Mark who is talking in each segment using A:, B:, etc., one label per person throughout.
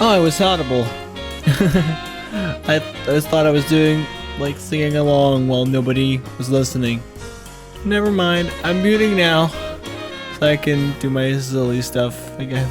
A: Oh, I was audible. I just thought I was doing, like, singing along while nobody was listening. Never mind, I'm muting now, so I can do my silly stuff again.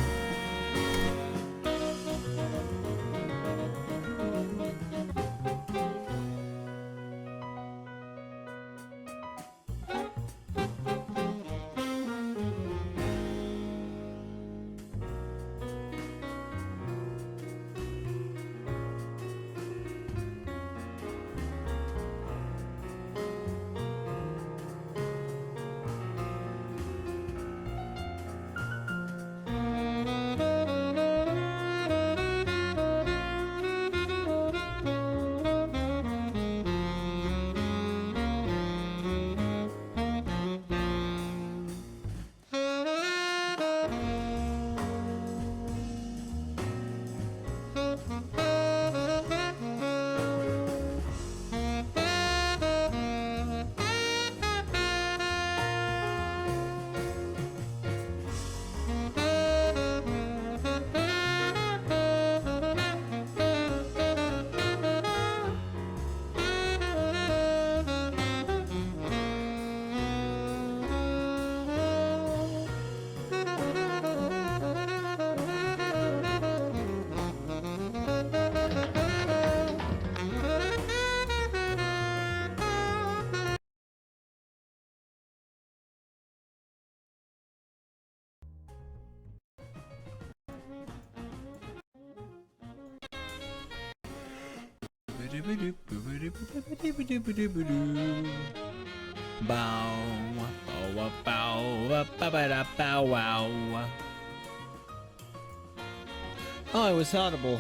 A: Oh, I was audible.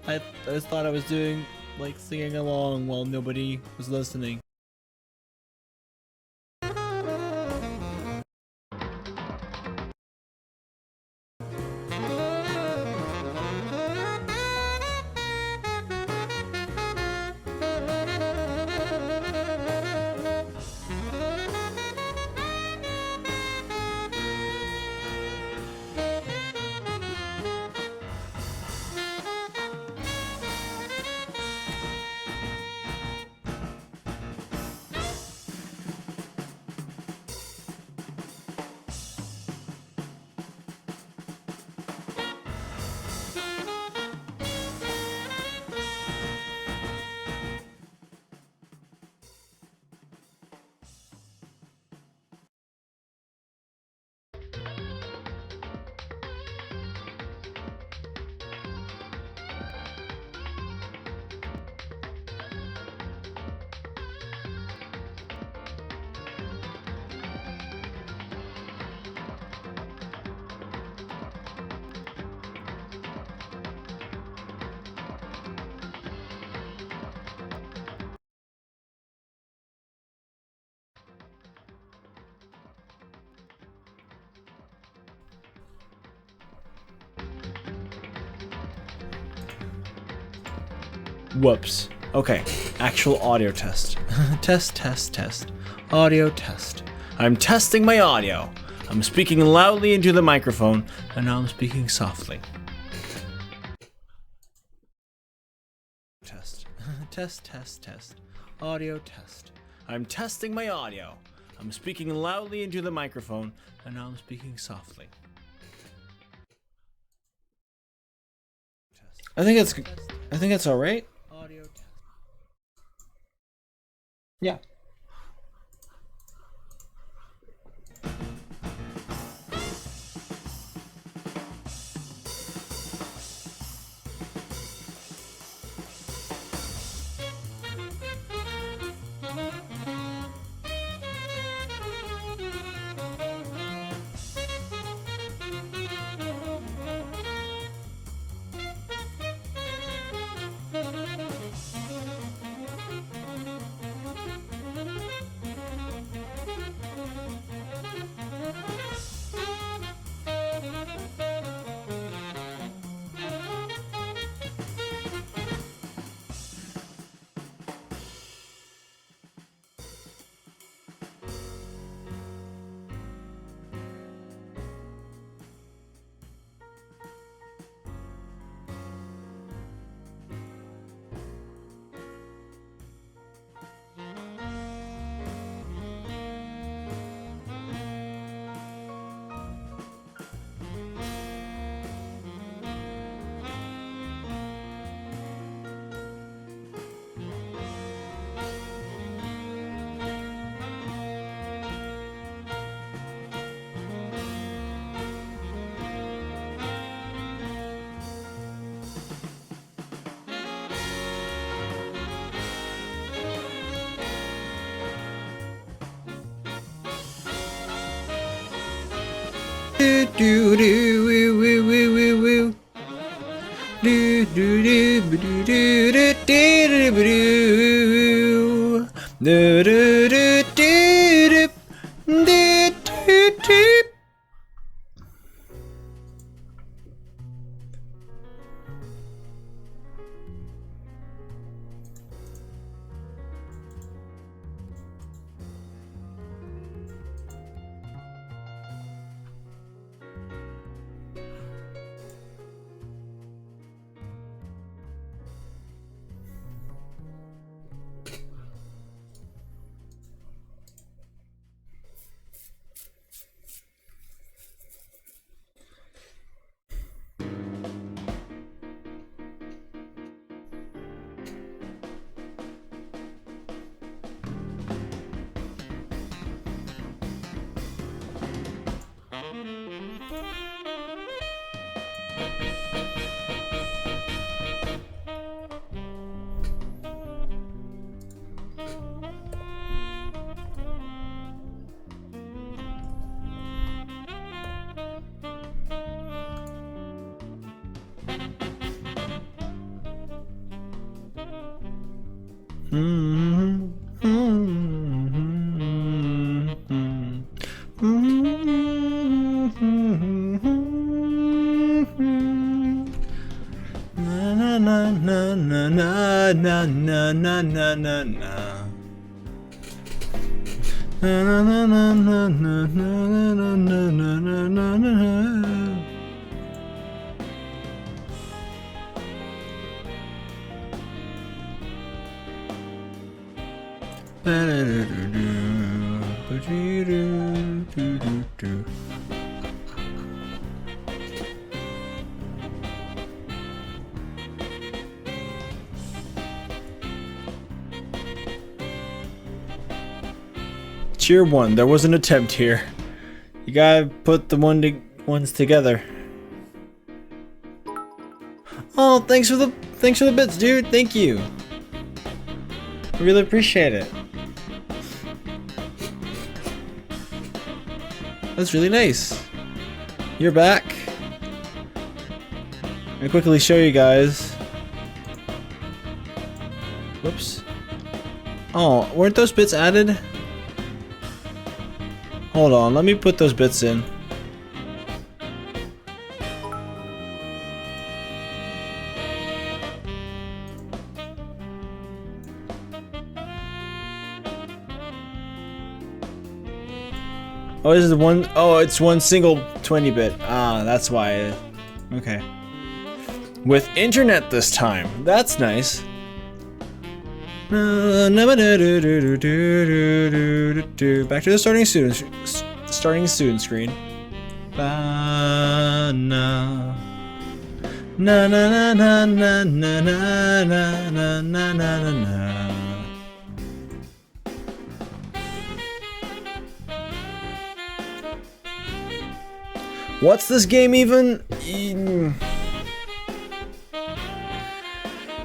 A: I just thought I was doing, like, singing along while nobody was listening. Whoops. Okay, actual audio test. Test. Audio test. I'm testing my audio. I'm speaking loudly into the microphone, and now I'm speaking softly. Test. Test. Audio test. I'm testing my audio. I'm speaking loudly into the microphone, and now I'm speaking softly. I think that's all right. Audio test. Yeah. do do woo woo woo woo woo. Do do do do do do do do do do do do do do do do. Tier 1, there was an attempt here. You gotta put the ones together. Oh, thanks for the bits, dude. Thank you. I really appreciate it. That's really nice. You're back. I'm gonna quickly show you guys. Whoops. Oh, weren't those bits added? Hold on, let me put those bits in. Oh, this is one. Oh, it's one single 20-bit. Ah, that's why. Okay. With internet this time. That's nice. Back to the starting soon screen. Na na na na na na na na na na na na. What's this game even?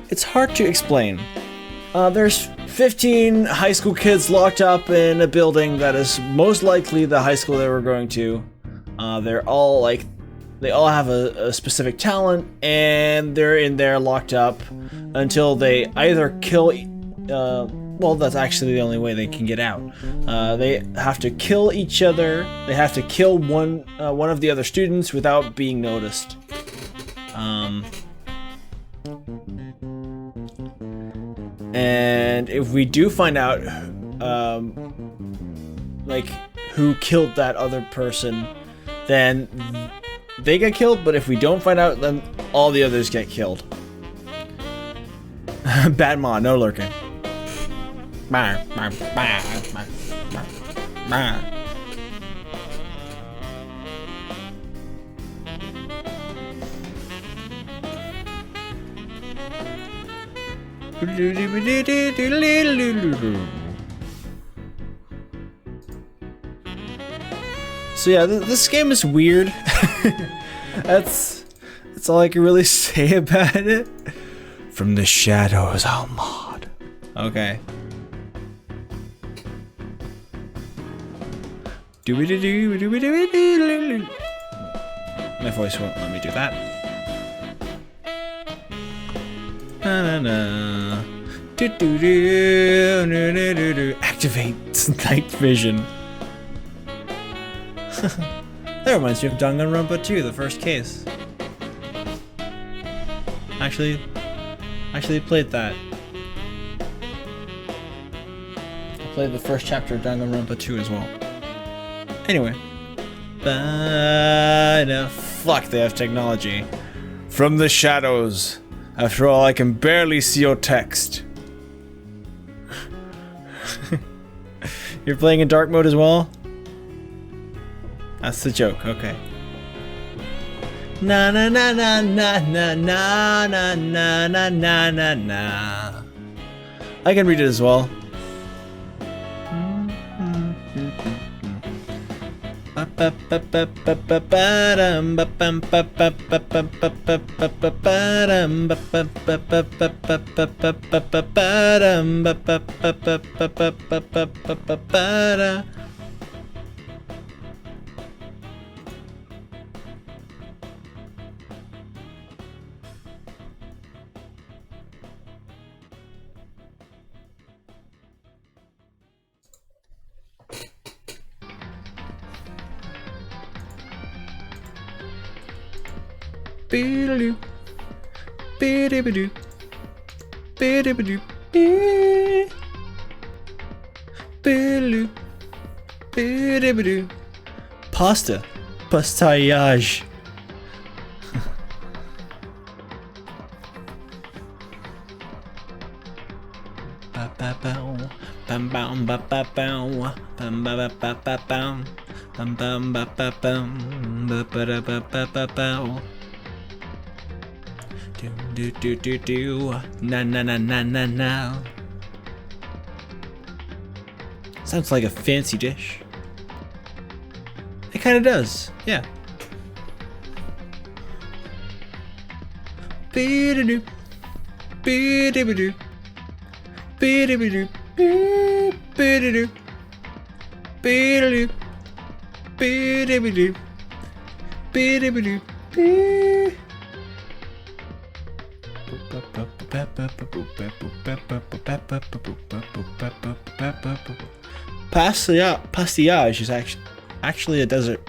A: It's hard to explain. There's 15 high school kids locked up in a building that is most likely the high school they were going to. They're all like, they all have a specific talent, and they're in there locked up until they either kill. Well, that's actually the only way they can get out. They have to kill each other. They have to kill one of the other students without being noticed. And if we do find out, like, who killed that other person, then they get killed, but if we don't find out, then all the others get killed. Bad mod, no lurking. So yeah, this game is weird. That's all I can really say about it. From the shadows, I'll mod. Okay. My voice won't let me do that. Na na na. Do do do. No no do do. Activate night vision. That reminds me of Danganronpa 2, the first case. Actually played that. I played the first chapter of Danganronpa 2 as well. Anyway. Fuck, they have technology. From the shadows. After all, I can barely see your text. You're playing in dark mode as well? That's the joke, okay. Na na na na na na na na na na na na na. I can read it as well. Beedaloo, beedabadoo, beedabadoo, beedaloo, beedabadoo. Pasta, pastillage. Ba ba bow, bam bam ba ba bow, bam ba ba ba ba bam, bam bam ba ba bam, ba ba da ba ba ba bow. Do do do do, na na na na na na. Sounds like a fancy dish. It kind of does, yeah. Beedadoo, beedabadoo, beedabadoo, beedadoo, beedadoo, beedabadoo, beedabadoo, beedabadoo. Pastillage is actually a desert.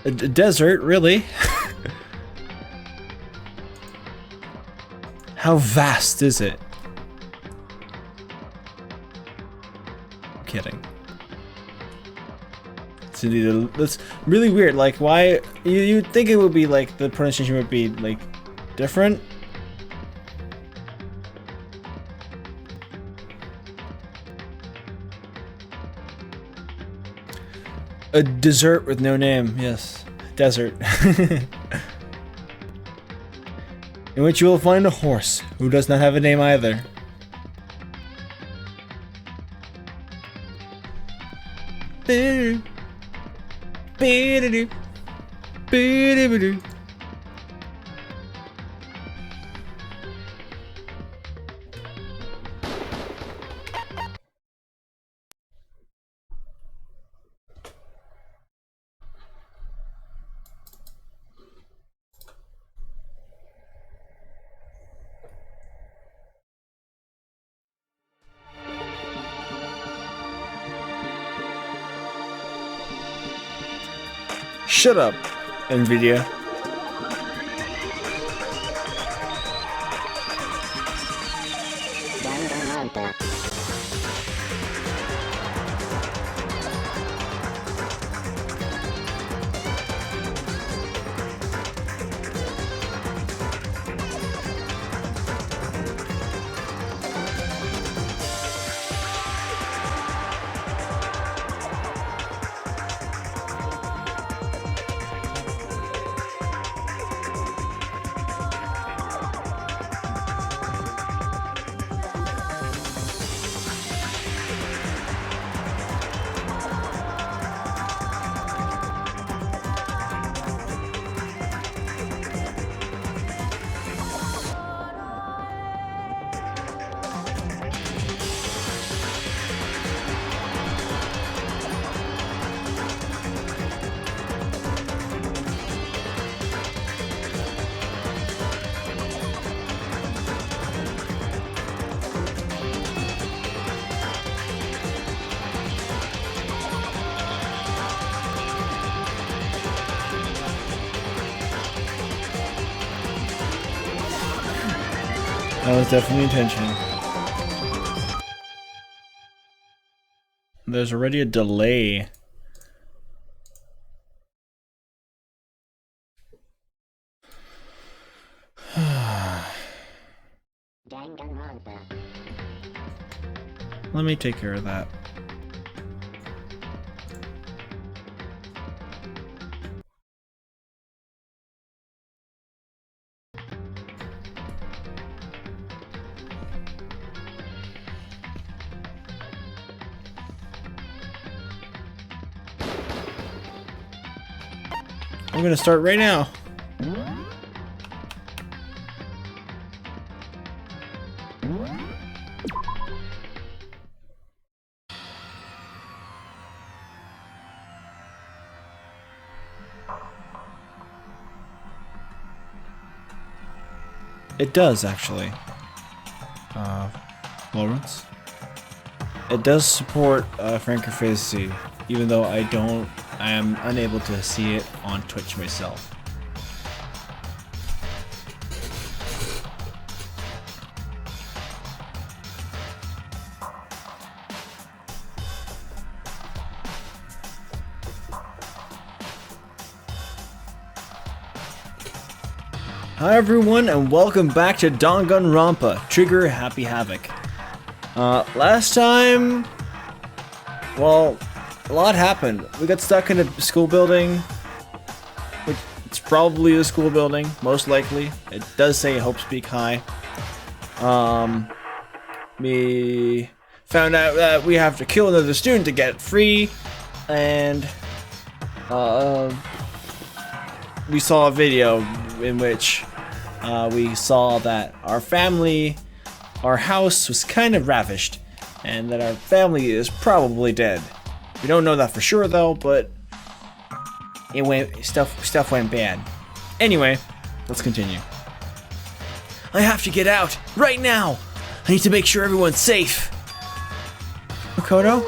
A: A desert, really? How vast is it? I'm kidding. That's really weird. Like, why? You'd think it would be like the pronunciation would be like different. A dessert with no name, yes. Desert. In which you will find a horse who does not have a name either. Beedadoo. Beedadoo. Beedadoo. Shut up, NVIDIA.
B: Danganronpa.
A: That was definitely intentional. There's already a delay.
B: Danganronpa.
A: Let me take care of that. I'm gonna start right now. It does, actually. Lawrence? It does support Francophasy, even though I am unable to see it on Twitch myself. Hi everyone, and welcome back to Danganronpa, Trigger Happy Havoc. Last time, well, a lot happened. We got stuck in a school building, which it's probably the school building, most likely. It does say Hope Speak High. We found out that we have to kill another student to get free, and we saw a video in which we saw that our house was kind of ravished, and that our family is probably dead. We don't know that for sure though, but stuff went bad. Anyway, let's continue. I have to get out right now. I need to make sure everyone's safe. Makoto,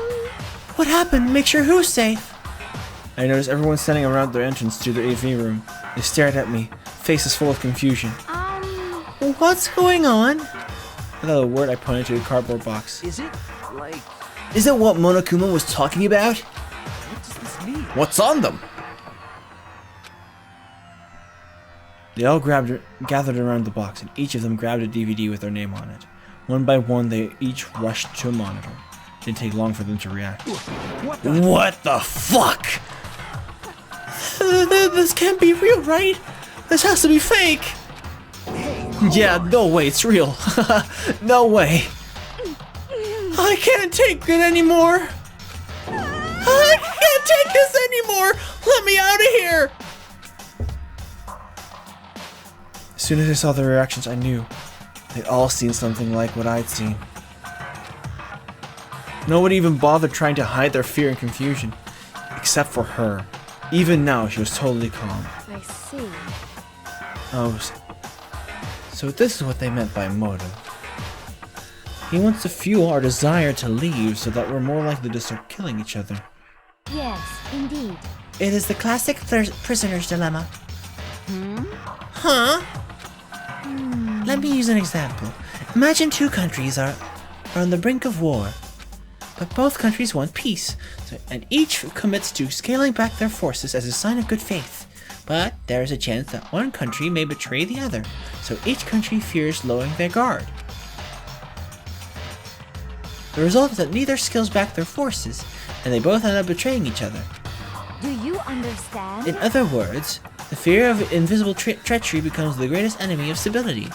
A: what happened? Make sure who's safe? I noticed everyone standing around their entrance to the AV room. They stared at me, faces full of confusion. What's going on? Without a word, I pointed to a cardboard box.
C: Is it like...
A: Is that what Monokuma was talking about?
C: What does this mean?
A: What's on them? They all gathered around the box, and each of them grabbed a DVD with their name on it. One by one, they each rushed to a monitor. It didn't take long for them to react. What the fuck? This can't be real, right? This has to be fake! Yeah, no way, it's real. No way. I can't take it anymore. I can't take this anymore. Let me out of here. As soon as I saw their reactions, I knew they'd all seen something like what I'd seen. No one even bothered trying to hide their fear and confusion, except for her. Even now, she was totally calm.
B: I see.
A: Oh, so this is what they meant by motive. He wants to fuel our desire to leave so that we're more likely to start killing each other.
B: Yes, indeed.
A: It is the classic prisoner's dilemma. Huh? Let me use an example. Imagine two countries are on the brink of war, but both countries want peace, and each commits to scaling back their forces as a sign of good faith. But there is a chance that one country may betray the other, so each country fears lowering their guard. The result is that neither scales back their forces, and they both end up betraying each other.
B: Do you understand?
A: In other words, the fear of invisible treachery becomes the greatest enemy of stability.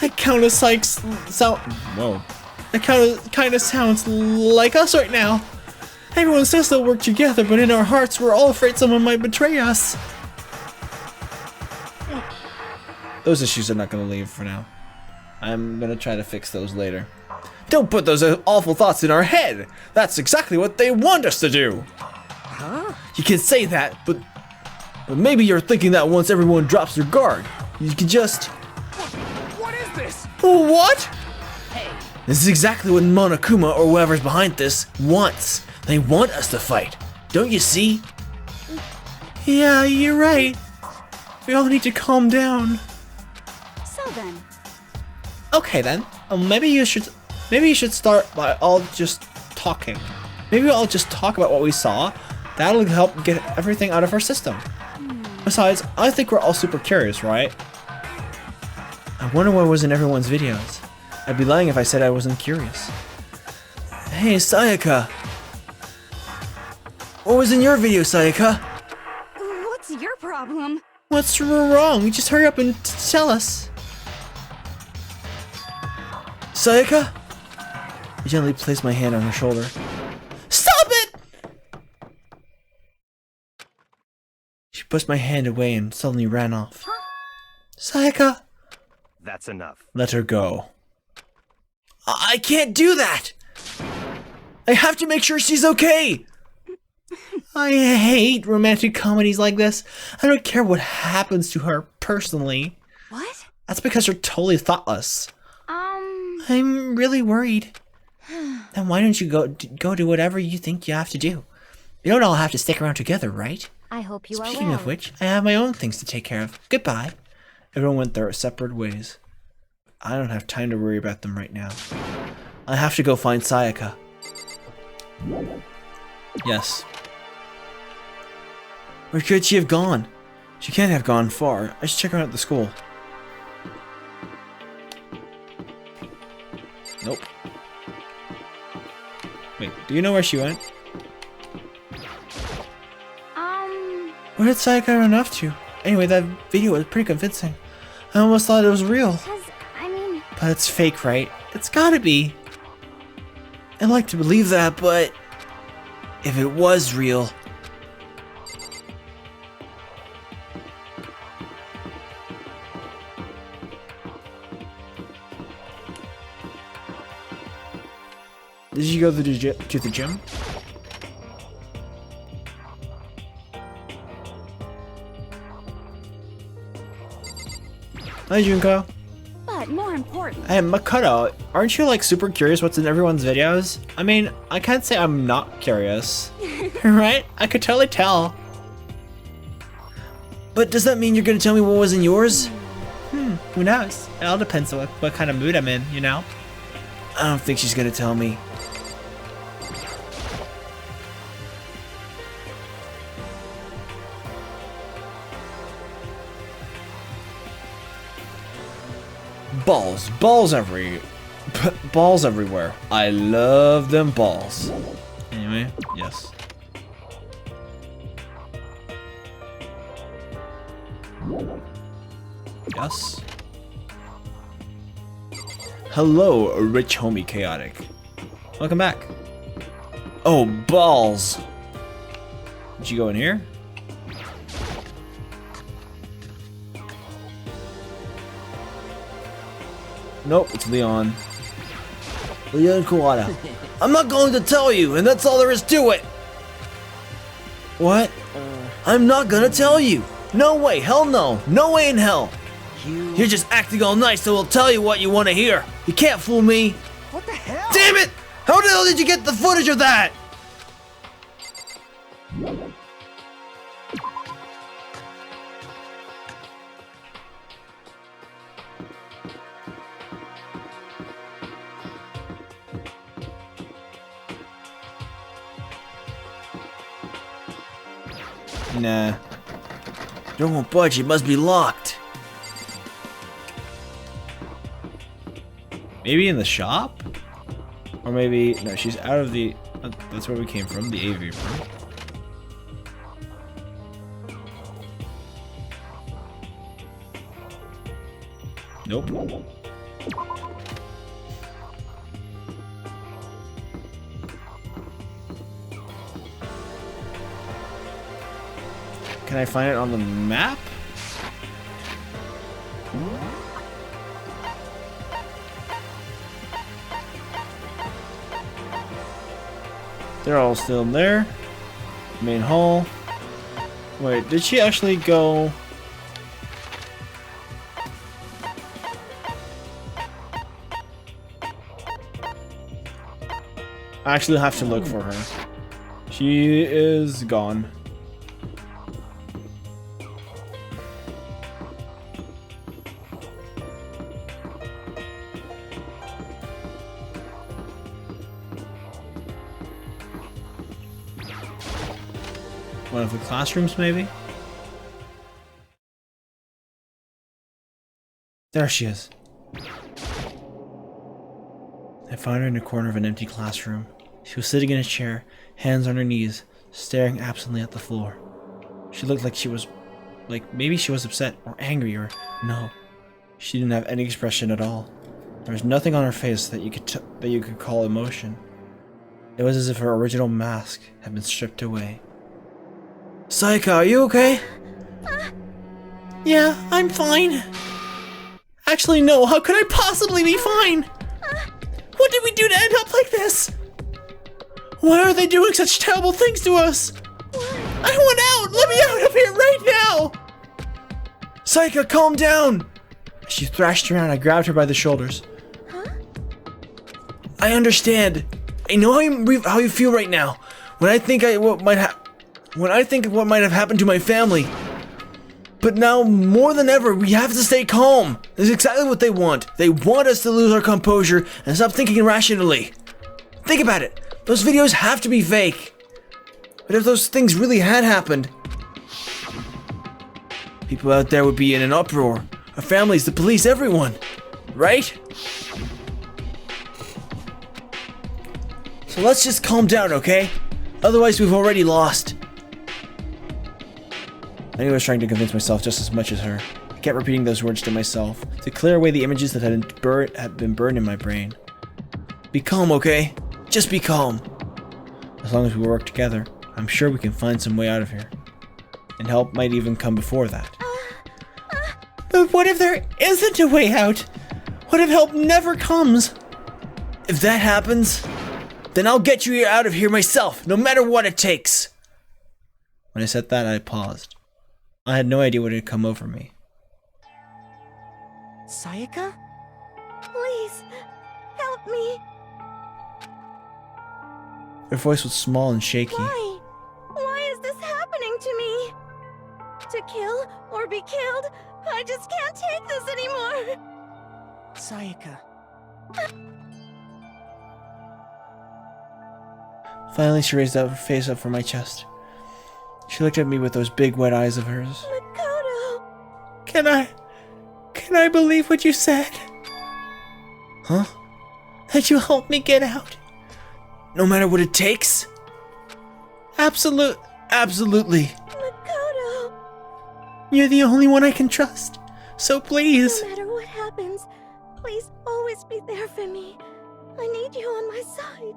A: That kind of sounds like us right now. Everyone says they'll work together, but in our hearts, we're all afraid someone might betray us. Those issues are not going to leave for now. I'm going to try to fix those later. Don't put those awful thoughts in our head. That's exactly what they want us to do.
C: Huh?
A: You can say that, but maybe you're thinking that once everyone drops their guard, you can just...
C: What is this?
A: What?
C: Hey.
A: This is exactly what Monokuma or whoever's behind this wants. They want us to fight. Don't you see? Yeah, you're right. We all need to calm down.
B: So then,
A: Okay then. Maybe you should start by all just talking. Maybe we'll all just talk about what we saw. That'll help get everything out of our system. Besides, I think we're all super curious, right? I wonder what was in everyone's videos. I'd be lying if I said I wasn't curious. Hey, Sayaka. What was in your video, Sayaka?
D: What's your problem?
A: What's wrong? Just hurry up and tell us. Sayaka? I gently placed my hand on her shoulder. Stop it! She pushed my hand away and suddenly ran off. Sayaka!
E: That's enough.
A: Let her go. I can't do that! I have to make sure she's okay! I hate romantic comedies like this. I don't care what happens to her personally.
D: What?
A: That's because you're totally thoughtless. I'm really worried. Then why don't you go do whatever you think you have to do? You don't all have to stick around together, right?
B: I hope you are well.
A: Speaking of which, I have my own things to take care of. Goodbye. Everyone went their separate ways. I don't have time to worry about them right now. I have to go find Sayaka. Yes. Where could she have gone? She can't have gone far. I should check her out at the school. Nope. Wait, do you know where she went? Where did Sayaka run off to? Anyway, that video was pretty convincing. I almost thought it was real. But it's fake, right? It's gotta be. I'd like to believe that, but if it was real. Did you go to the gym? Hi, Junko.
D: But more important,
A: Hey, Makoto, aren't you like super curious what's in everyone's videos? I mean, I can't say I'm not curious. Right? I could totally tell. But does that mean you're gonna tell me what was in yours? Who knows? It all depends on what kind of mood I'm in, you know? I don't think she's gonna tell me. Balls everywhere. I love them balls. Anyway, yes. Yes. Hello, rich homie chaotic. Welcome back. Oh, balls. Did you go in here? Nope, it's Leon. Leon Kuwata. I'm not going to tell you, and that's all there is to it. What? I'm not gonna tell you. No way, hell no. No way in hell. You're just acting all nice, so we'll tell you what you want to hear. You can't fool me.
C: What the hell?
A: Damn it! How the hell did you get the footage of that? Nah. Don't budge, it must be locked. Maybe in the shop? Or maybe, no, she's out of the, that's where we came from, the AV room. Nope. Can I find it on the map? They're all still in there. Main hall. Wait, did she actually go? I actually have to look for her. She is gone. One of the classrooms, maybe? There she is. I found her in a corner of an empty classroom. She was sitting in a chair, hands on her knees, staring absently at the floor. She looked like she was... maybe she was upset or angry or... No. She didn't have any expression at all. There was nothing on her face that you could call emotion. It was as if her original mask had been stripped away. Sayaka, are you okay? Yeah, I'm fine. Actually, no, how could I possibly be fine? What did we do to end up like this? Why are they doing such terrible things to us? I want out! Let me out of here right now! Sayaka, calm down! As she thrashed around, I grabbed her by the shoulders. I understand. I know how you feel right now. When I think of what might have happened to my family. But now, more than ever, we have to stay calm. That's exactly what they want. They want us to lose our composure and stop thinking irrationally. Think about it. Those videos have to be fake. But if those things really had happened, people out there would be in an uproar. Our families, the police, everyone. Right? So let's just calm down, okay? Otherwise, we've already lost. I think I was trying to convince myself just as much as her. I kept repeating those words to myself, to clear away the images that had been burned in my brain. Be calm, okay? Just be calm. As long as we work together, I'm sure we can find some way out of here. And help might even come before that. But what if there isn't a way out? What if help never comes? If that happens, then I'll get you out of here myself, no matter what it takes. When I said that, I paused. I had no idea what had come over me.
C: Sayaka?
D: Please, help me.
A: Her voice was small and shaky.
D: Why? Why is this happening to me? To kill or be killed? I just can't take this anymore.
C: Sayaka.
A: Finally, she raised her face up from my chest. She looked at me with those big wet eyes of hers.
D: Makoto.
A: Can I believe what you said? Huh? That you help me get out? No matter what it takes? Absolutely.
D: Makoto.
A: You're the only one I can trust. So please.
D: No matter what happens, please always be there for me. I need you on my side.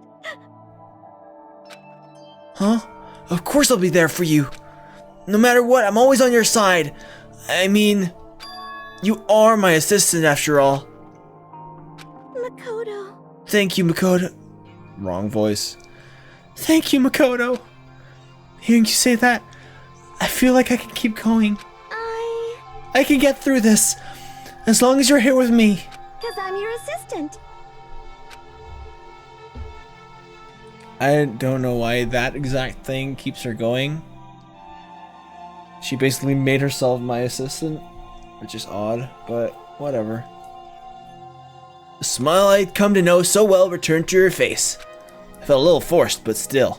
A: Huh? Of course I'll be there for you. No matter what, I'm always on your side. I mean, you are my assistant after all.
D: Makoto.
A: Thank you, Makoto. Wrong voice. Thank you, Makoto. Hearing you say that, I feel like I can keep going. I can get through this, as long as you're here with me.
D: 'Cause I'm your assistant.
A: I don't know why that exact thing keeps her going. She basically made herself my assistant, which is odd, but whatever. The smile I'd come to know so well returned to her face. I felt a little forced, but still.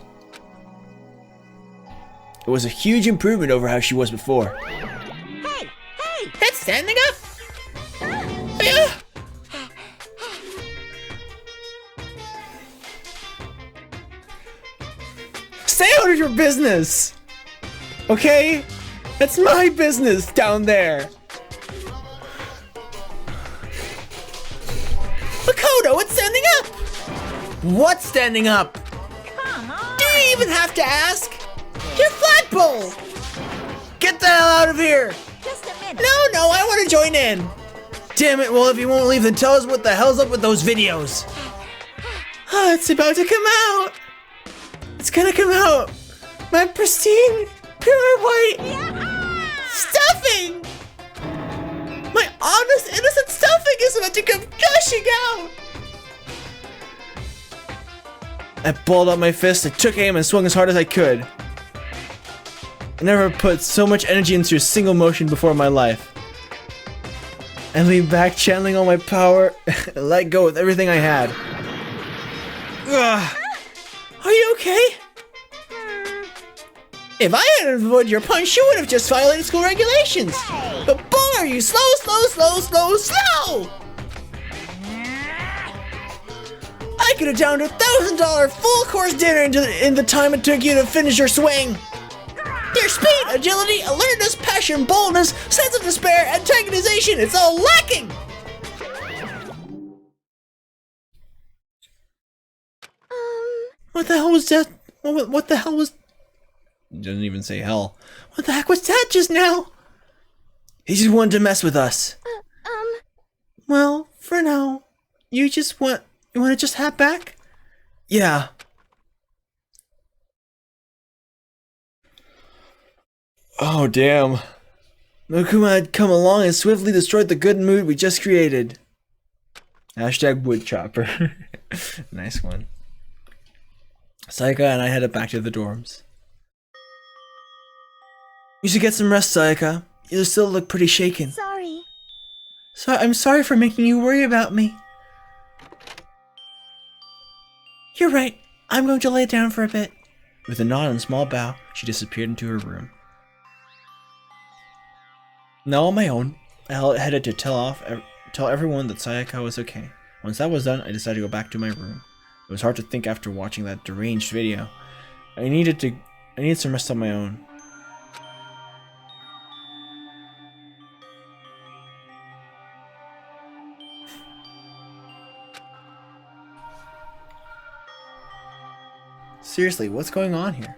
A: It was a huge improvement over how she was before.
C: Hey! Hey!
A: It's standing up! Yeah. Stay out of your business! Okay? That's my business down there! Makoto, it's standing up! What's standing up?
D: Come on.
A: Do you even have to ask? Your flagpole! Get the hell out of here!
D: Just a minute.
A: No, I want to join in! Damn it, well if you won't leave then tell us what the hell's up with those videos! It's about to come out! It's gonna come out! My pristine, pure white stuffing! My honest, innocent stuffing is about to come gushing out! I balled up my fist, I took aim and swung as hard as I could. I never put so much energy into a single motion before in my life. I leaned back, channeling all my power, and let go with everything I had. Ugh. Are you okay? If I hadn't avoided your punch, you would have just violated school regulations. But boy, are you slow, slow, slow, slow, slow! I could have downed $1,000 full course dinner in the time it took you to finish your swing. Your speed, agility, alertness, passion, boldness, sense of despair, antagonization, it's all lacking! What the hell was that? What the hell was... He doesn't even say hell. What the heck was that just now? He just wanted to mess with us. Well, for now, you want to just hop back? Yeah. Oh, damn. Mokuma had come along and swiftly destroyed the good mood we just created. Hashtag woodchopper. Nice one. Sayaka and I headed back to the dorms. You should get some rest, Sayaka. You still look pretty shaken.
D: Sorry.
A: I'm sorry for making you worry about me. You're right. I'm going to lay down for a bit. With a nod and small bow, she disappeared into her room. Now on my own, I headed to tell everyone that Sayaka was okay. Once that was done, I decided to go back to my room. It was hard to think after watching that deranged video. I needed some rest on my own. Seriously, what's going on here?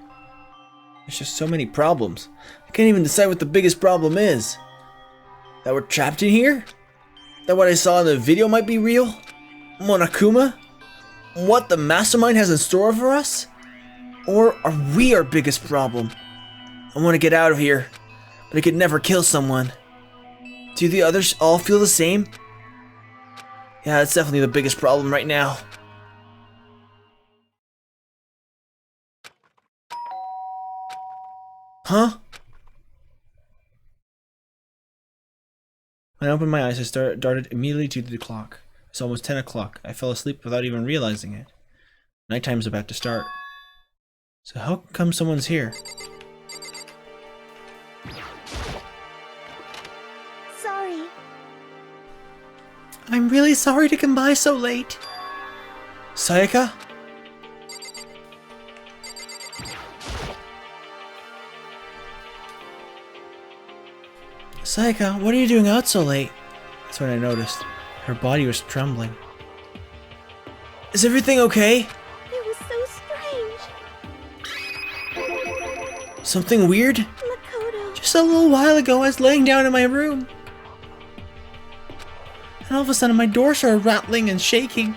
A: There's just so many problems. I can't even decide what the biggest problem is. That we're trapped in here? That what I saw in the video might be real? Monokuma? What the mastermind has in store for us? Or are we our biggest problem? I want to get out of here, but I could never kill someone. Do the others all feel the same? Yeah, that's definitely the biggest problem right now. Huh? When I opened my eyes, I darted immediately to the clock. It's almost 10 o'clock. I fell asleep without even realizing it. Nighttime's about to start. So how come someone's here?
D: Sorry.
A: I'm really sorry to come by so late. Sayaka? Sayaka, what are you doing out so late? That's when I noticed. Her body was trembling. Is everything okay?
D: It was so strange.
A: Something weird?
D: Makoto.
A: Just a little while ago, I was laying down in my room. And all of a sudden, my door started rattling and shaking.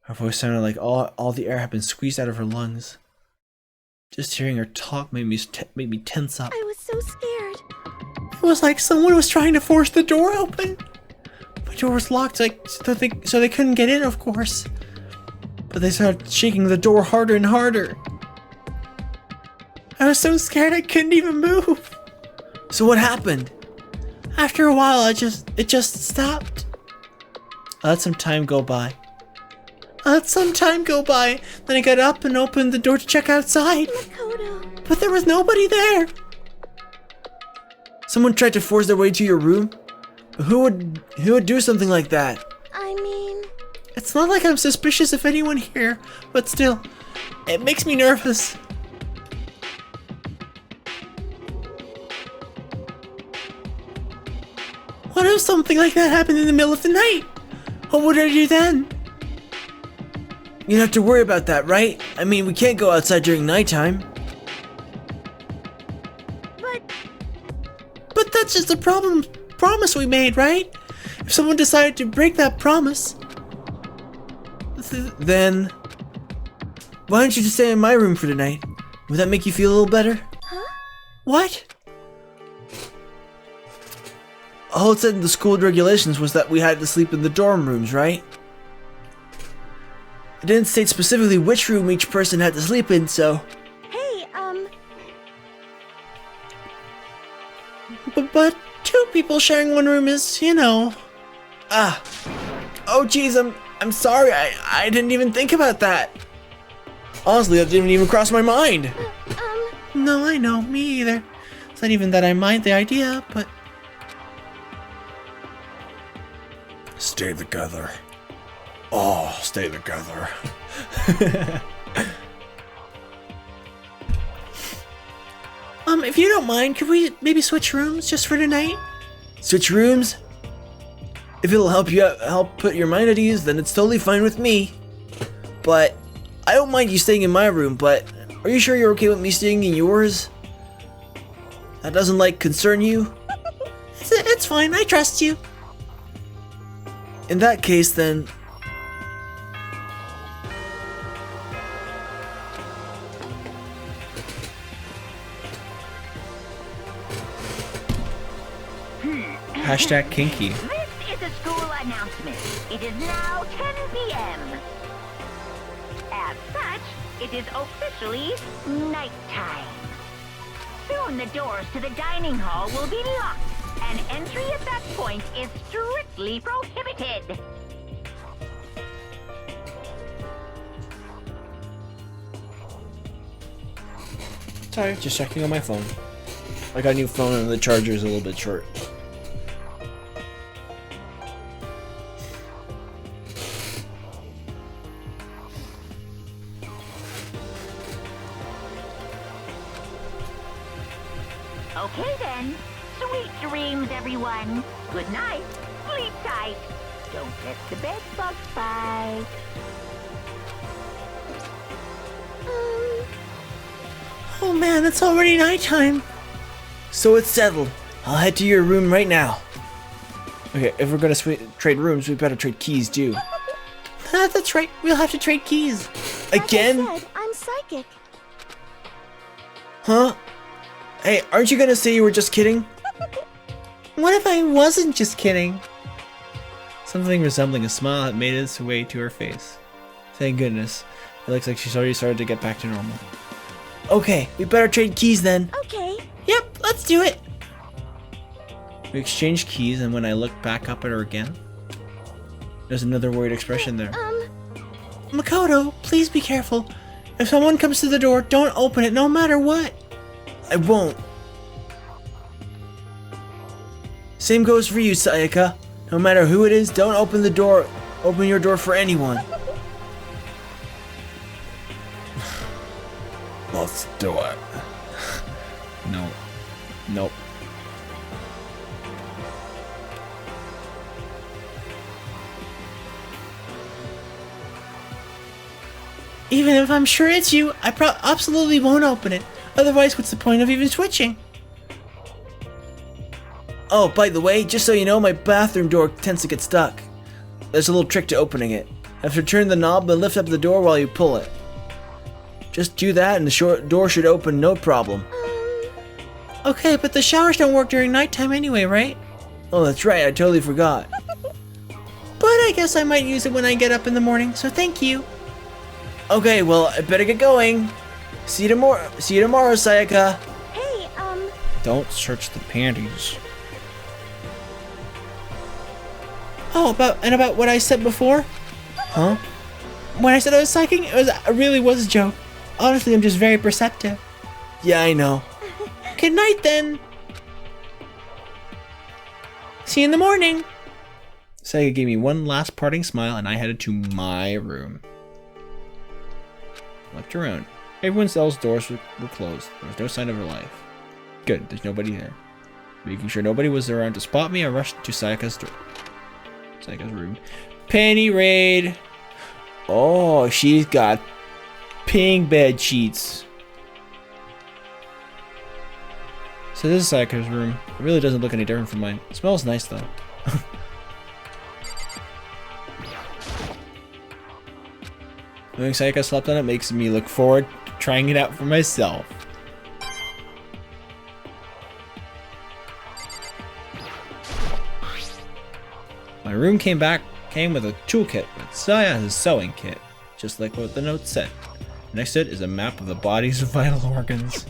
A: Her voice sounded like all the air had been squeezed out of her lungs. Just hearing her talk made me tense up.
D: I was so scared.
A: It was like someone was trying to force the door open. My door was locked, so they couldn't get in, of course. But they started shaking the door harder and harder. I was so scared I couldn't even move. So what happened? After a while, it just stopped. I let some time go by. Then I got up and opened the door to check outside.
D: Makoto.
A: But there was nobody there. Someone tried to force their way to your room? Who would do something like that?
D: I mean...
A: It's not like I'm suspicious of anyone here, but still, it makes me nervous. What if something like that happened in the middle of the night? What would I do then? You don't have to worry about that, right? I mean, we can't go outside during nighttime. But that's just a promise we made, right? If someone decided to break that promise, then why don't you just stay in my room for tonight? Would that make you feel a little better?
D: Huh?
A: What? All it said in the school regulations was that we had to sleep in the dorm rooms, right? It didn't state specifically which room each person had to sleep in, so...
D: Hey,
A: But two people sharing one room is, you know... Ah. Oh geez, I'm sorry, I didn't even think about that. Honestly, that didn't even cross my mind. No, I know, me either. It's not even that I mind the idea, but... Stay together. Oh, stay together. If you don't mind, could we maybe switch rooms just for tonight? Switch rooms? If it'll help you out, help put your mind at ease, then it's totally fine with me. But I don't mind you staying in my room, but are you sure you're okay with me staying in yours? That doesn't, like, concern you? It's fine, I trust you. In that case, then... Hashtag kinky.
E: This is a school announcement. It is now 10 p.m. As such, it is officially nighttime. Soon the doors to the dining hall will be locked, and entry at that point is strictly prohibited.
A: Sorry, just checking on my phone. I got a new phone and the charger is a little bit short.
E: Okay then. Sweet dreams, everyone. Good night. Sleep tight. Don't let the bed bugs bite.
A: Oh man, it's already nighttime. So it's settled. I'll head to your room right now. Okay, if we're gonna trade rooms, we better trade keys too. That's right, we'll have to trade keys. Again?
D: Like I said, I'm psychic.
A: Huh? Hey, aren't you gonna say you were just kidding? What if I wasn't just kidding? Something resembling a smile had made its way to her face. Thank goodness. It looks like she's already started to get back to normal. Okay, we better trade keys then.
D: Okay.
A: Yep, let's do it. We exchanged keys, and when I looked back up at her again, there's another worried expression there. Makoto, please be careful. If someone comes to the door, don't open it no matter what. I won't. Same goes for you, Sayaka. No matter who it is, don't open the door. Open your door for anyone. Let's do it. No. Nope. Even if I'm sure it's you, I absolutely won't open it. Otherwise, what's the point of even switching? Oh, by the way, just so you know, my bathroom door tends to get stuck. There's a little trick to opening it. You have to turn the knob and lift up the door while you pull it. Just do that and the door should open no problem. Okay, but the showers don't work during nighttime anyway, right? Oh, that's right, I totally forgot. But I guess I might use it when I get up in the morning, so thank you. Okay, well, I better get going. See you tomorrow, Sayaka.
D: Hey,
A: Don't search the panties. Oh, about what I said before? Huh? When I said I was psychic, it really was a joke. Honestly, I'm just very perceptive. Yeah, I know. Good night, then. See you in the morning. Sayaka gave me one last parting smile, and I headed to my room. Looked around. Everyone else's doors were closed. There was no sign of her life. Good, there's nobody there. Making sure nobody was around to spot me, I rushed to Sayaka's room. Penny raid! Oh, she's got pink bed sheets. So this is Sayaka's room. It really doesn't look any different from mine. It smells nice though. Knowing Sayaka slept on it makes me look forward to trying it out for myself. My room came with a toolkit, but Saya has a sewing kit, just like what the note said. Next to it is a map of the body's vital organs.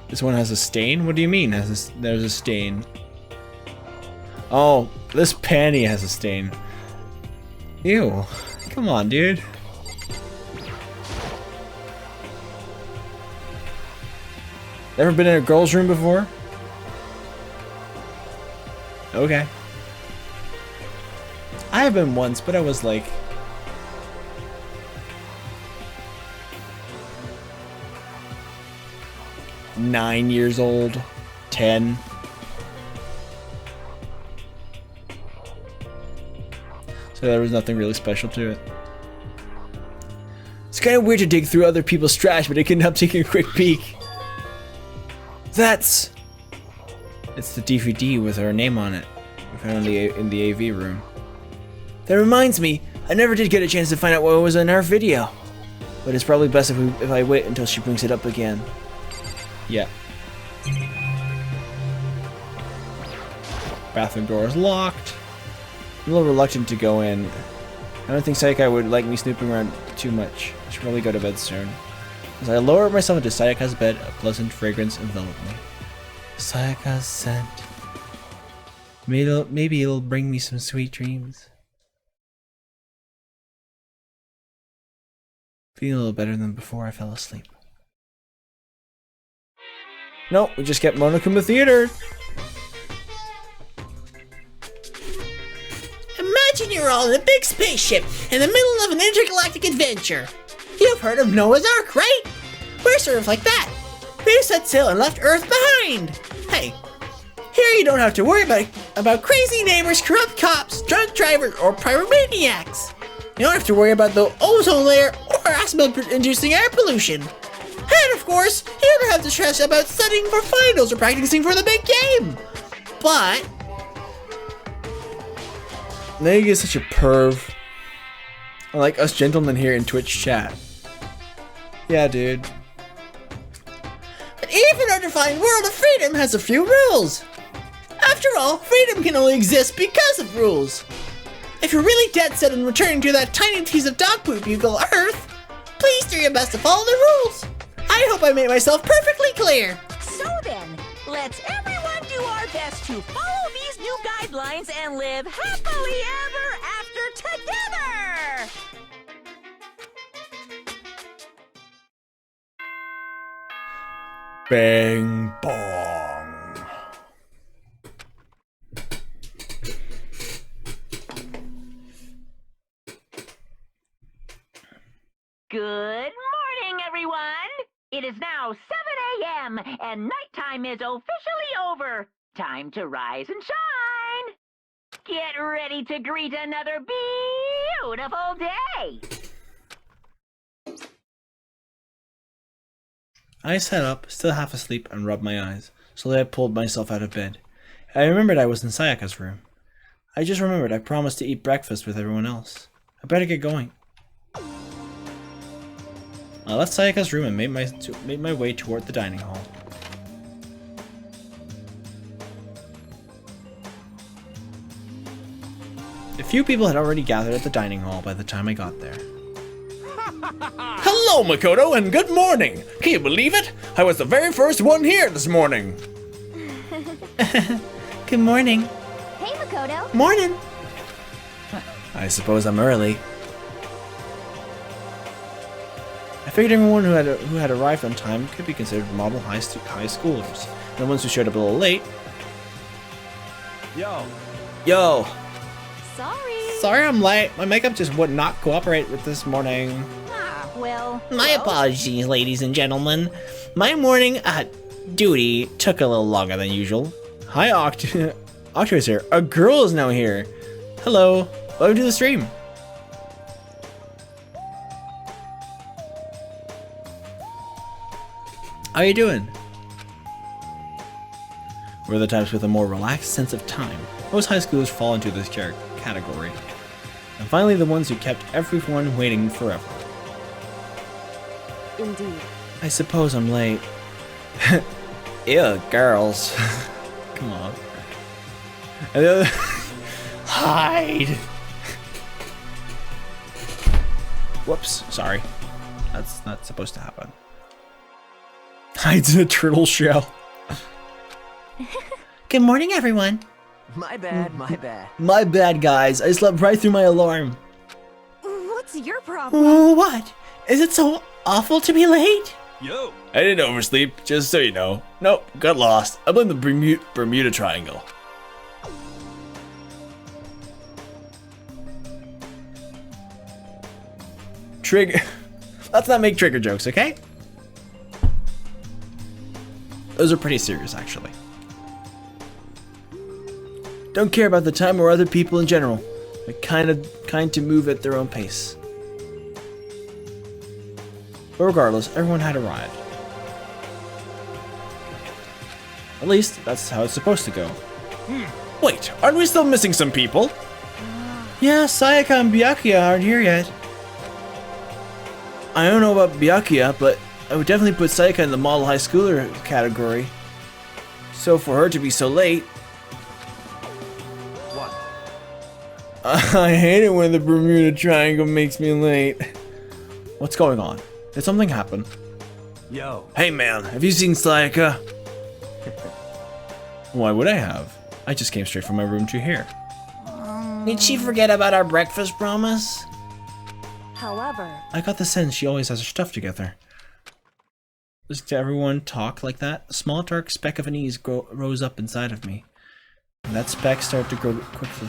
A: This one has a stain? What do you mean there's a stain? Oh, this panty has a stain. Ew. Come on, dude. Ever been in a girl's room before? Okay. I have been once, but I was like... 9 years old. 10. So there was nothing really special to it. It's kind of weird to dig through other people's trash, but I couldn't help taking a quick peek. It's the DVD with our name on it. We found it in the AV room. That reminds me, I never did get a chance to find out what was in our video. But it's probably best if I wait until she brings it up again. Yeah. Bathroom door is locked. I'm a little reluctant to go in. I don't think Sayaka would like me snooping around too much. I should probably go to bed soon. As I lower myself into Sayaka's bed, a pleasant fragrance enveloped me. Sayaka's scent. Maybe it'll bring me some sweet dreams. Feeling a little better than before I fell asleep. Nope, we just kept Monokuma Theater.
F: Imagine you're all in a big spaceship in the middle of an intergalactic adventure. You've heard of Noah's Ark, right? We're sort of like that. We set sail and left Earth behind. Hey, here you don't have to worry about crazy neighbors, corrupt cops, drunk drivers, or pyromaniacs. You don't have to worry about the ozone layer or asthma-inducing air pollution. And of course, you don't have to stress about studying for finals or practicing for the big game. But
A: Now you get such a perv. Like us gentlemen here in Twitch chat. Yeah, dude.
F: But even our defined world of freedom has a few rules. After all, freedom can only exist because of rules. If you're really dead set on returning to that tiny piece of dog poop you call Earth, please do your best to follow the rules. I hope I made myself perfectly clear.
C: So then, let's everyone do our best to follow these new guidelines and live happily ever after together!
A: Bang bong.
E: Good morning, everyone! It is now 7 a.m. and nighttime is officially over. Time to rise and shine! Get ready to greet another beautiful day!
A: I sat up, still half asleep, and rubbed my eyes. Slowly I pulled myself out of bed. I remembered I was in Sayaka's room. I just remembered I promised to eat breakfast with everyone else. I better get going. I left Sayaka's room and made my way toward the dining hall. A few people had already gathered at the dining hall by the time I got there.
G: Hello, Makoto, and good morning! Can you believe it? I was the very first one here this morning!
A: Good morning.
B: Hey, Makoto.
F: Morning.
A: I suppose I'm early. I figured everyone who had arrived on time could be considered model high schoolers. And the ones who showed up a little late. Yo. Sorry I'm late. My makeup just would not cooperate with this morning.
C: Ah, well...
F: My apologies, ladies and gentlemen. My morning duty took a little longer than usual.
A: Hi, Octo is here. A girl is now here. Hello. Welcome to the stream. How you doing? We're the types with a more relaxed sense of time. Most high schoolers fall into this category. And finally, the ones who kept everyone waiting forever.
D: Indeed.
A: I suppose I'm late. Ew, girls. Come on. And the other hide. Whoops, sorry. That's not supposed to happen. Hides in a turtle shell.
F: Good morning, everyone.
H: My bad, my bad.
A: My bad, guys. I slept right through my alarm.
D: What's your problem?
F: What? Is it so awful to be late?
G: Yo. I didn't oversleep, just so you know. Nope, got lost. I blame the Bermuda Triangle.
A: Trigger. Let's not make trigger jokes, okay? Those are pretty serious, actually. Don't care about the time or other people in general, but kind to move at their own pace. But regardless, everyone had arrived. At least, that's how it's supposed to go.
G: Wait, aren't we still missing some people?
A: Yeah, Sayaka and Byakuya aren't here yet. I don't know about Byakuya, but I would definitely put Sayaka in the model high schooler category. So for her to be so late...
H: What?
A: I hate it when the Bermuda Triangle makes me late. What's going on? Did something happen?
H: Yo.
A: Hey man, have you seen Sayaka? Why would I have? I just came straight from my room to here.
F: Did she forget about our breakfast promise?
B: However,
A: I got the sense she always has her stuff together. Listening to everyone talk like that, a small dark speck of unease rose up inside of me. And that speck started to grow quickly.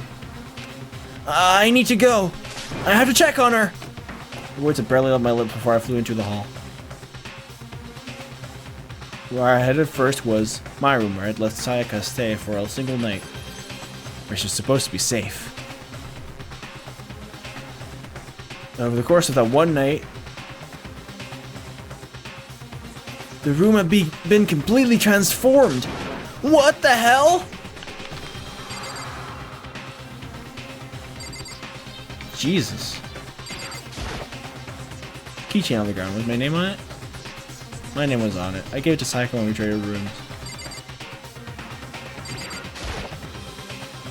A: I need to go! I have to check on her! The words had barely left my lips before I flew into the hall. Where I headed first was my room, where I'd let Sayaka stay for a single night. Where she was supposed to be safe. Over the course of that one night, the room had been completely transformed. What the hell? Jesus. Keychain on the ground. Was my name on it? My name was on it. I gave it to Sayaka when we traded rooms.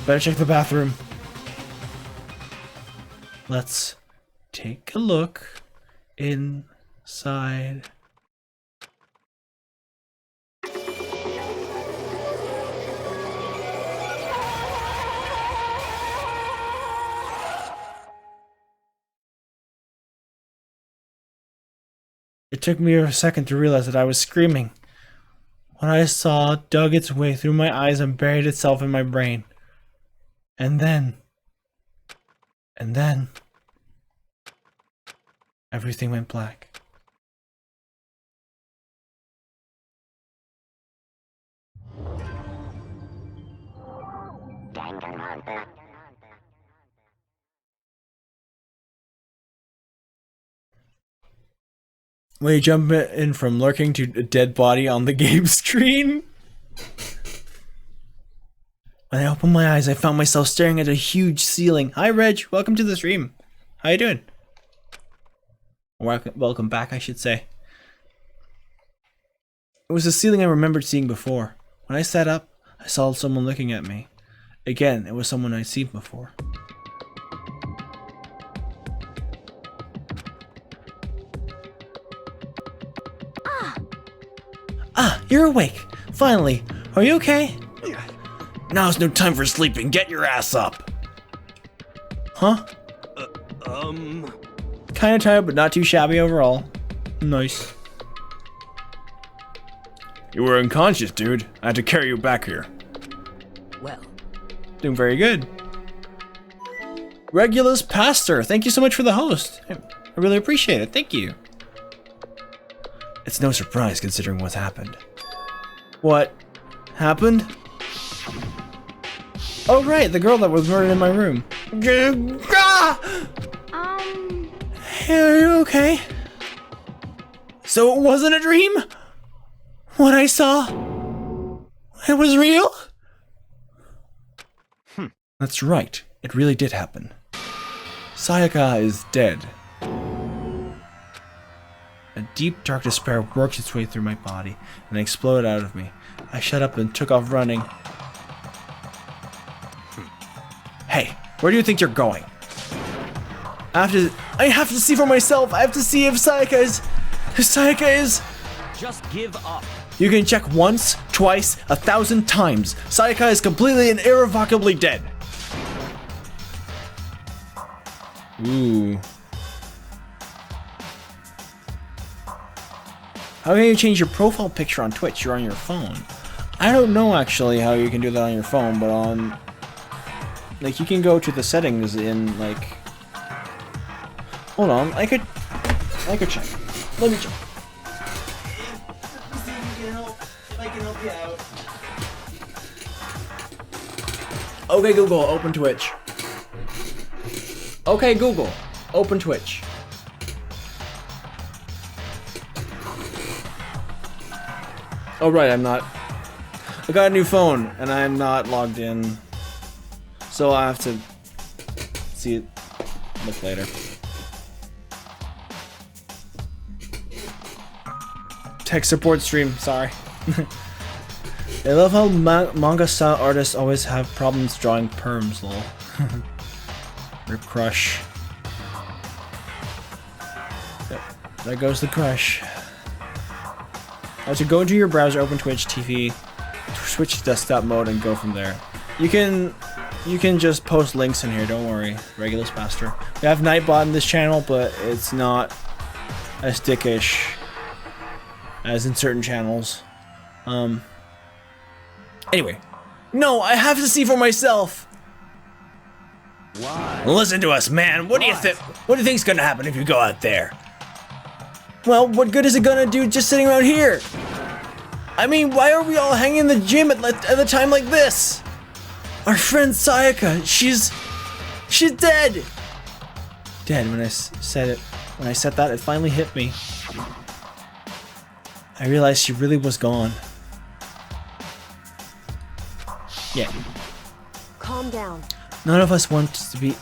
A: Better check the bathroom. Let's take a look inside. It took me a second to realize that I was screaming. What I saw dug its way through my eyes and buried itself in my brain. And then... everything went black.
B: Danganronpa.
A: When you jump in from lurking to a dead body on the game screen. When I opened my eyes, I found myself staring at a huge ceiling. Hi, Reg. Welcome to the stream. How you doing? Welcome back, I should say. It was a ceiling I remembered seeing before. When I sat up, I saw someone looking at me. Again, it was someone I'd seen before. Ah, you're awake. Finally. Are you okay?
G: Now's no time for sleeping. Get your ass up.
A: Huh? Kinda tired, but not too shabby overall. Nice.
G: You were unconscious, dude. I had to carry you back here.
H: Well.
A: Doing very good. Regulus Pastor, thank you so much for the host. I really appreciate it. Thank you. It's no surprise considering what's happened. What happened? Oh right, the girl that was murdered in my room. Hey, are you okay? So it wasn't a dream? What I saw? It was real? That's right, it really did happen. Sayaka is dead. A deep, dark despair worked its way through my body and exploded out of me. I shut up and took off running. Hey, where do you think you're going? I have to see for myself. I have to see if Sayaka is...
H: Just give up.
G: You can check once, twice, 1,000 times. Sayaka is completely and irrevocably dead.
A: Ooh.
G: How can you change your profile picture on Twitch? You're on your phone.
A: I don't know actually how you can do that on your phone, but on like you can go to the settings in like. Hold on, I could check. Let me check. See if I can help you out.
G: Okay, Google, open Twitch.
A: Okay, Google, open Twitch. Oh right, I'm not. I got a new phone and I'm not logged in, so I have to see it. Look later. Tech support stream. Sorry. I love how manga style artists always have problems drawing perms. Lol. Rip Crush. Yep. There goes the crush. To go into your browser, open Twitch TV, switch to desktop mode, and go from there. You can just post links in here. Don't worry. Regulus Master. We have Nightbot in this channel, but it's not as dickish as in certain channels.
G: Anyway. No, I have to see for myself.
H: Why?
G: Listen to us, man. What do you think? What do you think's gonna happen if you go out there? Well, what good is it gonna do just sitting around here? I mean, why are we all hanging in the gym at a time like this? Our friend Sayaka, she's dead.
A: Dead. When I said that, it finally hit me. I realized she really was gone. Yeah.
B: Calm down.
A: None of us want to be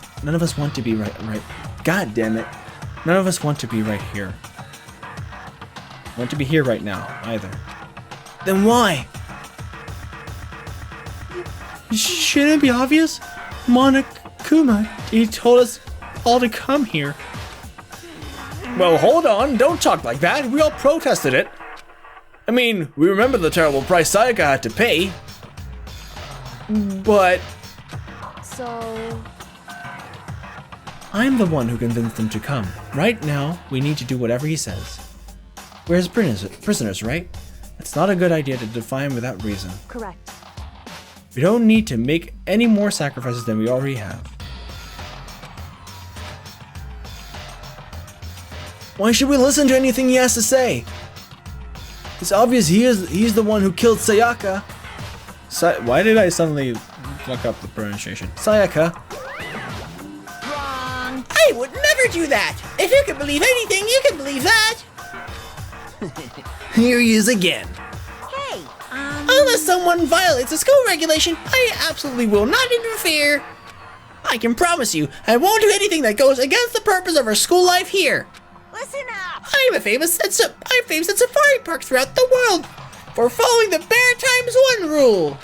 A: right. God damn it. None of us want to be right here. Want to be here right now, either.
G: Then why?
A: Shouldn't it be obvious? Monokuma, he told us all to come here.
G: Well, hold on. Don't talk like that. We all protested it. I mean, we remember the terrible price Sayaka had to pay. But
B: So,
A: I'm the one who convinced them to come. Right now, we need to do whatever he says. We're his prisoners, right? It's not a good idea to defy him without reason.
B: correct.
A: We don't need to make any more sacrifices than we already have.
G: why should we listen to anything he has to say? It's obvious he's the one who killed Sayaka.
A: Why did I suddenly fuck up the pronunciation? Sayaka.
C: Wrong.
F: I would never do that. If you can believe anything, you can believe that.
G: Here he is again.
C: Hey,
F: Unless someone violates a school regulation, I absolutely will not interfere. I can promise you, I won't do anything that goes against the purpose of our school life here.
C: listen up.
F: I'm famous at safari parks throughout the world for following the Bear Times One rule.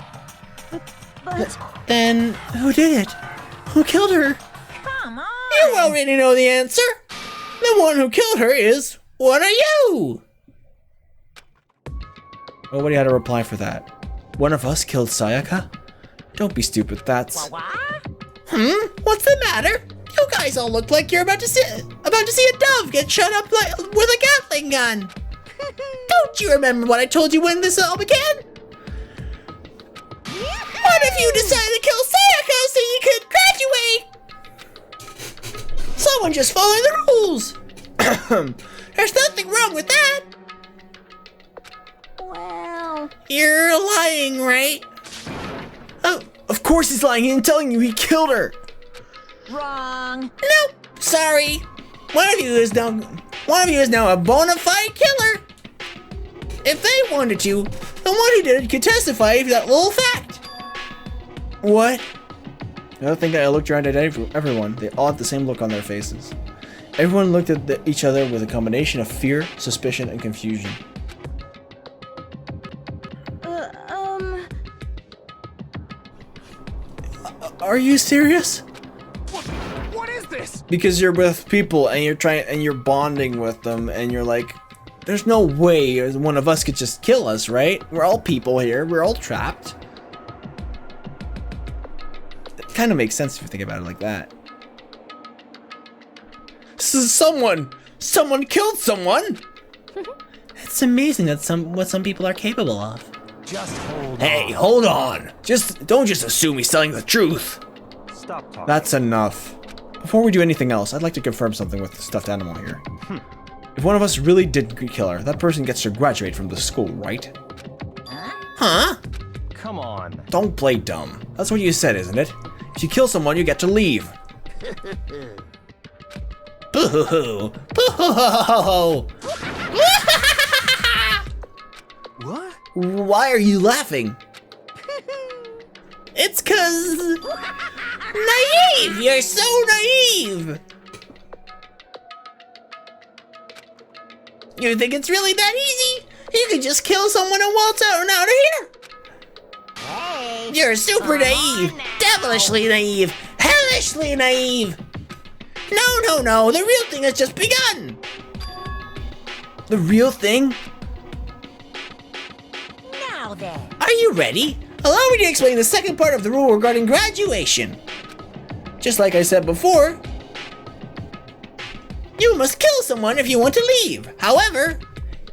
C: But
F: Then, who did it? Who killed her?
C: come on.
F: You already know the answer. The one who killed her is one of you.
A: Nobody had a reply for that. One of us killed Sayaka? Don't be stupid, that's...
C: What?
F: What's the matter? You guys all look like you're about to see a dove get shot up with a Gatling gun. Don't you remember what I told you when this all began? What if you decided to kill Sayaka so you could graduate? Someone just following the rules. There's nothing wrong with that.
C: Well,
F: You're lying, right?
G: Oh, of course he's lying. He's telling you he killed her.
C: wrong.
F: Nope. Sorry. One of you is now a bona fide killer. If they wanted to, the one who did it could testify for that little fact.
G: What?
A: The other thing that I looked around at everyone, they all had the same look on their faces. Everyone looked at each other with a combination of fear, suspicion, and confusion.
G: Are you serious?
H: What is this?
A: Because you're with people and you're bonding with them and you're like,
G: there's no way one of us could just kill us, right? We're all people here. We're all trapped. It kind of makes sense if you think about it like that. Someone killed someone.
F: It's amazing that what some people are capable of.
H: Just hold on.
G: Hey, hold on. Don't just assume he's telling the truth.
H: Stop talking.
G: That's enough. Before we do anything else, I'd like to confirm something with the stuffed animal here. If one of us really did kill her, that person gets to graduate from the school, right?
F: Huh?
H: Come on.
G: Don't play dumb. That's what you said, isn't it? If you kill someone, you get to leave.
F: Boo-hoo-hoo. Boo-hoo-hoo-hoo.
H: What?
G: Why are you laughing?
F: It's 'cause... naive! You're so naive! You think it's really that easy? You could just kill someone and waltz out and out of here!
C: Hey!
F: You're super naive! Devilishly naive! Hellishly naive! No, the real thing has just begun!
G: The real thing?
C: Now then.
F: Are you ready? Allow me to explain the second part of the rule regarding graduation. Just like I said before, you must kill someone if you want to leave. However,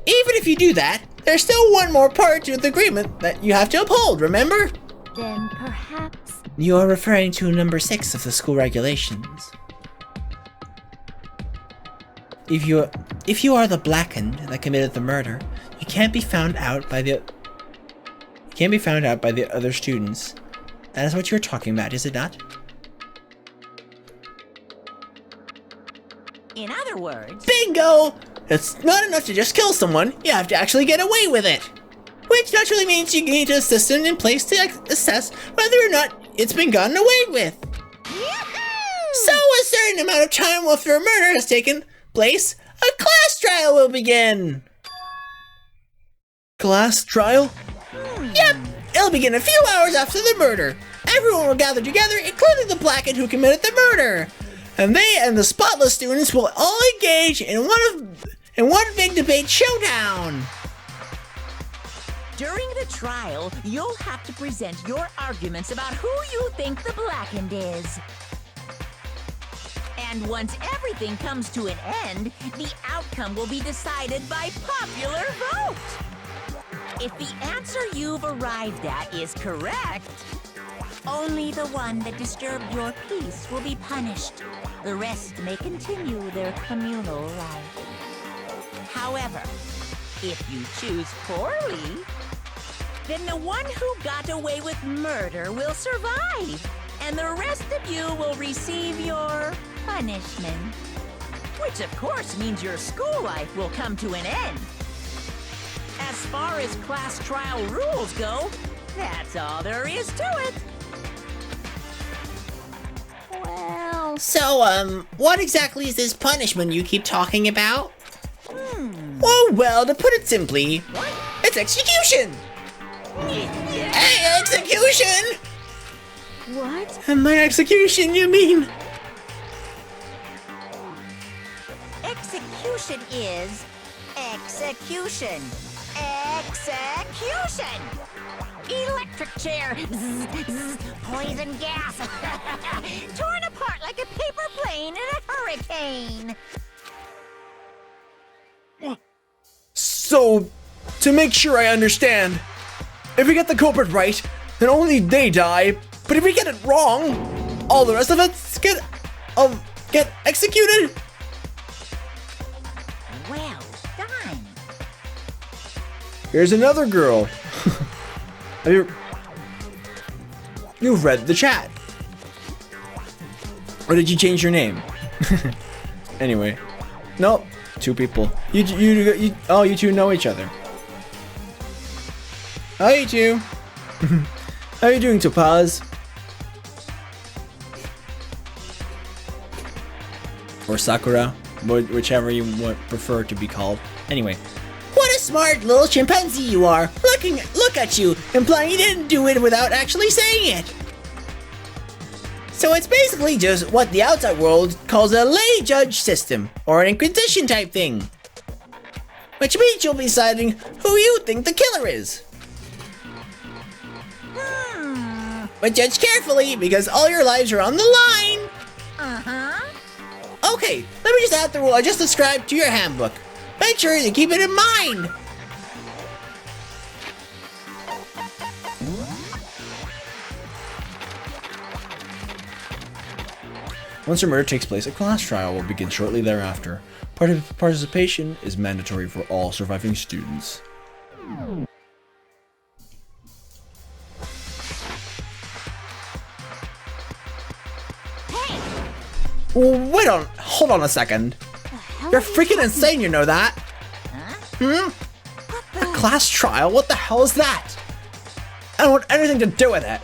F: even if you do that, there's still one more part to the agreement that you have to uphold, remember?
D: Then perhaps...
F: You are referring to number 6 of the school regulations. If you are the blackened that committed the murder, you can't be found out by the other students. That is what you're talking about, is it not?
C: In other words,
F: Bingo! It's not enough to just kill someone, you have to actually get away with it. Which naturally means you need a system in place to assess whether or not it's been gotten away with. So a certain amount of time after a murder has taken place, a class trial will begin.
G: Class trial?
F: Yep, it'll begin a few hours after the murder. Everyone will gather together, including the blackened who committed the murder. And they and the spotless students will all engage in one big debate showdown.
C: during the trial, you'll have to present your arguments about who you think the blackened is. And once everything comes to an end, the outcome will be decided by popular vote. If the answer you've arrived at is correct, only the one that disturbed your peace will be punished. The rest may continue their communal life. However, if you choose poorly, then the one who got away with murder will survive, and the rest of you will receive your punishment. Which of course means your school life will come to an end. As far as class trial rules go, that's all there is to it.
F: Well... So, what exactly is this punishment you keep talking about? Oh, well, to put it simply, it's execution! Hey, execution!
D: What?
F: And by execution, you mean...
C: Execution is execution. Execution! Electric chair. Zzz, zzz, poison gas. Torn apart like a paper plane in a hurricane.
G: So, to make sure I understand, if we get the culprit right, then only they die, but if we get it wrong, all the rest of us get executed?
C: Well done.
G: Here's another girl. You've read the chat. Or did you change your name? Anyway. Nope. Two people. You two know each other. Hi, you two. How are you doing, Topaz? Or Sakura, whichever you prefer to be called. Anyway.
F: What a smart little chimpanzee you are! Look at you, implying you didn't do it without actually saying it! So it's basically just what the outside world calls a lay judge system, or an inquisition type thing. which means you'll be deciding who you think the killer is. But judge carefully, because all your lives are on the line. Okay, let me just add the rule I just described to your handbook. Make sure you keep it in mind.
G: Once a murder takes place, a class trial will begin shortly thereafter. Participation is mandatory for all surviving students.
F: Hold on a second. You're freaking insane, you know that? A class trial? What the hell is that? I don't want anything to do with it.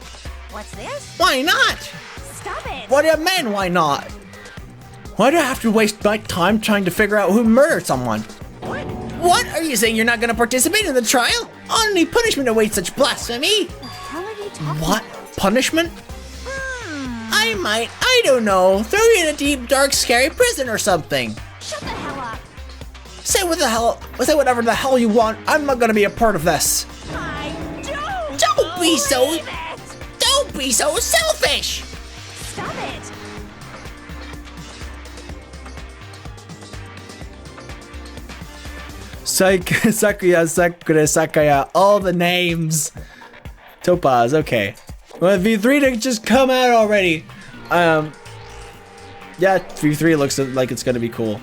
C: What's this?
F: Why not?
C: Stop it!
F: What do you mean, why not? Why do I have to waste my time trying to figure out who murdered someone? What? Are you saying you're not gonna participate in the trial? Only punishment awaits such blasphemy. What? Punishment? I don't know, throw you in a deep, dark, scary prison or something.
D: Shut the hell up.
F: Say whatever the hell you want. I'm not gonna be a part of this. Don't be so selfish.
D: Stop it.
G: Sakuya, Sakura, Sakaya, all the names. Topaz, okay. Well, V3 to just come out already. Yeah, V3 looks like it's gonna be cool.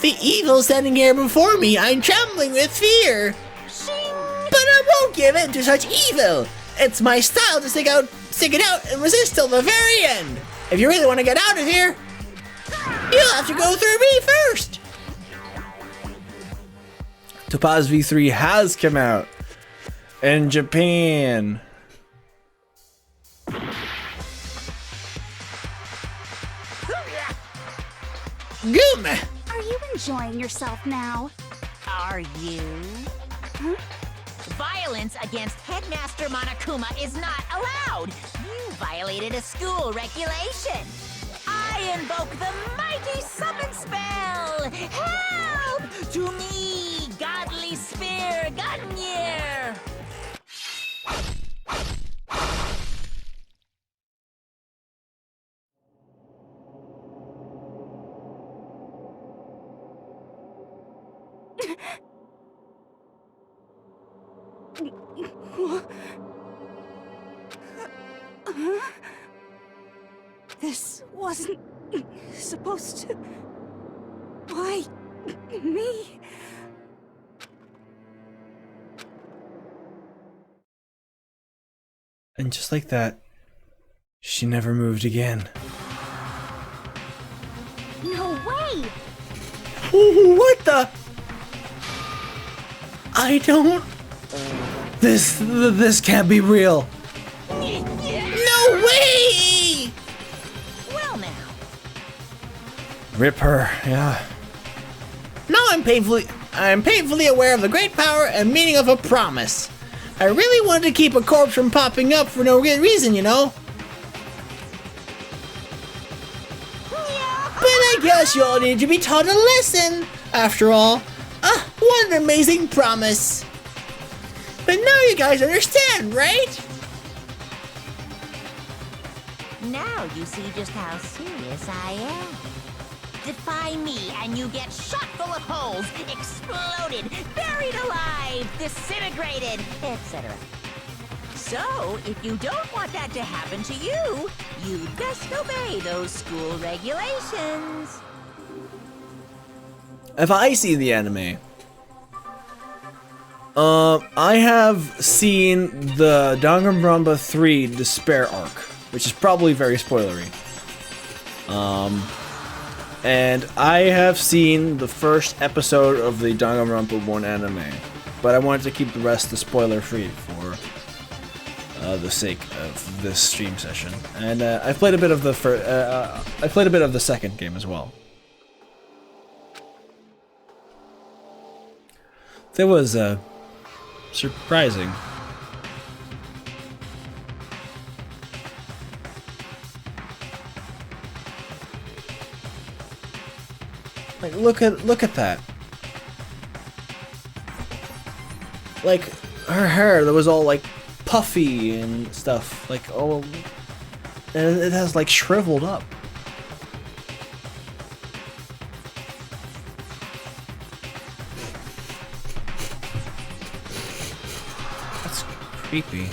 F: The evil standing here before me, I'm trembling with fear. But I won't give in to such evil. It's my style to stick it out and resist till the very end. If you really want to get out of here, you'll have to go through me first.
G: Topaz V3 has come out in Japan.
F: Goom!
D: Are you enjoying yourself now?
C: Are you? Violence against Headmaster Monokuma is not allowed. You violated a school regulation. I invoke the mighty summon spell. Help! To me, godly spear, Gunyear.
D: This wasn't supposed to... Why me?
G: And just like that, she never moved again.
D: No way!
F: What the? I don't...
G: This can't be real.
F: No way!
C: Well now.
G: Rip her, yeah.
F: Now I'm painfully aware of the great power and meaning of a promise. I really wanted to keep a corpse from popping up for no good reason, you know? But I guess you all need to be taught a lesson. After all, what an amazing promise. But now you guys understand, right?
C: Now you see just how serious I am. Defy me and you get shot full of holes, exploded, buried alive, disintegrated, etc. So, if you don't want that to happen to you, you'd best obey those school regulations.
G: If I see the anime, I have seen the Danganronpa 3 Despair arc, which is probably very spoilery. And I have seen the first episode of the Danganronpa 1 anime, but I wanted to keep the rest spoiler-free for the sake of this stream session. And I played a bit of the second game as well. That was surprising. Like look at that. like her hair that was all like puffy and stuff, like all, and it has like shriveled up.
A: That's creepy.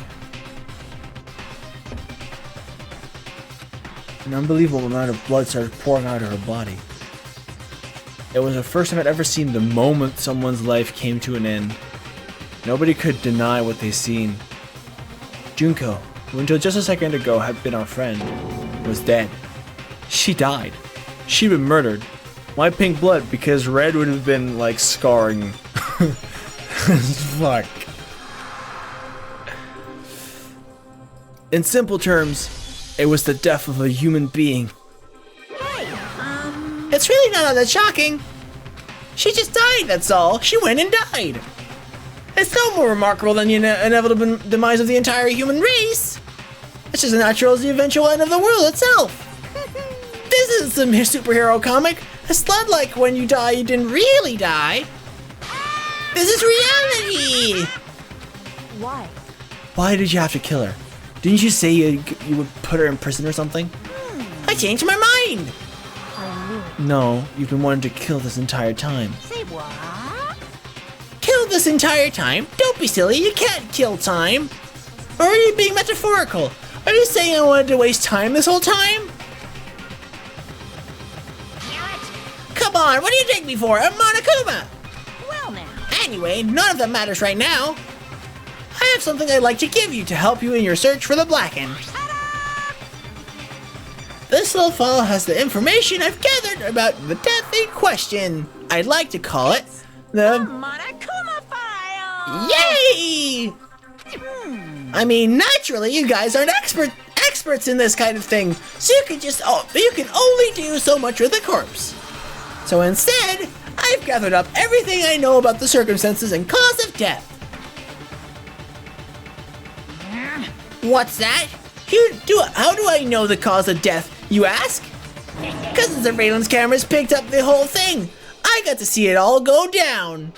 G: An unbelievable amount of blood started pouring out of her body. It was the first time I'd ever seen the moment someone's life came to an end. Nobody could deny what they seen. Junko, who until just a second ago had been our friend, was dead. She died. She'd been murdered. Why pink blood? Because red would have been like scarring. Fuck. In simple terms, it was the death of a human being.
F: It's really not all that shocking. She just died, that's all. She went and died. It's no more remarkable than the inevitable demise of the entire human race. It's just as natural as the eventual end of the world itself. This isn't some superhero comic. It's not like when you die, you didn't really die. This is reality.
B: Why?
G: Why did you have to kill her? Didn't you say you would put her in prison or something?
F: I changed my mind.
B: I knew it.
G: No, you've been wanting to kill this entire time.
C: Say what?
F: Killed this entire time? Don't be silly, you can't kill time. Or are you being metaphorical? Are you saying I wanted to waste time this whole time? Come on, what do you take me for? I'm Monokuma!
C: Well now.
F: Anyway, none of that matters right now. I have something I'd like to give you to help you in your search for the Blackened. This little file has the information I've gathered about the death in question. I'd like to call it the...
C: Monokuma file!
F: Yay! I mean, naturally, you guys aren't experts in this kind of thing, so you can only do so much with a corpse. So instead, I've gathered up everything I know about the circumstances and cause of death. What's that? How do I know the cause of death, you ask? Because the surveillance cameras picked up the whole thing. I got to see it all go down.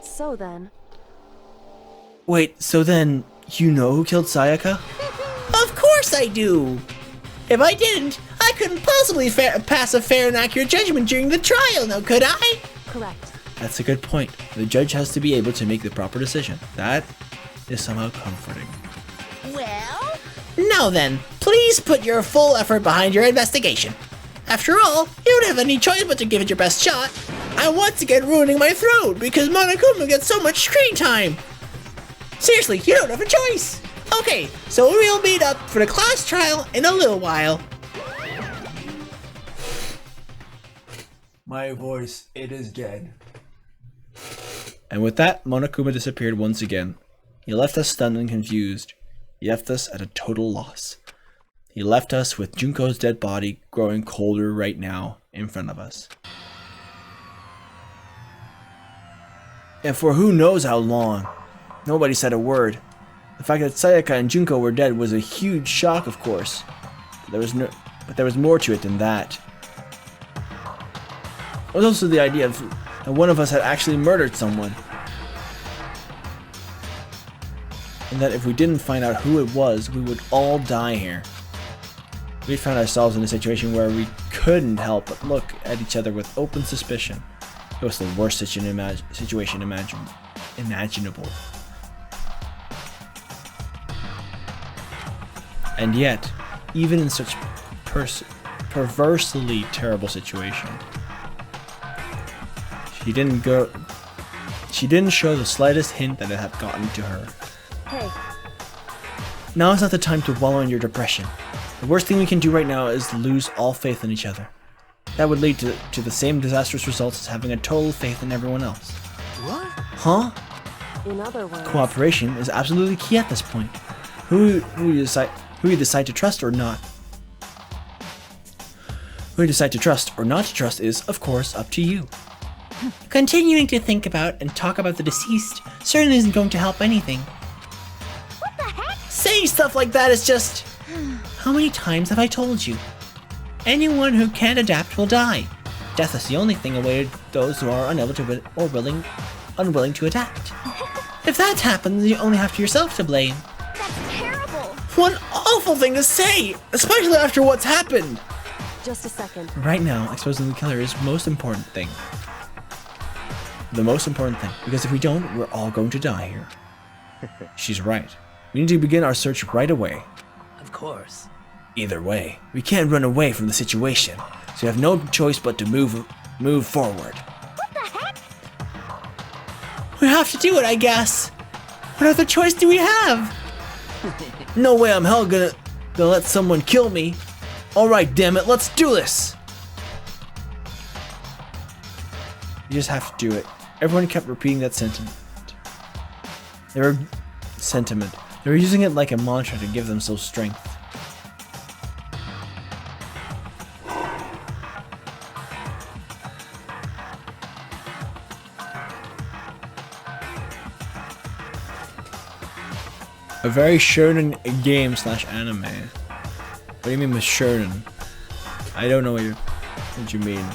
B: So then,
G: Wait, so then, you know who killed Sayaka?
F: Of course I do. If I didn't, I couldn't possibly pass a fair and accurate judgment during the trial, now could I?
B: correct.
G: That's a good point. The judge has to be able to make the proper decision. That is somehow comforting.
C: Well,
F: Now then, please put your full effort behind your investigation. After all, you don't have any choice but to give it your best shot. I'm once again ruining my throat because Monokuma gets so much screen time. Seriously, you don't have a choice. Okay, so we'll meet up for the class trial in a little while.
G: My voice, it is dead. And with that, Monokuma disappeared once again. He left us stunned and confused. He left us at a total loss. He left us with Junko's dead body growing colder right now in front of us. And for who knows how long, nobody said a word. The fact that Sayaka and Junko were dead was a huge shock, of course. But there was more to it than that. There was also the idea that one of us had actually murdered someone. And that if we didn't find out who it was, we would all die here. We found ourselves in a situation where we couldn't help but look at each other with open suspicion. It was the worst situation imaginable. And yet, even in such perversely terrible situation, she didn't show the slightest hint that it had gotten to her.
B: Hey,
G: Now is not the time to wallow in your depression. The worst thing we can do right now is lose all faith in each other. That would lead to the same disastrous results as having a total faith in everyone else.
H: What?
G: Huh?
B: in other words,
G: Cooperation is absolutely key at this point. Who you decide to trust or not. Who you decide to trust or not to trust is, of course, up to you.
F: Continuing to think about and talk about the deceased certainly isn't going to help anything.
C: what the heck?
F: Saying stuff like that is just... How many times have I told you? Anyone who can't adapt will die. Death is the only thing awaited those who are unable to or unwilling to adapt. If that happens, you only have yourself to blame.
D: That's terrible.
F: What an awful thing to say, especially after what's happened.
B: Just a second.
A: Right now, exposing the killer is the most important thing. The most important thing. Because if we don't, we're all going to die here. She's right. We need to begin our search right away.
F: Of course.
A: Either way, we can't run away from the situation. So we have no choice but to move forward.
D: What the heck?
F: We have to do it, I guess. What other choice do we have? No way I'm hell gonna let someone kill me. Alright, damn it, let's do this!
A: You just have to do it. Everyone kept repeating that sentiment. They were using it like a mantra to give themselves strength. A very shonen game / anime. What do you mean with shonen? I don't know what you mean.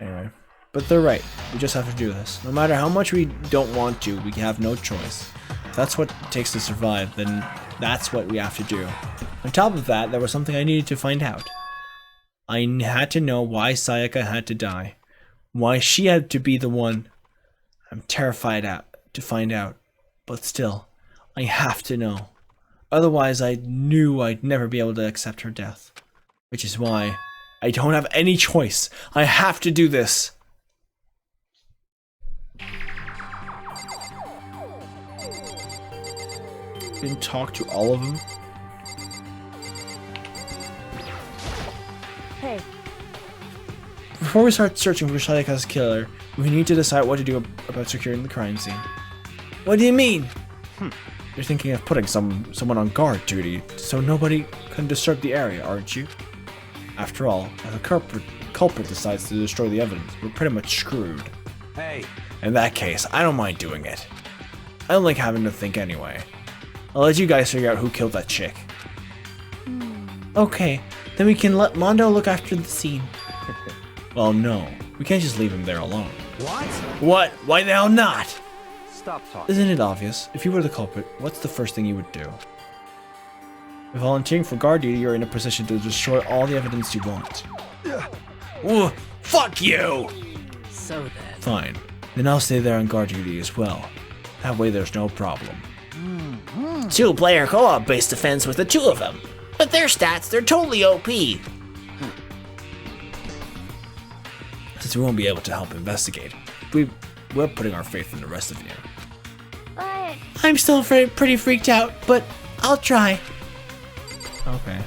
A: Anyway, but they're right. We just have to do this. No matter how much we don't want to, we have no choice. If that's what it takes to survive, then that's what we have to do. On top of that, there was something I needed to find out. I had to know why Sayaka had to die. Why she had to be the one. I'm terrified to find out. But still, I have to know. Otherwise, I knew I'd never be able to accept her death. Which is why I don't have any choice. I have to do this. Didn't talk to all of them.
B: Hey,
A: Before we start searching for Sayaka's killer, we need to decide what to do about securing the crime scene.
F: What do you mean?
A: You're thinking of putting someone on guard duty so nobody can disturb the area, aren't you? After all, if the culprit decides to destroy the evidence, we're pretty much screwed.
H: Hey,
A: In that case, I don't mind doing it. I don't like having to think anyway. I'll let you guys figure out who killed that chick.
F: Okay, then we can let Mondo look after the scene.
A: Well, no. We can't just leave him there alone.
H: what?
F: What? Why the hell not?
H: Stop talking.
A: Isn't it obvious? If you were the culprit, what's the first thing you would do? By volunteering for guard duty, you're in a position to destroy all the evidence you want.
F: Ooh, fuck you!
B: so then.
A: Fine. Then I'll stay there on guard duty as well. That way there's no problem.
F: Two-player co-op based defense with the two of them. But their stats, they're totally OP.
A: Since we won't be able to help investigate, we're putting our faith in the rest of you.
D: But
F: I'm still pretty freaked out, but I'll try.
A: Okay.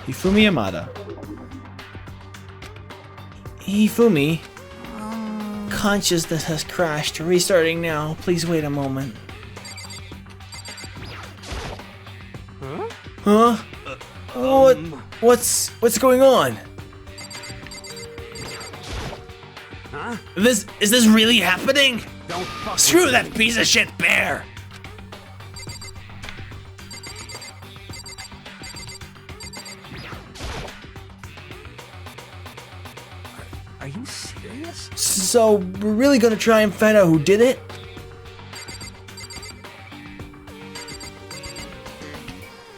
A: Hifumi Yamada.
F: Hifumi. Consciousness has crashed. Restarting now. Please wait a moment. Huh? What's going on?
H: Huh?
F: Is this really happening?
H: Don't fuck
F: Screw
H: with
F: that
H: me.
F: piece of shit bear!
H: Are you serious?
F: So, we're really gonna try and find out who did it?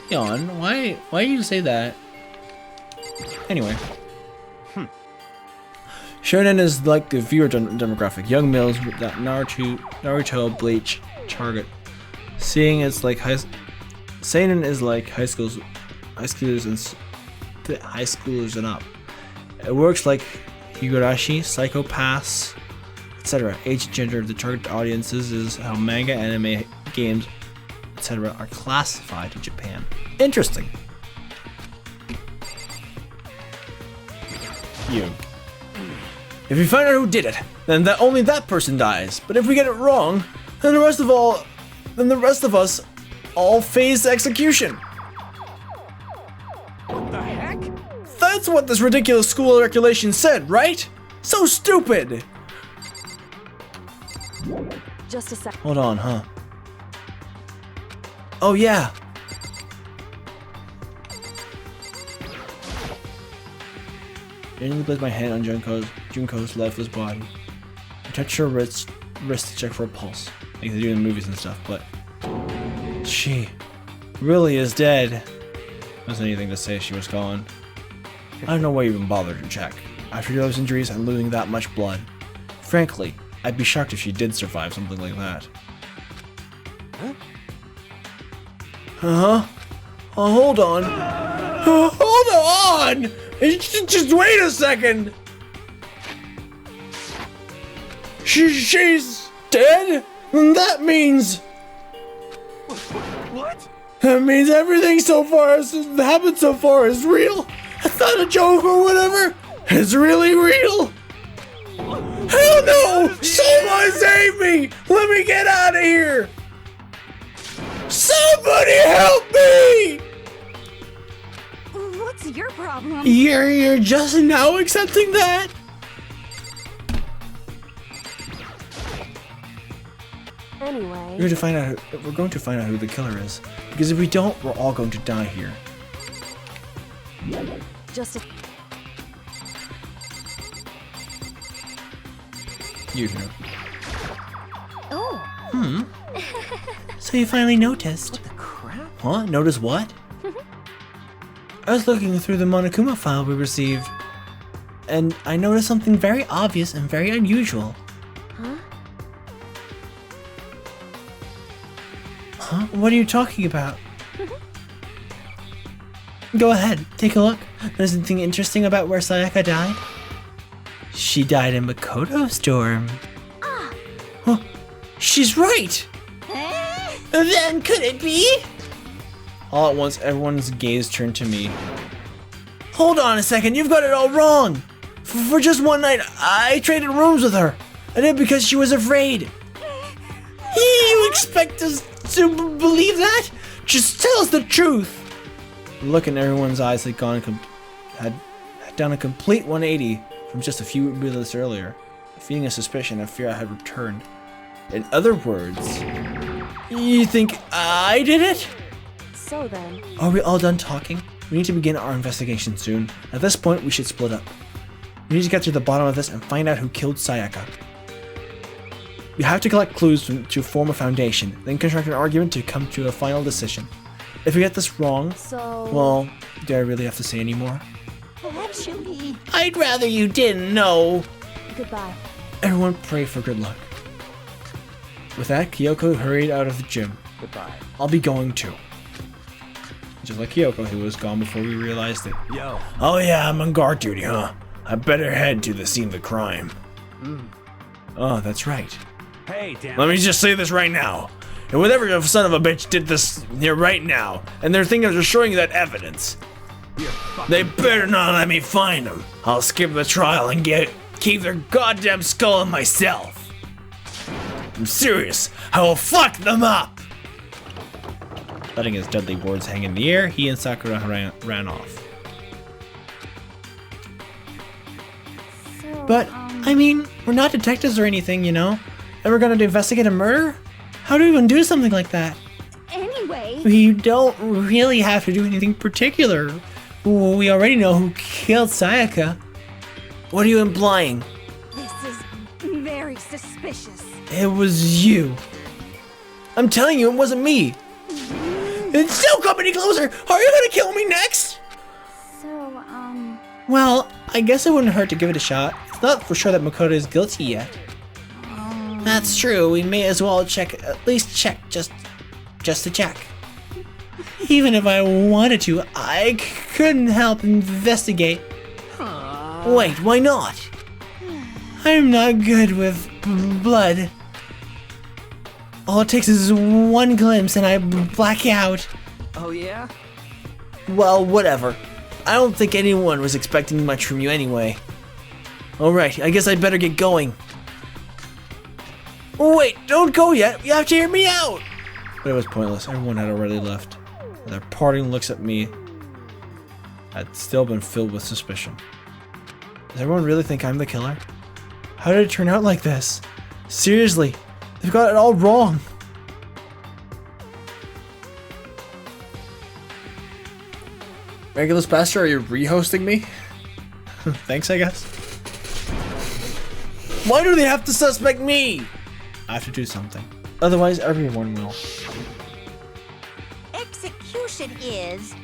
A: Yon, why do you say that? Anyway. Shonen is like the viewer demographic. Young males with that Naruto Bleach target. Seinen is like high schoolers and up. It works like Higurashi, Psychopaths, etc. Age, gender, the target audiences is how manga, anime, games, etc. are classified in Japan. Interesting. You. If we find out who did it, then only that person dies. But if we get it wrong, then the rest of us all face execution.
H: What the heck?
A: That's what this ridiculous school regulation said, right?
G: So stupid!
B: Just a sec.
G: Hold on, huh? Oh yeah! Gently place my hand on Junko's lifeless body. I touch her wrist to check for a pulse, like they do in the movies and stuff, but she really is dead. Wasn't anything to say she was gone. I don't know why you even bothered to check. After those injuries and losing that much blood. Frankly, I'd be shocked if she did survive something like that. Huh? Oh, hold on. Hold on! Just wait a second! She's dead? That means...
H: What?
G: That means everything so far has happened so far is real. It's not a joke or whatever. It's really real. Hell no! Someone save me! Let me get out of here! Somebody help me!
D: What's your problem?
G: You're just now accepting that?
B: Anyway.
G: We're going to find out who the killer is. Because if we don't, we're all going to die here.
B: Just a.
G: You know.
D: Oh,
G: So you finally noticed.
H: What the crap?
G: Huh? Notice what? I was looking through the Monokuma file we received, and I noticed something very obvious and very unusual. Huh? What are you talking about? Go ahead, take a look. There's anything interesting about where Sayaka died? She died in Makoto Storm. Huh? She's right!
F: Then could it be?
G: All at once, everyone's gaze turned to me. Hold on a second, you've got it all wrong! For just one night, I traded rooms with her. I did because she was afraid. You expect us to believe that? Just tell us the truth! The look in everyone's eyes had done a complete 180 from just a few minutes earlier. A feeling of suspicion and fear had returned. In other words, you think I did it?
B: So then.
G: Are we all done talking? We need to begin our investigation soon. At this point, we should split up. We need to get to the bottom of this and find out who killed Sayaka. We have to collect clues to form a foundation, then construct an argument to come to a final decision. If we get this wrong,
B: So.
G: well, do I really have to say any more?
F: Actually, I'd rather you didn't know.
B: Goodbye.
G: Everyone pray for good luck. With that, Kyoko hurried out of the gym.
H: Goodbye.
G: I'll be going too. Just like Kyoko, who was gone before we realized it.
H: Yo.
G: Oh yeah, I'm on guard duty, huh? I better head to the scene of the crime. Oh, that's right.
H: Hey, damn.
G: Let me just say this right now. And whatever son of a bitch did this here right now, and they're thinking of destroying that evidence, they better not let me find them. I'll skip the trial and keep their goddamn skull in myself. I'm serious. I will fuck them up. Letting his deadly words hang in the air, he and Sakura ran off.
D: so,
G: But, I mean, we're not detectives or anything, you know? And we're gonna investigate a murder? How do we even do something like that?
D: anyway,
G: We don't really have to do anything particular. We already know who killed Sayaka. What are you implying?
D: this is very suspicious.
G: It was you. I'm telling you, it wasn't me. It's don't come any closer! Are you gonna kill me next?
D: So,
G: Well, I guess it wouldn't hurt to give it a shot. It's not for sure that Makoto is guilty yet. That's true. We may as well at least check, just to check. Even if I wanted to, I couldn't help investigate. Wait, why not? I'm not good with blood. All it takes is one glimpse and I black out.
H: Oh, yeah?
G: Well, whatever. I don't think anyone was expecting much from you anyway. Alright, I guess I'd better get going. Oh, wait, don't go yet. You have to hear me out. But it was pointless. Everyone had already left. Their parting looks at me had still been filled with suspicion. Does everyone really think I'm the killer? How did it turn out like this? Seriously, they've got it all wrong. Regulus Pastor, are you re-hosting me? Thanks, I guess. Why do they have to suspect me? I have to do something. Otherwise, everyone will.
C: Execution is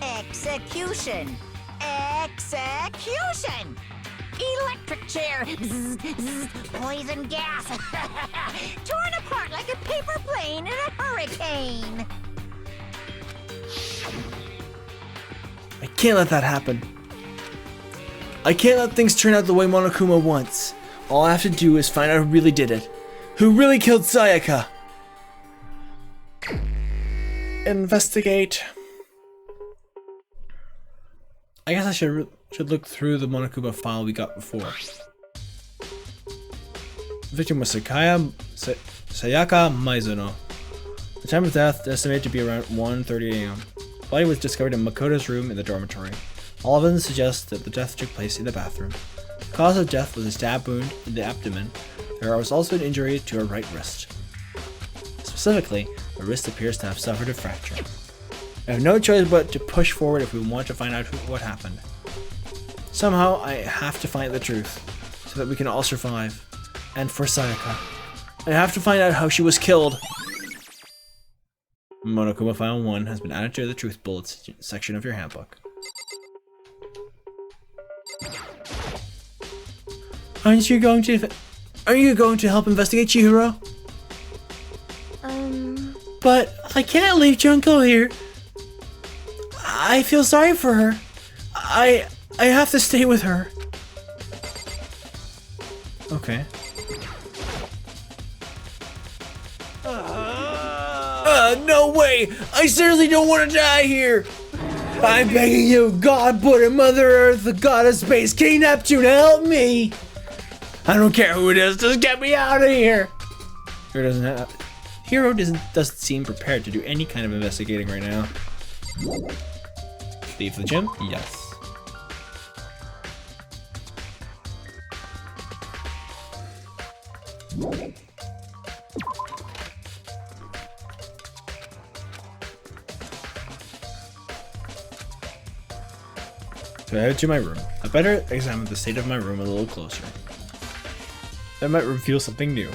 C: execution. Execution! Electric chair! Bzz, bzz, poison gas! Torn apart like a paper plane in a hurricane!
G: I can't let that happen. I can't let things turn out the way Monokuma wants. All I have to do is find out who really did it. Who really killed Sayaka? Investigate. I guess I should look through the Monokuma file we got before. The victim was Sayaka Maizono. The time of death estimated to be around 1:30 a.m. The body was discovered in Makoto's room in the dormitory. All evidence suggests that the death took place in the bathroom. The cause of death was a stab wound in the abdomen. There was also an injury to her right wrist. Specifically, the wrist appears to have suffered a fracture. I have no choice but to push forward if we want to find out what happened. Somehow, I have to find the truth, so that we can all survive. And for Sayaka, I have to find out how she was killed. Monokuma File 1 has been added to the Truth Bullets section of your handbook. Aren't you going to help investigate Chihiro? But I can't leave Junko here. I feel sorry for her. I have to stay with her. Okay. No way! I seriously don't want to die here! I'm begging you, God, Buddha, Mother Earth, the God of Space, King Neptune, help me! I don't care who it is, just get me out of here! Hiro doesn't seem prepared to do any kind of investigating right now. Leave the gym? Yes. So I headed to my room. I better examine the state of my room a little closer. That might reveal something new.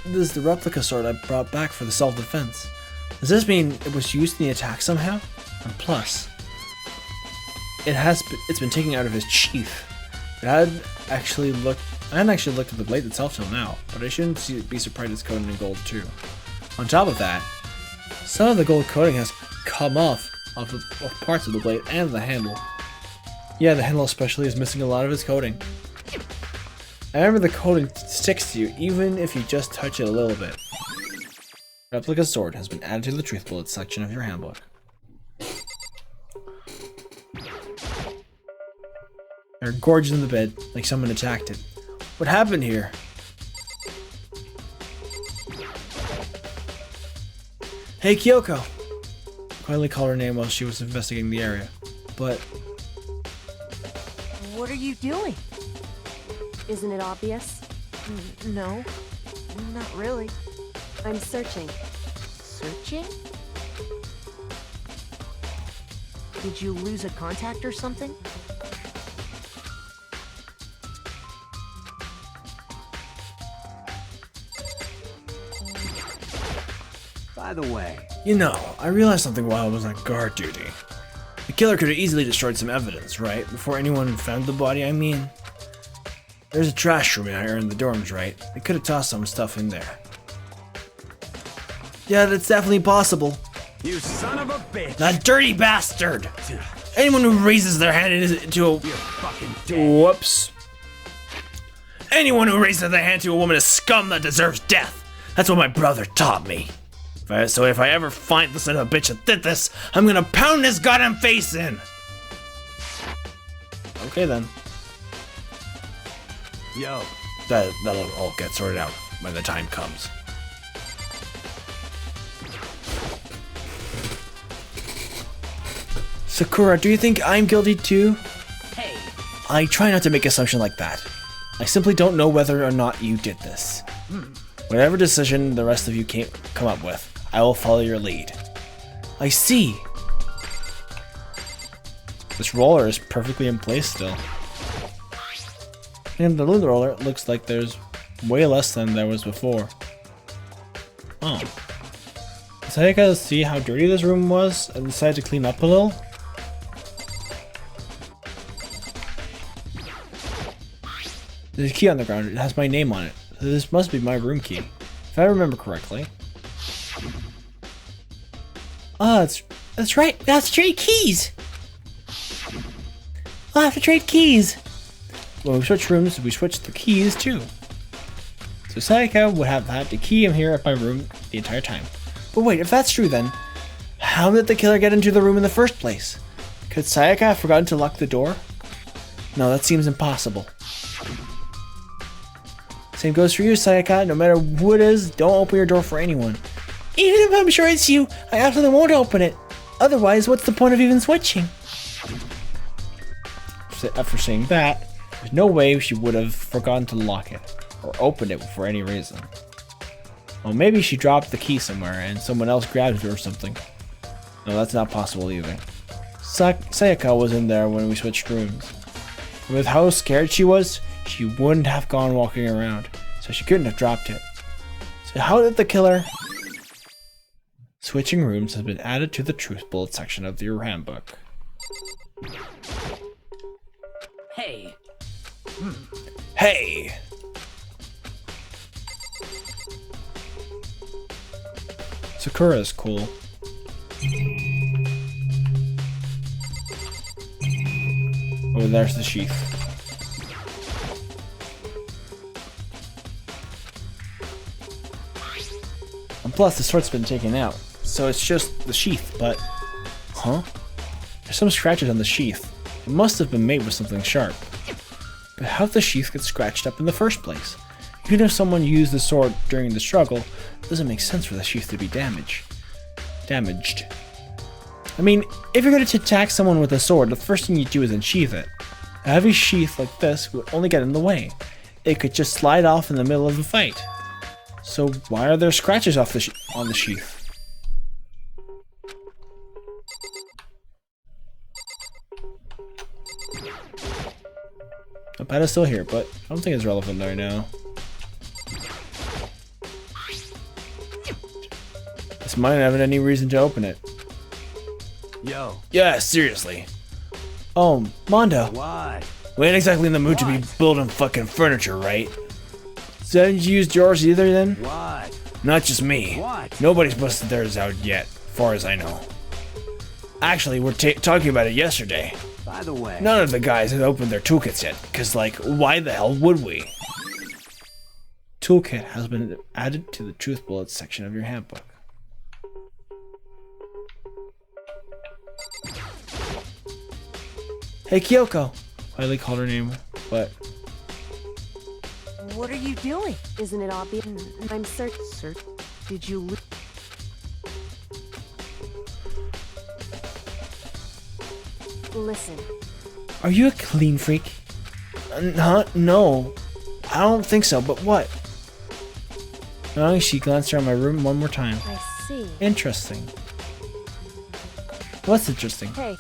G: This is the replica sword I brought back for the self-defense. Does this mean it was used in the attack somehow? And plus, it's been taken out of his sheath. I hadn't actually looked at the blade itself till now, but I shouldn't be surprised it's coated in gold too. On top of that, some of the gold coating has come off of parts of the blade and the handle. Yeah, the handle especially is missing a lot of its coating. I remember the coating sticks to you even if you just touch it a little bit. Replica sword has been added to the Truth Bullets section of your handbook. They're gorgeous in the bed, like someone attacked it. What happened here? Hey, Kyoko! I quietly called her name while she was investigating the area, but...
B: What are you doing? Isn't it obvious?
D: No, not really.
B: I'm searching.
D: Searching? Did you lose a contact or something?
H: By the way,
G: You know, I realized something while I was on guard duty. The killer could have easily destroyed some evidence, right? Before anyone found the body, I mean. There's a trash room out here in the dorms, right? They could have tossed some stuff in there. Yeah, that's definitely possible.
H: you son of a bitch!
G: That dirty bastard! Anyone who raises their hand to a...
H: You're fucking dead.
G: Whoops. Anyone who raises their hand to a woman is scum that deserves death. That's what my brother taught me. So if I ever find the son of a bitch that did this, I'm gonna pound his goddamn face in. Okay then.
H: Yo,
G: That'll all get sorted out when the time comes. Sakura, do you think I'm guilty too?
F: Hey.
G: I try not to make assumptions like that. I simply don't know whether or not you did this. Whatever decision the rest of you come up with, I will follow your lead. I see. This roller is perfectly in place still. And the lint roller looks like there's way less than there was before. Oh. Did Sayaka see how dirty this room was and decided to clean up a little? There's a key on the ground. It has my name on it. So this must be my room key, if I remember correctly.
F: Oh, that's right. We have to trade keys. We'll have to trade keys.
G: When we switch rooms, we switch the keys too. So Sayaka would have had the key in here at my room the entire time. But wait, if that's true then, how did the killer get into the room in the first place? Could Sayaka have forgotten to lock the door? No, that seems impossible. Same goes for you, Sayaka. No matter who it is, don't open your door for anyone.
F: Even if I'm sure it's you, I absolutely won't open it. Otherwise, what's the point of even switching?
G: After saying that, there's no way she would have forgotten to lock it, or opened it for any reason. Well, maybe she dropped the key somewhere and someone else grabbed it or something. No, that's not possible either. Sayaka was in there when we switched rooms. With how scared she was, she wouldn't have gone walking around, so she couldn't have dropped it. So how did the killer... Switching rooms has been added to the truth bullet section of your handbook.
F: Hey.
G: Hey! Sakura is cool. Oh, there's the sheath. And plus, the sword's been taken out, so it's just the sheath, but... Huh? There's some scratches on the sheath. It must have been made with something sharp. But how did the sheath get scratched up in the first place? Even if someone used the sword during the struggle, it doesn't make sense for the sheath to be damaged. I mean, if you're going to attack someone with a sword, the first thing you do is unsheath it. A heavy sheath like this would only get in the way. It could just slide off in the middle of the fight. So why are there scratches off on the sheath? The pad is still here, but I don't think it's relevant right now. This might not have any reason to open it.
H: Yo,
G: Yeah, seriously. Oh, Mondo.
H: why?
G: We ain't exactly in the mood to be building fucking furniture, right? So haven't you used yours either then?
H: What?
G: Not just me.
H: What?
G: Nobody's busted theirs out yet, far as I know. Actually, we're talking about it yesterday.
H: By the way,
G: None of the guys had opened their toolkits yet, because, like, why the hell would we? Toolkit has been added to the Truth Bullets section of your handbook. Hey, Kyoko! Quietly called her name, but...
C: What are you doing?
B: Isn't it obvious? I'm certain.
C: Did you lose?
B: Listen,
G: Are you a clean freak? No. I don't think so, but what? Oh, she glanced around my room one more time.
B: I see.
G: Interesting. What's interesting?
B: Hey,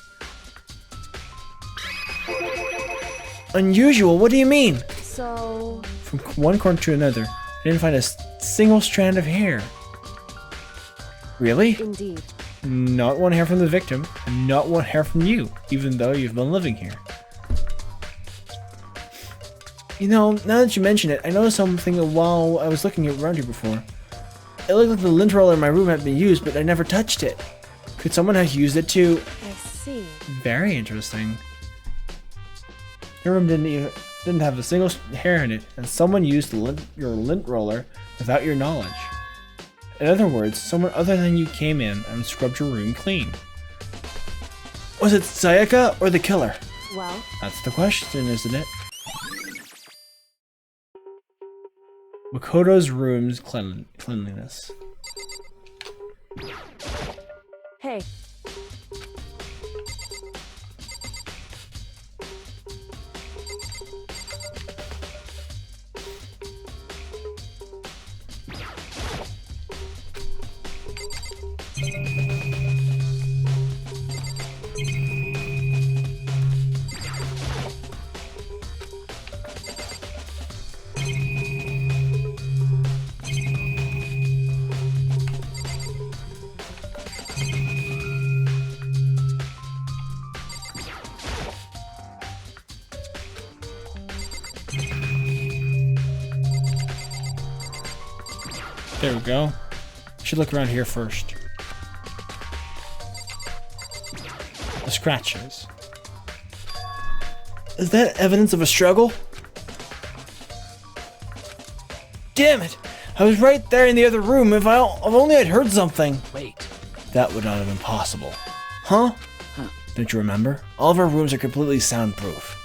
G: Unusual, what do you mean?
B: so
G: From one corner to another, I didn't find a single strand of hair. Really?
B: indeed.
G: Not one hair from the victim, and not one hair from you, even though you've been living here. You know, now that you mention it, I noticed something while I was looking around here before. It looked like the lint roller in my room had been used, but I never touched it. Could someone have used it to...
B: I see.
G: Very interesting. Your room didn't have a single hair in it, and someone used your lint roller without your knowledge. In other words, someone other than you came in and scrubbed your room clean. Was it Sayaka or the killer?
B: Well,
G: That's the question, isn't it? Makoto's room's cleanliness.
B: hey,
A: There we go. Should look around here first. The scratches.
G: Is that evidence of a struggle? Damn it! I was right there in the other room. If only I'd heard something.
H: Wait.
G: That would not have been possible. Huh? Don't you remember? All of our rooms are completely soundproof.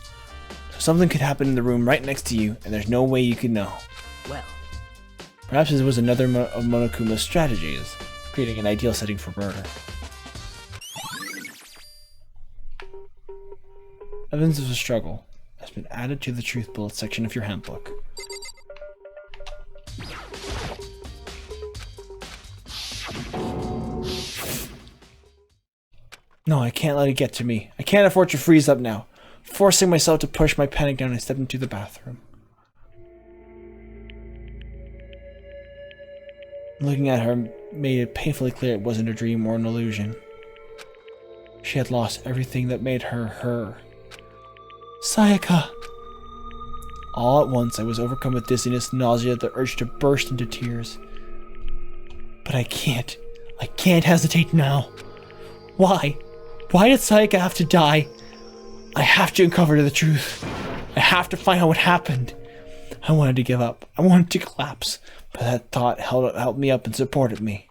G: So something could happen in the room right next to you, and there's no way you could know.
H: Well,
G: Perhaps this was another of Monokuma's strategies, creating an ideal setting for murder. Evidence of a struggle has been added to the truth bullet section of your handbook. No, I can't let it get to me. I can't afford to freeze up now. Forcing myself to push my panic down, I stepped into the bathroom. Looking at her made it painfully clear it wasn't a dream or an illusion. She had lost everything that made her her. Sayaka! All at once, I was overcome with dizziness, nausea, the urge to burst into tears. But I can't hesitate now. Why? Why did Sayaka have to die? I have to uncover the truth. I have to find out what happened. I wanted to give up. I wanted to collapse. But that thought held me up and supported me.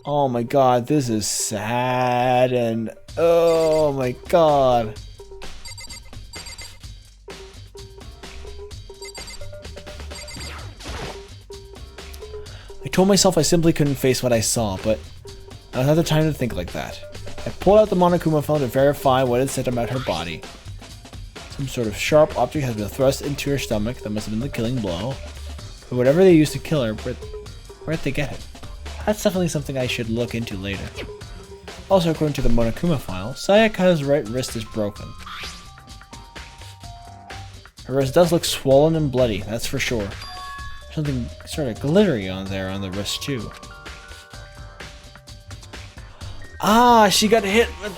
G: Oh my god, this is sad and oh my god. I told myself I simply couldn't face what I saw, but I don't have the time to think like that. I pulled out the Monokuma phone to verify what it said about her body. Some sort of sharp object has been thrust into her stomach. That must have been the killing blow. But whatever they used to kill her, where'd they get it? That's definitely something I should look into later. Also, according to the Monokuma file, Sayaka's right wrist is broken. Her wrist does look swollen and bloody, that's for sure. Something sort of glittery on there on the wrist too. Ah, she got hit with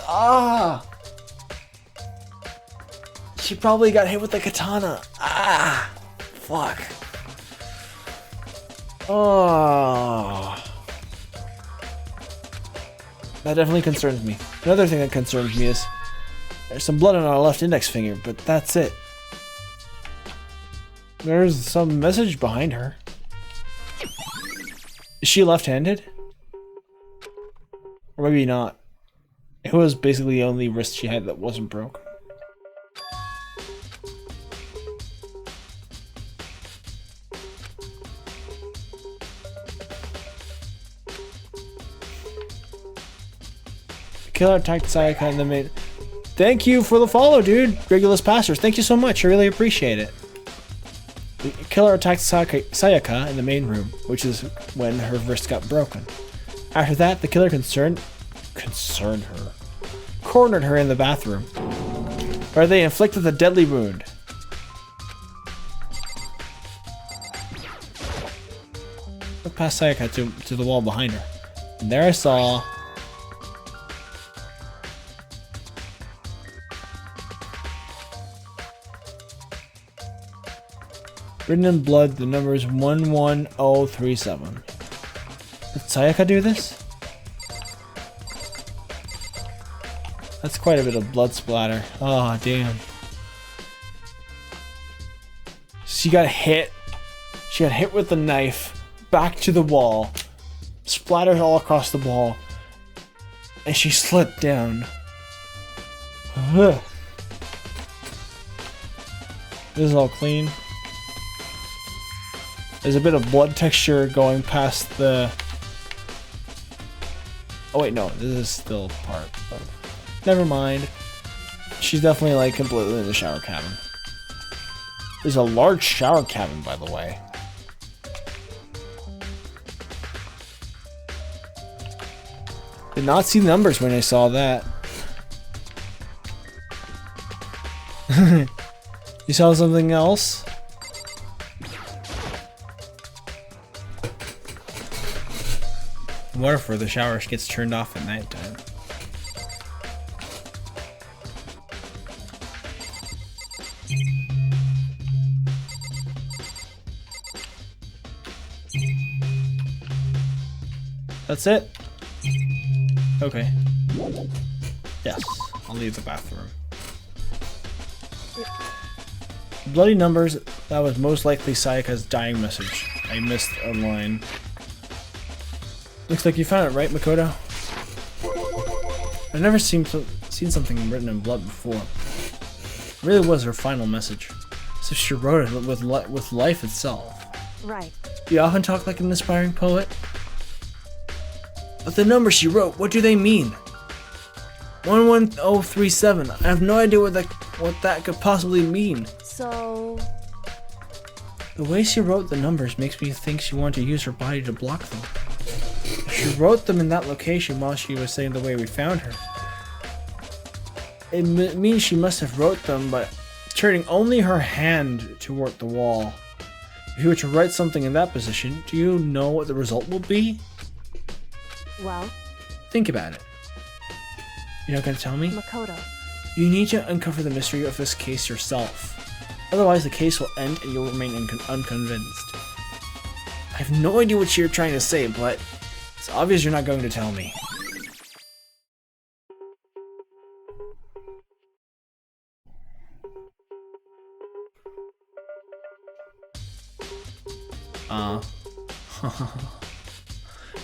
G: She probably got hit with the katana. Ah, fuck. Oh. That definitely concerns me. Another thing that concerns me is there's some blood on our left index finger, but that's it. There's some message behind her. Is she left-handed? Or maybe not. It was basically the only wrist she had that wasn't broke. The killer attacked Sayaka in the main. Thank you for the follow, dude. Regulus Pastors, thank you so much. I really appreciate it. The killer attacked Sayaka in the main room, which is when her wrist got broken. After that, the killer cornered her in the bathroom, where they inflicted a deadly wound. Look past Sayaka to the wall behind her, and there I saw written in blood, the number is 11037. Did Sayaka do this? That's quite a bit of blood splatter. Oh, damn. She got hit. She got hit with the knife. Back to the wall. Splattered all across the wall. And she slipped down. Ugh. This is all clean. There's a bit of blood texture going past the... Oh wait, no, this is still part of... Never mind. She's definitely like completely in the shower cabin. There's a large shower cabin, by the way. Did not see numbers when I saw that. You saw something else? What if the shower gets turned off at nighttime?
A: That's it? Okay. Yes, I'll leave the bathroom. Bloody numbers, that was most likely Sayaka's dying message. I missed a line. Looks like you found it, right, Makoto? I've never seen something written in blood before. It really was her final message. As if she wrote it with life itself.
B: Right.
A: You often talk like an aspiring poet? But the numbers she wrote, what do they mean? 11037. I have no idea what that could possibly mean.
B: So...
A: The way she wrote the numbers makes me think she wanted to use her body to block them. She wrote them in that location while she was saying the way we found her. It means she must have wrote them by turning only her hand toward the wall. If you were to write something in that position, do you know what the result will be?
B: Well?
A: Think about it. You're not gonna tell me?
B: Makoto.
A: You need to uncover the mystery of this case yourself. Otherwise the case will end and you'll remain unconvinced. I have no idea what you're trying to say, but it's obvious you're not going to tell me.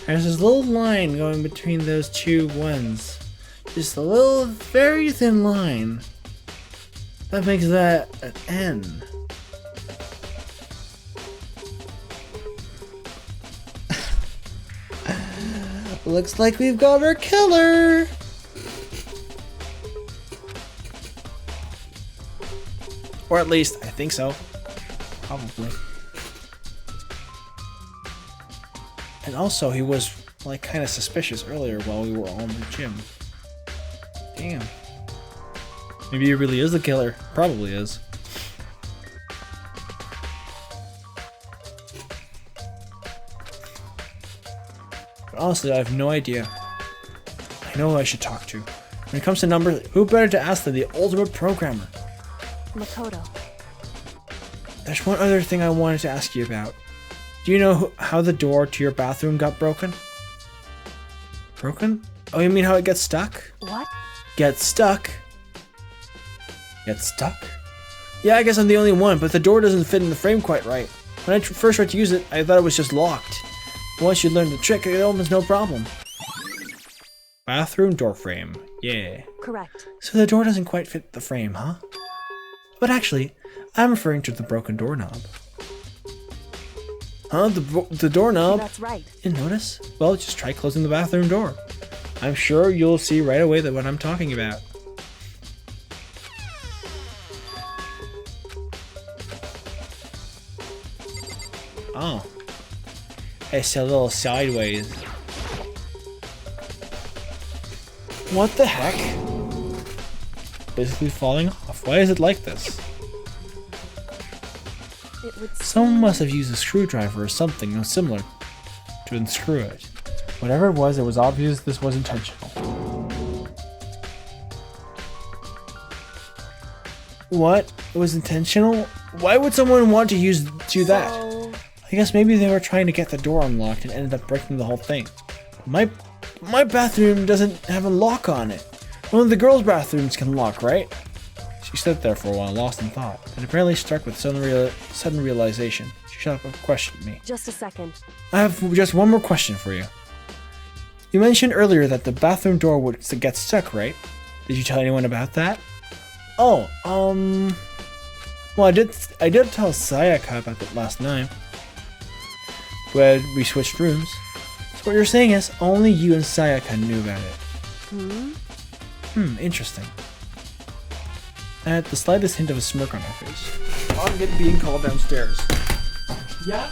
A: There's this little line going between those two ones. Just a little, very thin line. That makes that an N. Looks like we've got our killer! Or at least, I think so. Probably. And also, he was, like, kind of suspicious earlier while we were all in the gym. Damn. Maybe he really is the killer. Probably is. But honestly, I have no idea. I know who I should talk to. When it comes to numbers, who better to ask than the ultimate programmer?
B: Makoto.
A: There's one other thing I wanted to ask you about. Do you know how the door to your bathroom got broken? Broken? Oh, you mean how it gets stuck?
B: What?
A: Get stuck? Get stuck? Yeah, I guess I'm the only one, but the door doesn't fit in the frame quite right. When I first tried to use it, I thought it was just locked. But once you learn the trick, it opens no problem. Bathroom door frame. Yeah.
B: Correct.
A: So the door doesn't quite fit the frame, huh? But actually, I'm referring to the broken doorknob. Huh? The doorknob?
B: That's right.
A: You didn't notice? Well, just try closing the bathroom door. I'm sure you'll see right away that what I'm talking about. Oh. It's a little sideways. What the heck? Basically falling off. Why is it like this?
B: It would
A: Someone must have used a screwdriver or something similar to unscrew it. Whatever it was obvious this was intentional. What? It was intentional? Why would someone want to do that?
B: So...
A: I guess maybe they were trying to get the door unlocked and ended up breaking the whole thing. My bathroom doesn't have a lock on it. One of the girls' bathrooms can lock, right? She stood there for a while, lost in thought, and apparently struck with sudden realization. She shut up and questioned me.
B: Just a second.
A: I have just one more question for you. You mentioned earlier that the bathroom door would get stuck, right? Did you tell anyone about that? Oh, well, I did tell Sayaka about that last night. When we switched rooms. So what you're saying is only you and Sayaka knew about it. Interesting. I had the slightest hint of a smirk on her face. I'm being called downstairs. Yeah?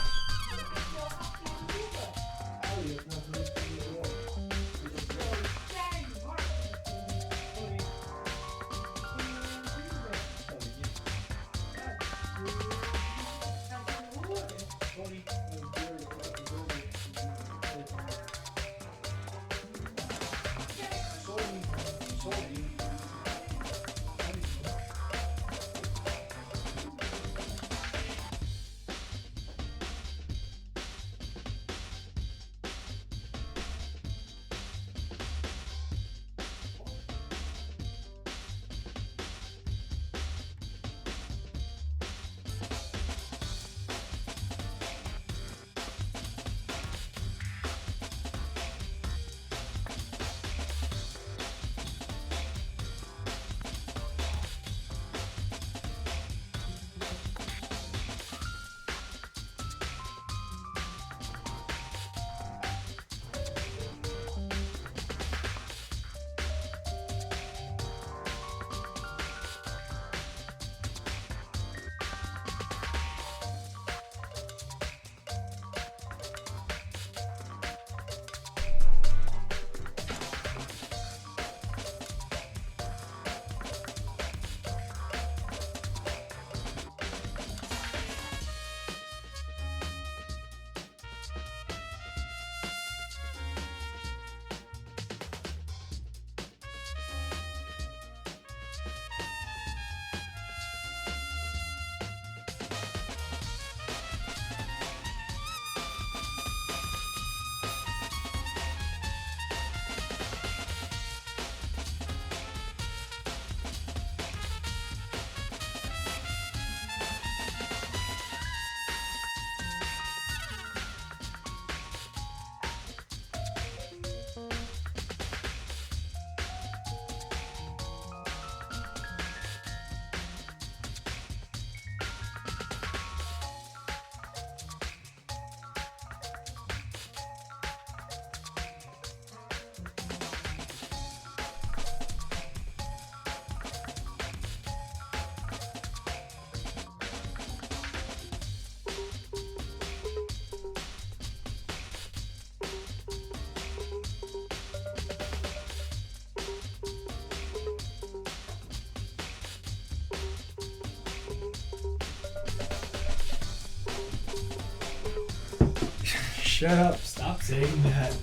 A: shut up. Stop saying that.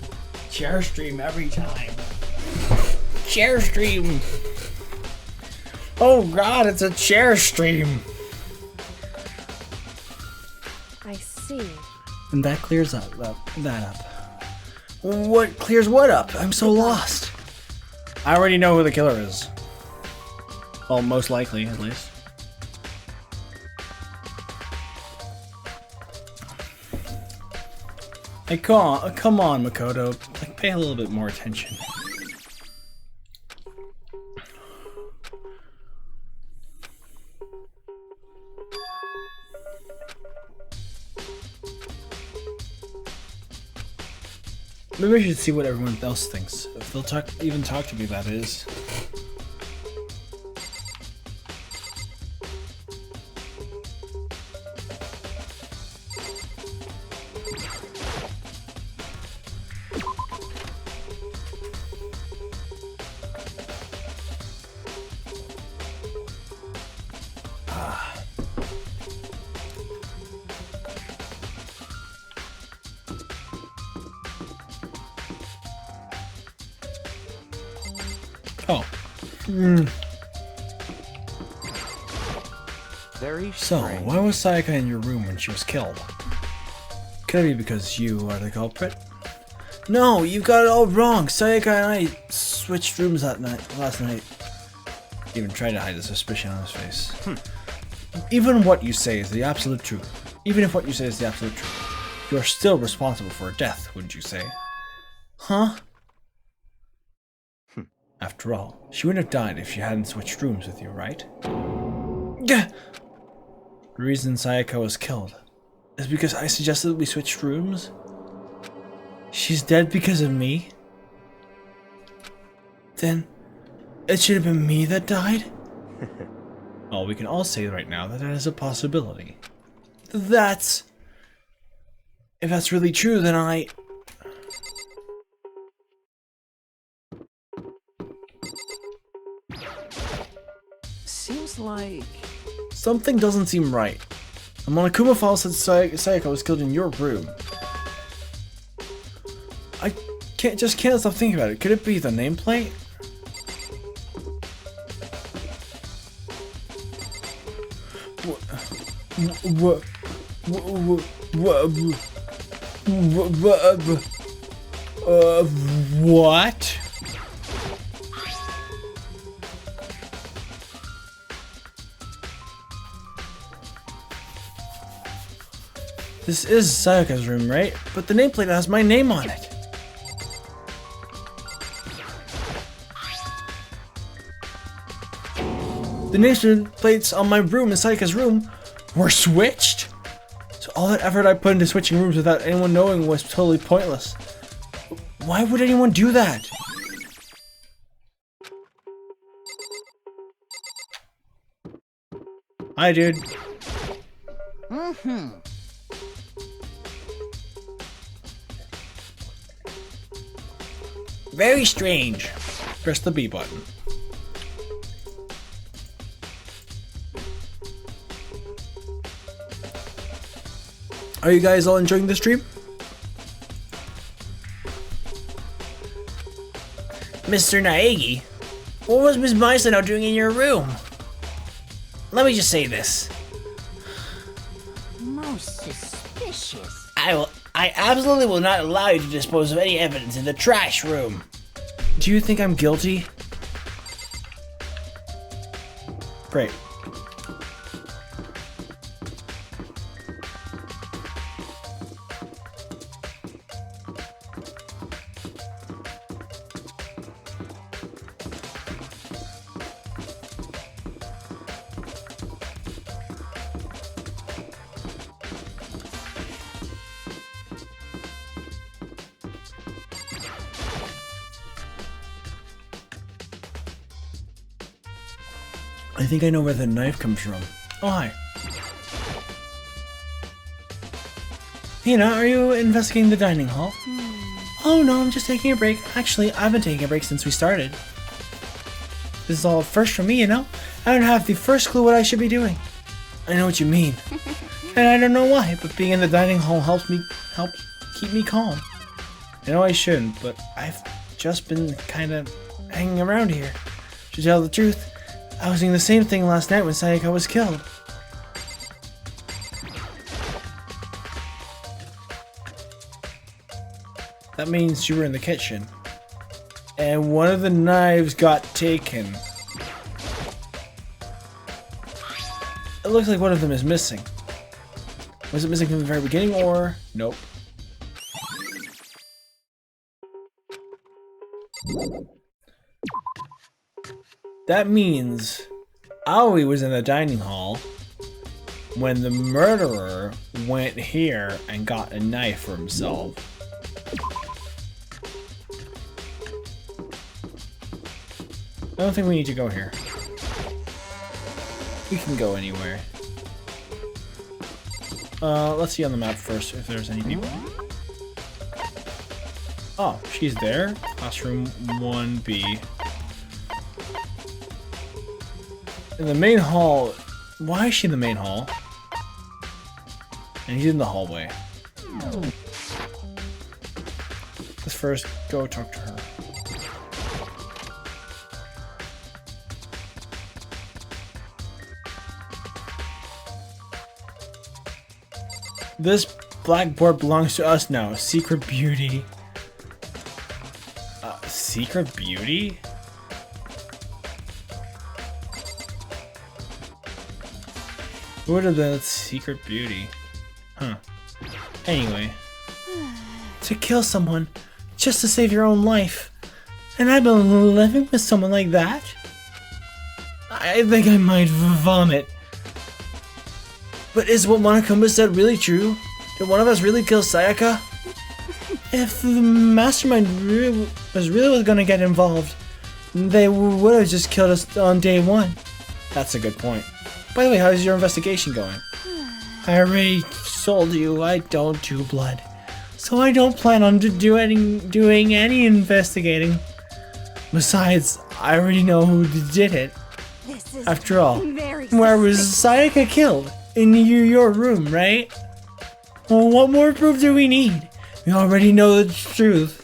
A: Share stream every time.
F: Share stream.
A: Oh god, it's a share stream.
B: I see.
A: And that clears that up.
G: What clears what up? I'm so lost.
A: I already know who the killer is. Well, most likely, at least. Hey, come on, Makoto. Like, pay a little bit more attention. Maybe I should see what everyone else thinks. If they'll even talk to me about it. Oh.
H: Very
A: So,
H: strange.
A: why was Sayaka in your room when she was killed? Could it be because you are the culprit?
G: No, you got it all wrong. Sayaka and I switched rooms last night.
A: He even tried to hide the suspicion on his face. Even if what you say is the absolute truth, you are still responsible for her death, wouldn't you say?
G: Huh?
A: After all, she wouldn't have died if she hadn't switched rooms with you, right?
G: Gah!
A: The reason Sayaka was killed is because I suggested we switch rooms? She's dead because of me? Then, it should have been me that died? Well, we can all say right now that is a possibility.
G: If that's really true, then I...
H: Seems like...
A: Something doesn't seem right. The Monokuma file said Sayaka was killed in your room. I can't stop thinking about it. Could it be the nameplate? What? This is Sayaka's room, right? But the nameplate has my name on it. The nameplates on my room and Sayaka's room were switched? So all that effort I put into switching rooms without anyone knowing was totally pointless. Why would anyone do that? Hi, dude.
F: Very strange.
A: Press the B button. Are you guys all enjoying the stream?
F: Mr. Naegi, what was Ms. Maisano doing in your room? Let me just say this.
C: Most suspicious.
F: I absolutely will not allow you to dispose of any evidence in the trash room.
A: Do you think I'm guilty? Great. I think I know where the knife comes from. Oh, hi. Hina, are you investigating the dining hall? Oh no, I'm just taking a break. Actually, I've been taking a break since we started. This is all first for me, you know? I don't have the first clue what I should be doing. I know what you mean. And I don't know why, but being in the dining hall helps
G: keep me calm. I know I shouldn't, but I've just been kind of hanging around here. To tell the truth, I was doing the same thing last night when Sayaka was killed. That means you were in the kitchen. And one of the knives got taken. It looks like one of them is missing. Was it missing from the very beginning or? Nope. That means Aoi was in the dining hall when the murderer went here and got a knife for himself. I don't think we need to go here. We can go anywhere. Let's see on the map first if there's any people. Oh, she's there. Classroom 1B. In the main hall. Why is she in the main hall? And he's in the hallway. Let's first go talk to her. This blackboard belongs to us now. Secret Beauty. Secret Beauty? Who would have been Secret Beauty? Huh. Anyway. To kill someone just to save your own life. And I've been living with someone like that? I think I might vomit. But is what Monokuma said really true? Did one of us really kill Sayaka? If the mastermind was really gonna get involved, they would have just killed us on day one. That's a good point. By the way, how's your investigation going? I already told you I don't do blood, so I don't plan on doing any investigating. Besides, I already know who did it.
D: This is
G: After all,
D: very
G: where was Sayaka killed? In your room, right? Well, what more proof do we need? We already know the truth.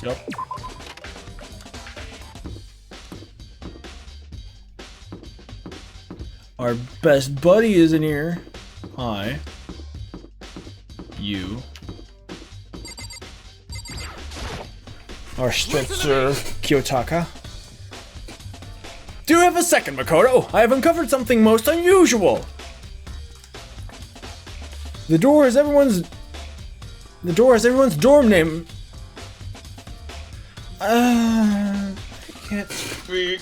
G: Yep. Our best buddy is in here. Hi. You. Our Spitzer Kiyotaka. Do you have a second, Makoto? I have uncovered something most unusual. The door has everyone's dorm name. I can't speak.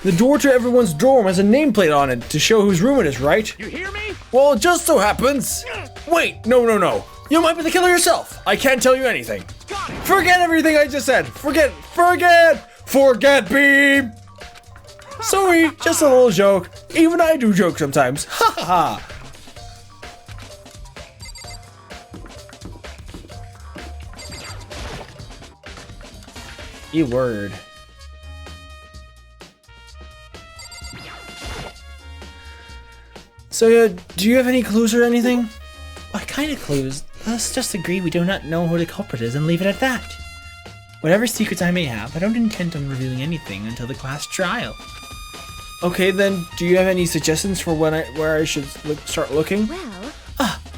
G: The door to everyone's dorm has a nameplate on it to show whose room it is, right?
I: You hear me?
G: Well, it just so happens. Wait, no. You might be the killer yourself. I can't tell you anything. Forget everything I just said. Forget, Beam. Sorry, just a little joke. Even I do joke sometimes. Ha ha ha. You word. So, do you have any clues or anything? What kind of clues? Let's just agree we do not know who the culprit is and leave it at that. Whatever secrets I may have, I don't intend on revealing anything until the class trial. Okay, then, do you have any suggestions for where I should start looking?
D: Well,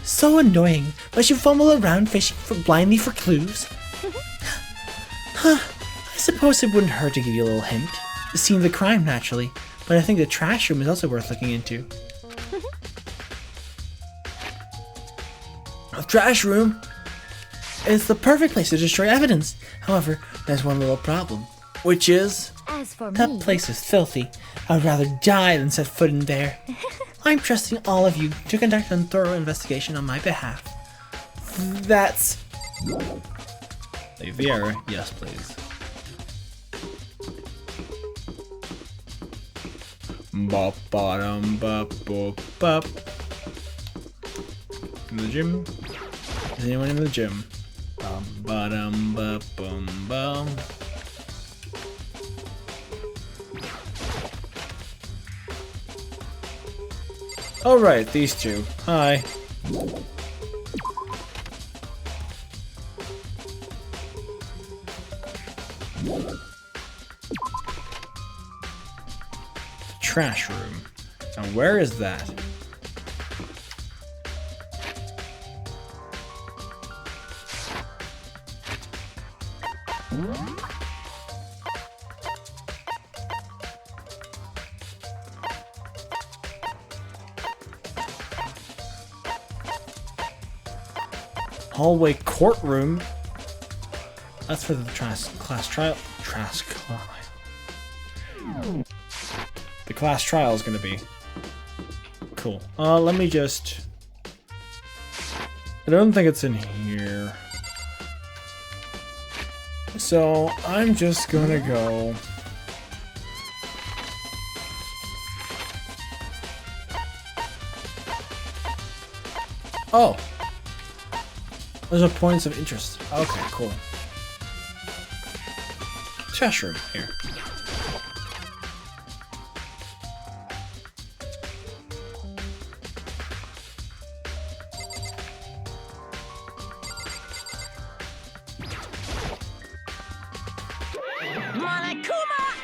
G: So annoying. Must you fumble around fishing blindly for clues? Huh. I suppose it wouldn't hurt to give you a little hint. The scene of the crime, naturally, but I think the trash room is also worth looking into. A trash room? It's the perfect place to destroy evidence. However, there's one little problem, which is
D: as for
G: that
D: me,
G: place is filthy. I would rather die than set foot in there. I'm trusting all of you to conduct a thorough investigation on my behalf. That's... Leave the error. Yes, please. Bop bottom bop bop bop. In the gym? Is anyone in the gym? Bum bottom bop bum bum.
A: Oh right, these two. Hi. Trash room. Now where is that? Hallway courtroom. That's for the class trial. The class trial is gonna be cool. Let me just. I don't think it's in here. So I'm just gonna go. Oh. Those are points of interest. Okay, cool. Trash room here.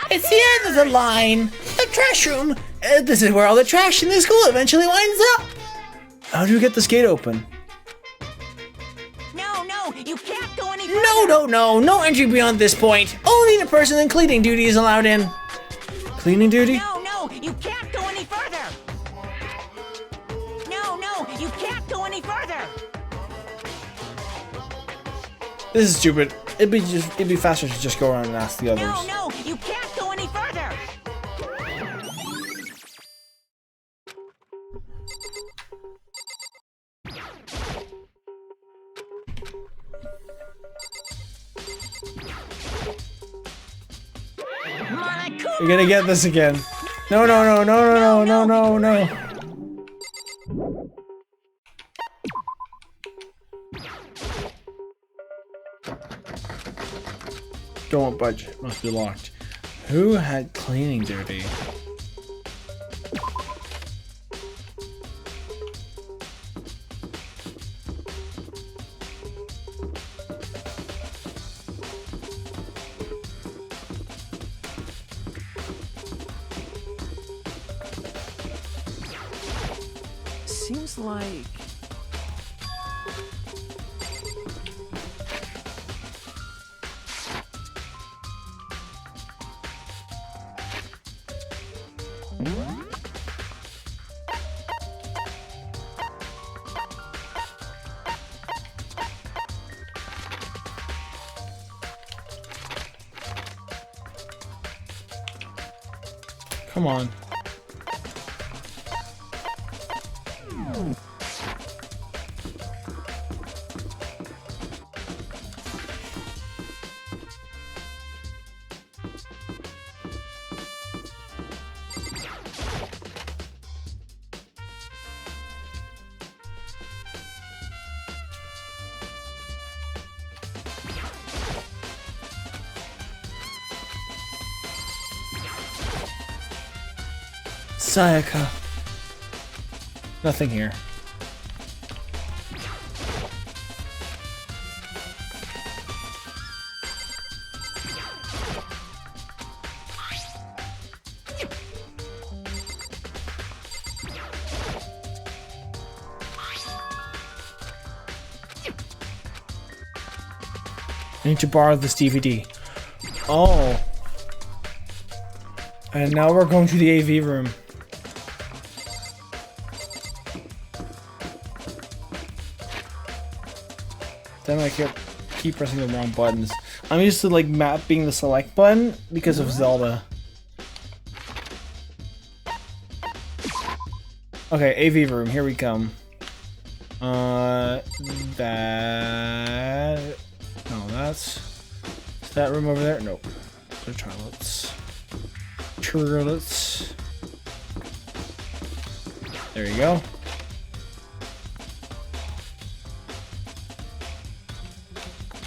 F: It's the end of the line. The trash room. This is where all the trash in the school eventually winds up.
A: How do you get this gate open?
C: No, you can't go any further.
F: No entry beyond this point. Only the person in cleaning duty is allowed in.
A: Cleaning duty?
C: No, you can't go any further. No, you can't go any further.
A: This is stupid. It'd be faster to just go around and ask the others.
C: No, you can't go any further.
A: You're gonna get this again. No. Don't budge. Must be locked. Who had cleaning duty?
H: Seems like...
A: Come on. Sayaka. Nothing here. I need to borrow this DVD. Oh. And now we're going to the AV room. Then I keep pressing the wrong buttons. I'm used to like mapping the select button because of Zelda. Okay, AV room, here we come. That... No, that's... Is that room over there? Nope. They're toilets. Toilets. There you go.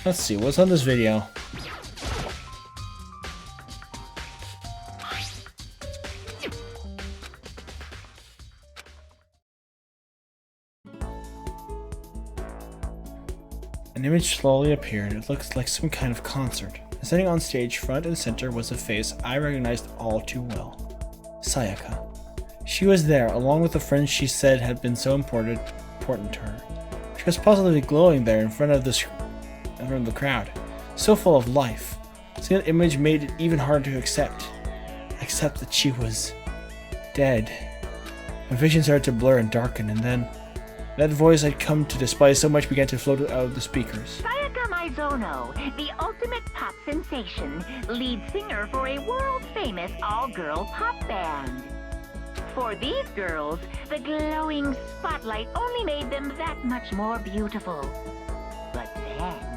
A: Let's see, what's on this video? An image slowly appeared. It looks like some kind of concert. And sitting on stage, front and center, was a face I recognized all too well. Sayaka. She was there, along with the friends she said had been so important to her. She was positively glowing there in front of the crowd, so full of life. Seeing that image made it even harder to accept that she was dead. My vision started to blur and darken, and then that voice I'd come to despise so much began to float out of the speakers.
E: Sayaka Maizono, the ultimate pop sensation, lead singer for a world-famous all-girl pop band. For these girls, the glowing spotlight only made them that much more beautiful. But then...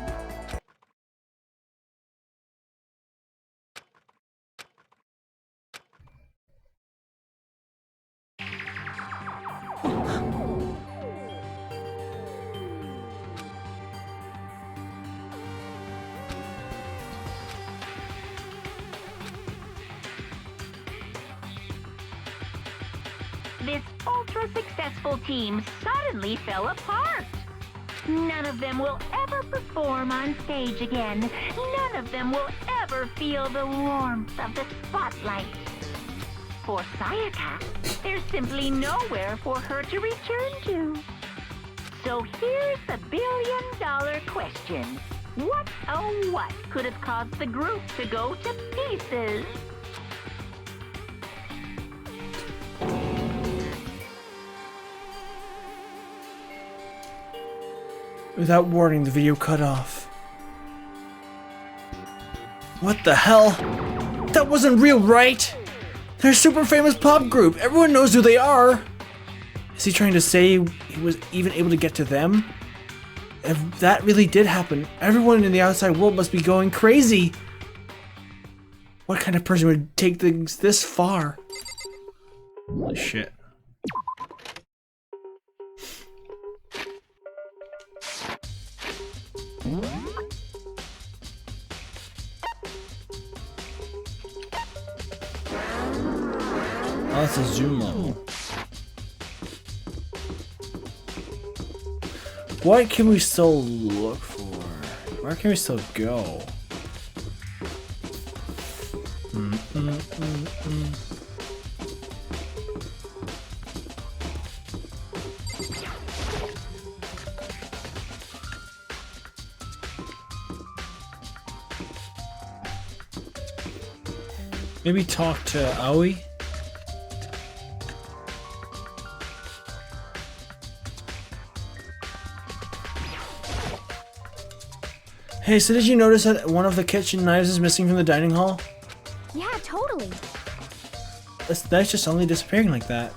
E: this ultra-successful team suddenly fell apart. None of them will ever perform on stage again. None of them will ever feel the warmth of the spotlight. For Sayaka, there's simply nowhere for her to return to. So here's the billion-dollar question. What, oh what, could have caused the group to go to pieces?
A: Without warning, the video cut off. What the hell? That wasn't real, right? They're a super famous pop group. Everyone knows who they are. Is he trying to say he was even able to get to them? If that really did happen, everyone in the outside world must be going crazy. What kind of person would take things this far? Holy shit. Oh, that's a zoom level. What can we still look for? Where can we still go? Maybe talk to Aoi? Hey, so did you notice that one of the kitchen knives is missing from the dining hall?
D: Yeah, totally.
A: That's just suddenly disappearing like that.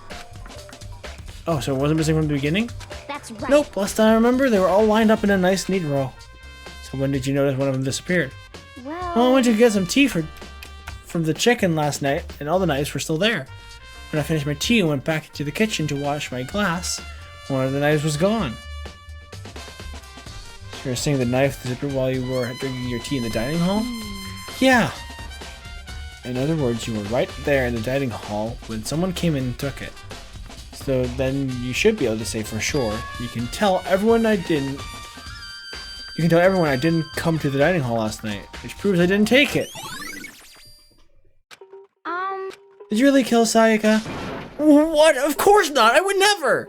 A: Oh, so it wasn't missing from the beginning?
D: That's right.
A: Nope, last time I remember, they were all lined up in a nice, neat row. So when did you notice one of them disappeared? Well, I went to get some tea from the chicken last night, and all the knives were still there. When I finished my tea and went back into the kitchen to wash my glass, one of the knives was gone. So you were saying the knife disappeared while you were drinking your tea in the dining hall? Yeah. In other words, you were right there in the dining hall when someone came in and took it. So then you should be able to say for sure. You can tell everyone I didn't come to the dining hall last night, which proves I didn't take it. Did you really kill Sayaka? What? Of course not! I would never!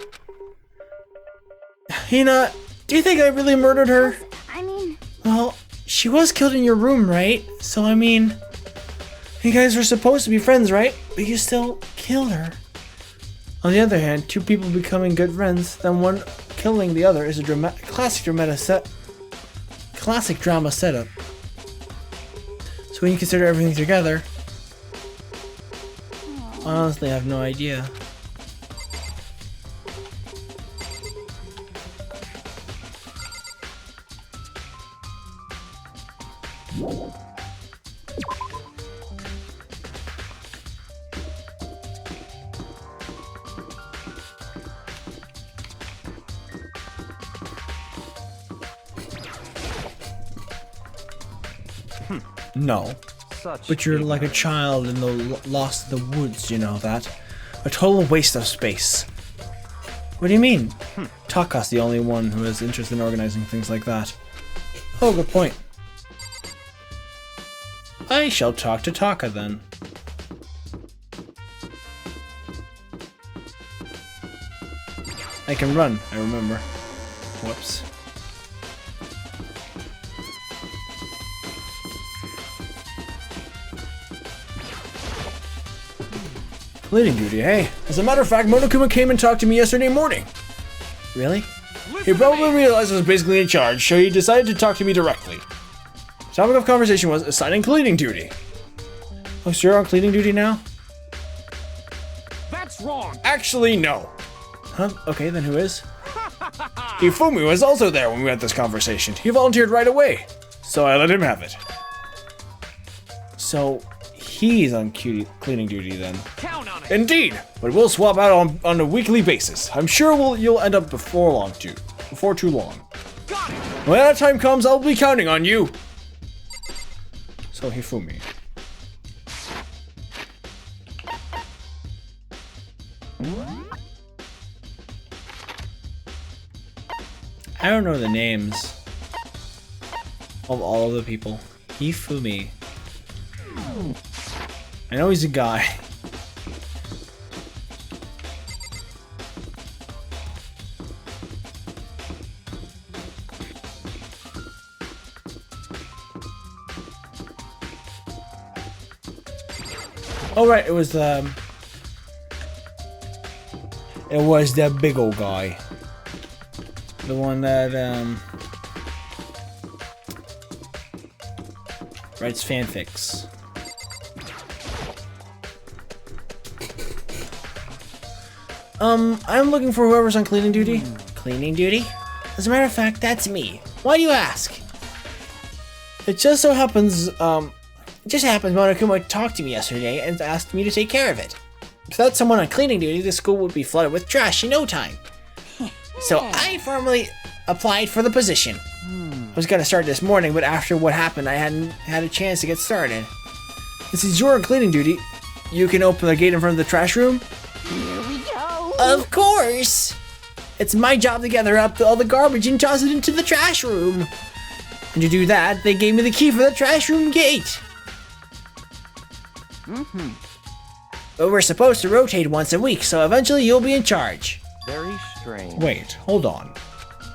A: Hina, do you think I really murdered her?
D: I mean...
A: Well, she was killed in your room, right? So, I mean... You guys were supposed to be friends, right? But you still killed her. On the other hand, two people becoming good friends, then one killing the other is a classic drama setup. So when you consider everything together... Honestly, I have no idea. No. But you're like a child in the lost in the woods, you know that? A total waste of space.
G: What do you mean? Taka's the only one who is interested in organizing things like that. Oh, good point. I shall talk to Taka then. I can run, I remember. Whoops. Cleaning duty, hey? As a matter of fact, Monokuma came and talked to me yesterday morning. Really? He probably realized I was basically in charge, so he decided to talk to me directly. The topic of conversation was assigning cleaning duty. Oh, so you're on cleaning duty now?
I: That's wrong.
G: Actually, no. Huh? Okay, then who is? Ifumi was also there when we had this conversation. He volunteered right away, so I let him have it. So, he's on cleaning duty then.
I: Count on it.
G: Indeed, but we'll swap out on a weekly basis. I'm sure you'll end up before too long.
I: Got it.
G: When that time comes, I'll be counting on you. So Hifumi. I don't know the names of all of the people. Hifumi. I know he's a guy. Oh right, it was that big old guy. The one that writes fanfics. I'm looking for whoever's on cleaning duty. Cleaning duty? As a matter of fact, that's me. Why do you ask? It just so happens, Monokuma talked to me yesterday and asked me to take care of it. Without someone on cleaning duty, the school would be flooded with trash in no time. So I formally applied for the position. I was gonna start this morning, but after what happened, I hadn't had a chance to get started. And since you're on cleaning duty, you can open the gate in front of the trash room?
E: Here we go.
F: Of course! It's my job to gather up all the garbage and toss it into the trash room. And to do that, they gave me the key for the trash room gate. But we're supposed to rotate once a week, so eventually you'll be in charge.
H: Very strange.
G: Wait, hold on.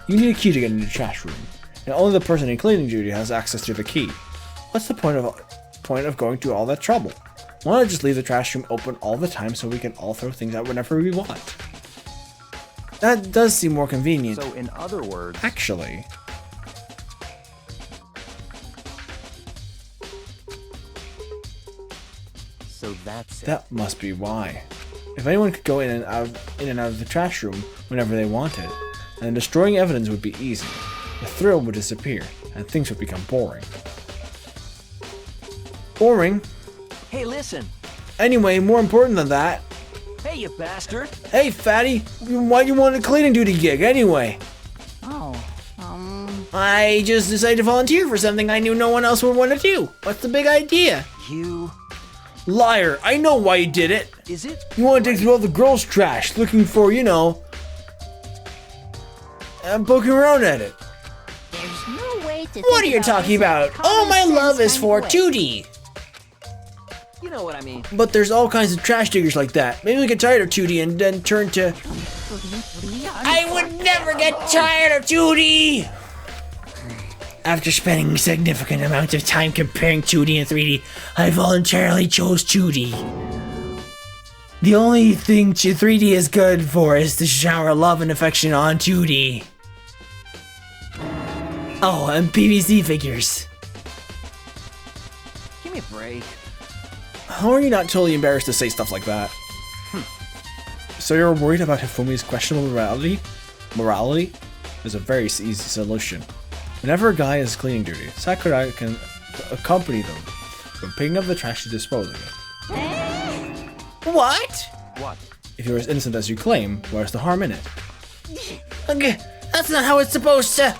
G: You need a key to get into the trash room, and only the person in cleaning duty has access to the key. What's the point of going through all that trouble? Why not just leave the trash room open all the time so we can all throw things out whenever we want? That does seem more convenient.
H: So in other words,
G: Actually,
H: so that's it.
G: that must be why. If anyone could go in and out of the trash room whenever they wanted, then destroying evidence would be easy. The thrill would disappear, and things would become boring. Boring?
H: Hey, listen.
G: Anyway, more important than that.
H: Hey, you bastard.
G: Hey, fatty, why you want a cleaning duty gig anyway?
F: I just decided to volunteer for something I knew no one else would want to do. What's the big idea?
H: You.
G: Liar, I know why you did it.
H: Is it?
G: You want to dig through all the girls' trash, looking for, poking around at it.
E: There's no way to.
F: What are you talking about? All my love is for 2D.
H: You know what I mean.
G: But there's all kinds of trash diggers like that. Maybe we get tired of 2D and then turn to...
F: I would never get tired of 2D! After spending significant amounts of time comparing 2D and 3D, I voluntarily chose 2D. The only thing 3D is good for is to shower love and affection on 2D. Oh, and PVC figures.
H: Give me a break.
G: How are you not totally embarrassed to say stuff like that? So you're worried about Hifumi's questionable morality? Morality is a very easy solution. Whenever a guy is cleaning duty, Sakurai can accompany them from picking up the trash to disposing it.
F: What?
H: What?
G: If you're as innocent as you claim, where's the harm in it?
F: Okay, that's not how it's supposed to.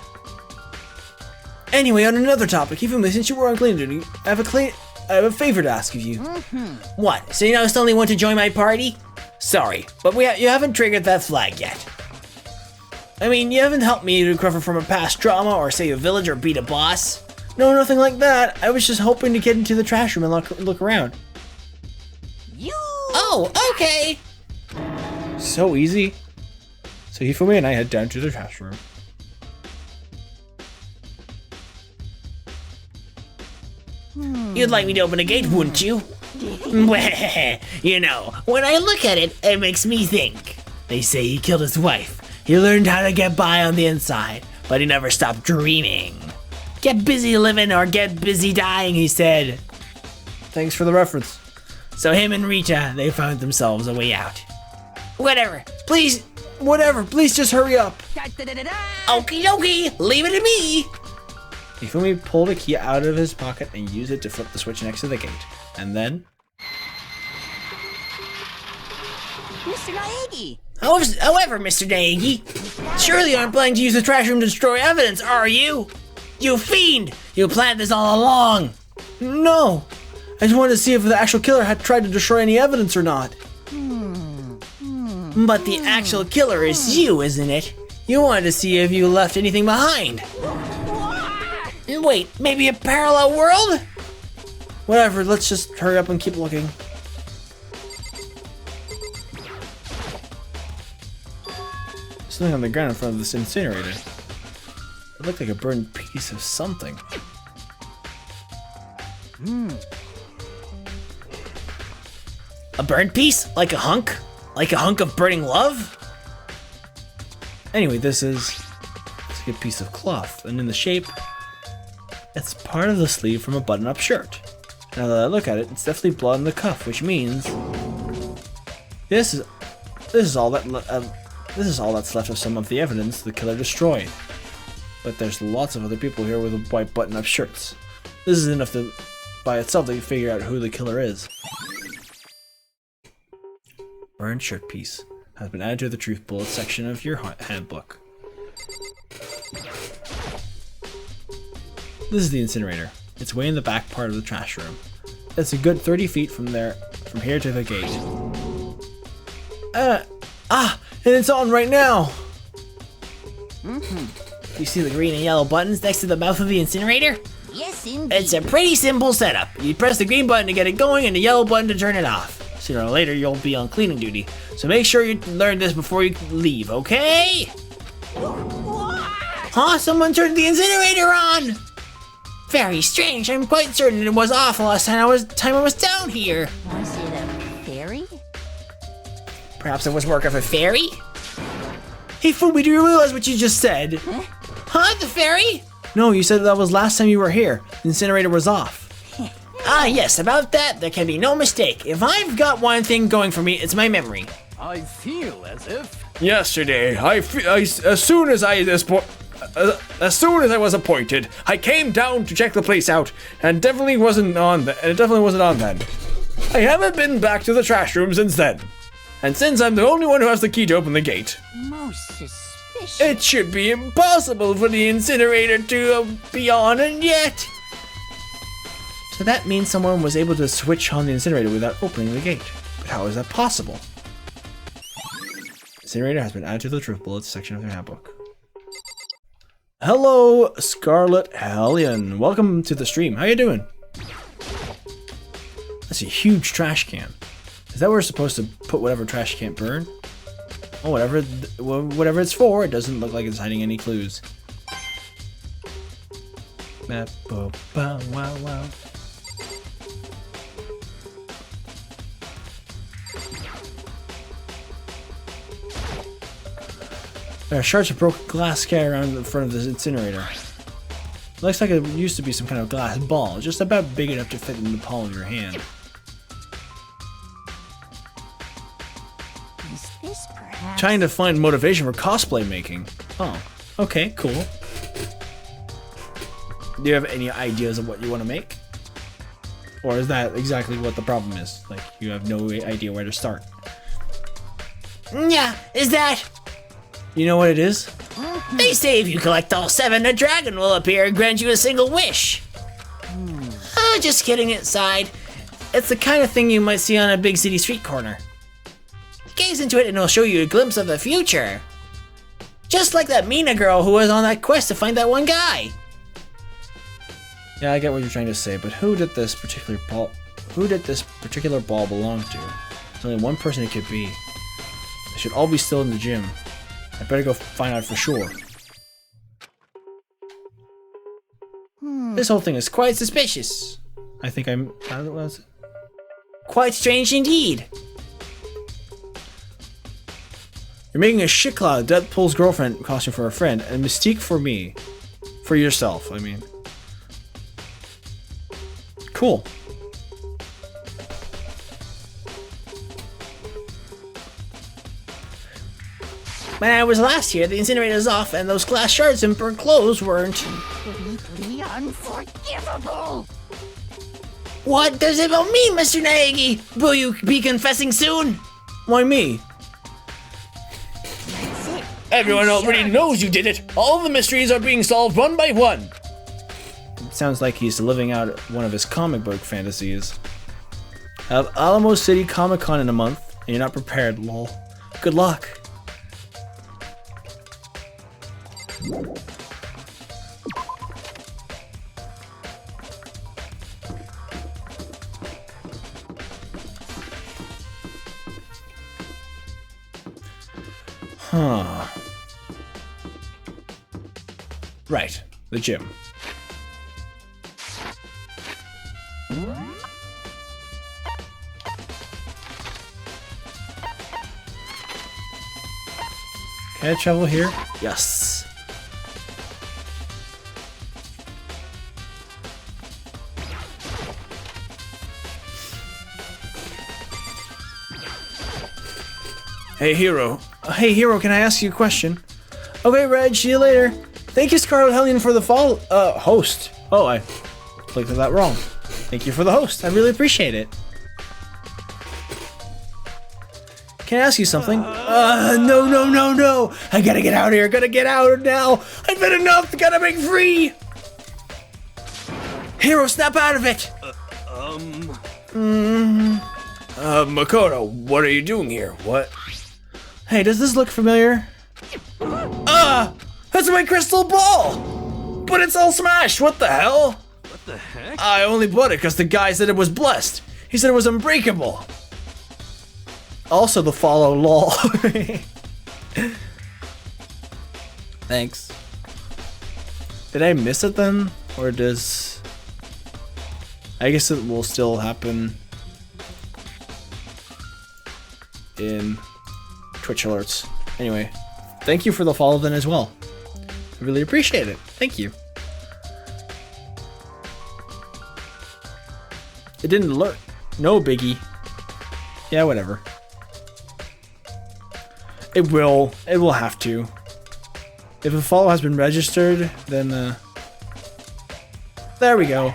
G: Anyway, on another topic, Hifumi, since you were on cleaning duty, I have a favor to ask of you.
F: What? So you now suddenly want to join my party? Sorry, but you haven't triggered that flag yet.
G: I mean, you haven't helped me to recover from a past trauma or save a village or beat a boss. No, nothing like that. I was just hoping to get into the trash room and look around.
F: Oh, okay.
G: So easy. So Hifumi and I head down to the trash room.
F: You'd like me to open a gate, wouldn't you? You know, when I look at it, it makes me think. They say he killed his wife. He learned how to get by on the inside, but he never stopped dreaming. Get busy living or get busy dying, he said.
G: Thanks for the reference.
F: So him and Rita, they found themselves a way out. Whatever, please
G: Just hurry up.
F: okie dokie, leave it to me.
G: Hifumi pulled a key out of his pocket and used it to flip the switch next to the gate. And then...
C: Mr. Naegi!
F: However, Mr. Naegi, surely you aren't planning to use the trash room to destroy evidence, are you? You fiend! You planned this all along!
G: No! I just wanted to see if the actual killer had tried to destroy any evidence or not.
F: But the actual killer is you, isn't it? You wanted to see if you left anything behind. Wait, maybe a parallel world?
G: Whatever, let's just hurry up and keep looking. Something on the ground in front of this incinerator. It looked like a burned piece of something.
F: A burned piece? Like a hunk? Like a hunk of burning love?
G: Anyway, it's a piece of cloth, and in the shape, it's part of the sleeve from a button-up shirt. Now that I look at it, it's definitely blood on the cuff, which means this is all that's left of some of the evidence the killer destroyed. But there's lots of other people here with white button-up shirts. This is enough by itself to figure out who the killer is. Burned shirt piece has been added to the truth bullet section of your handbook. This is the incinerator. It's way in the back part of the trash room. It's a good 30 feet from here to the gate. And it's on right now!
F: You see the green and yellow buttons next to the mouth of the incinerator?
C: Yes, indeed.
F: It's a pretty simple setup. You press the green button to get it going and the yellow button to turn it off. Sooner or later, you'll be on cleaning duty. So make sure you learn this before you leave, okay? Huh? Someone turned the incinerator on! Very strange. I'm quite certain it was off last time I was down here.
C: Was it a fairy?
F: Perhaps it was work of a fairy?
G: Hey Fumi, do you realize what you just said?
F: Huh? The fairy?
G: No, you said that was last time you were here. The incinerator was off.
F: Ah, yes, about that, there can be no mistake. If I've got one thing going for me, it's my memory.
H: I feel as if...
I: Yesterday, as soon as I was appointed, I came down to check the place out, and it definitely wasn't on then. I haven't been back to the trash room since then. And since I'm the only one who has the key to open the gate,
C: Most suspicious.
I: it should be impossible for the incinerator to be on and yet.
G: So that means someone was able to switch on the incinerator without opening the gate. But how is that possible? Incinerator has been added to the truth bullets section of their handbook. Hello, Scarlet Hellion. Welcome to the stream. How you doing? That's a huge trash can. Is that where we're supposed to put whatever trash can't burn? Oh, whatever it's for. It doesn't look like it's hiding any clues. Wow. There are shards of broken glass scattered around the front of this incinerator. It looks like it used to be some kind of glass ball, just about big enough to fit in the palm of your hand.
C: Is this perhaps...
G: Trying to find motivation for cosplay making. Oh, okay, cool. Do you have any ideas of what you want to make? Or is that exactly what the problem is? Like, you have no idea where to start?
F: Yeah, is that?
G: You know what it is?
F: They say if you collect all 7, a dragon will appear and grant you a single wish. Just kidding aside. It's the kind of thing you might see on a big city street corner. Gaze into it and it'll show you a glimpse of the future. Just like that Mina girl who was on that quest to find that one guy.
G: Yeah, I get what you're trying to say, but who did this particular ball belong to? There's only one person it could be. They should all be still in the gym. I better go find out for sure.
F: This whole thing is quite suspicious.
G: I think I'm... What was it?
F: Quite strange indeed.
G: You're making a shit cloud. Deadpool's girlfriend costume for a friend, and Mystique for me. For yourself, I mean. Cool.
F: When I was last here, the incinerator's off, and those glass shards and burnt clothes weren't.
E: Completely unforgivable.
F: What does it all mean, Mr. Naegi? Will you be confessing soon?
G: Why me?
I: Everyone already knows you did it. All the mysteries are being solved one by one.
G: It sounds like he's living out one of his comic book fantasies. I have Alamo City Comic Con in a month, and you're not prepared, lol. Good luck. Huh. Right, the gym. Can I travel here? Yes. Hey, Hero. Hey, Hero, can I ask you a question? Okay, Reg, see you later. Thank you, Scarlet Hellion, for the host. Oh, I clicked on that wrong. Thank you for the host. I really appreciate it. Can I ask you something? No. I gotta get out of here. Gotta get out now. I've had enough. Gotta break free. Hero, snap out of it.
I: Makoto, what are you doing here? What?
G: Hey, does this look familiar?
I: That's my crystal ball! But it's all smashed, what the hell?
H: What the heck?
I: I only bought it because the guy said it was blessed. He said it was unbreakable.
G: Also the follow lol. Thanks. Did I miss it then? Or does... I guess it will still happen in Twitch alerts. Anyway, thank you for the follow then as well. I really appreciate it. Thank you. It didn't alert. No biggie. Yeah, whatever. It will have to. If a follow has been registered, then there we go.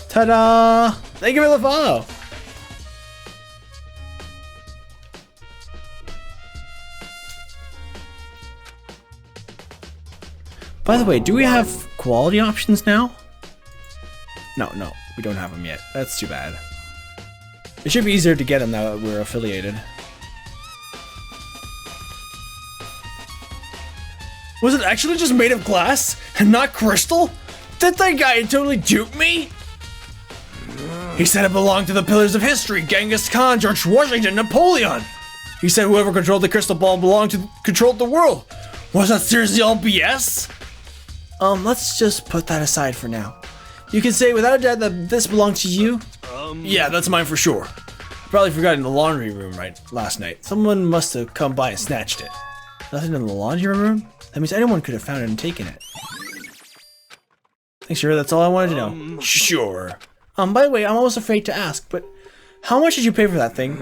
G: Ta-da! Thank you for the follow. By the way, do we have quality options now? No, we don't have them yet. That's too bad. It should be easier to get them now that we're affiliated.
I: Was it actually just made of glass and not crystal? Did that guy totally dupe me? He said it belonged to the pillars of history, Genghis Khan, George Washington, Napoleon. He said whoever controlled the crystal ball controlled the world. Was that seriously all BS?
G: Let's just put that aside for now. You can say without a doubt that this belongs to you?
I: Yeah, that's mine for sure.
G: I probably forgot in the laundry room last night. Someone must have come by and snatched it. Nothing in the laundry room? That means anyone could have found it and taken it. Thanks, sure, that's all I wanted to know.
I: Sure.
G: By the way, I'm almost afraid to ask, but how much did you pay for that thing?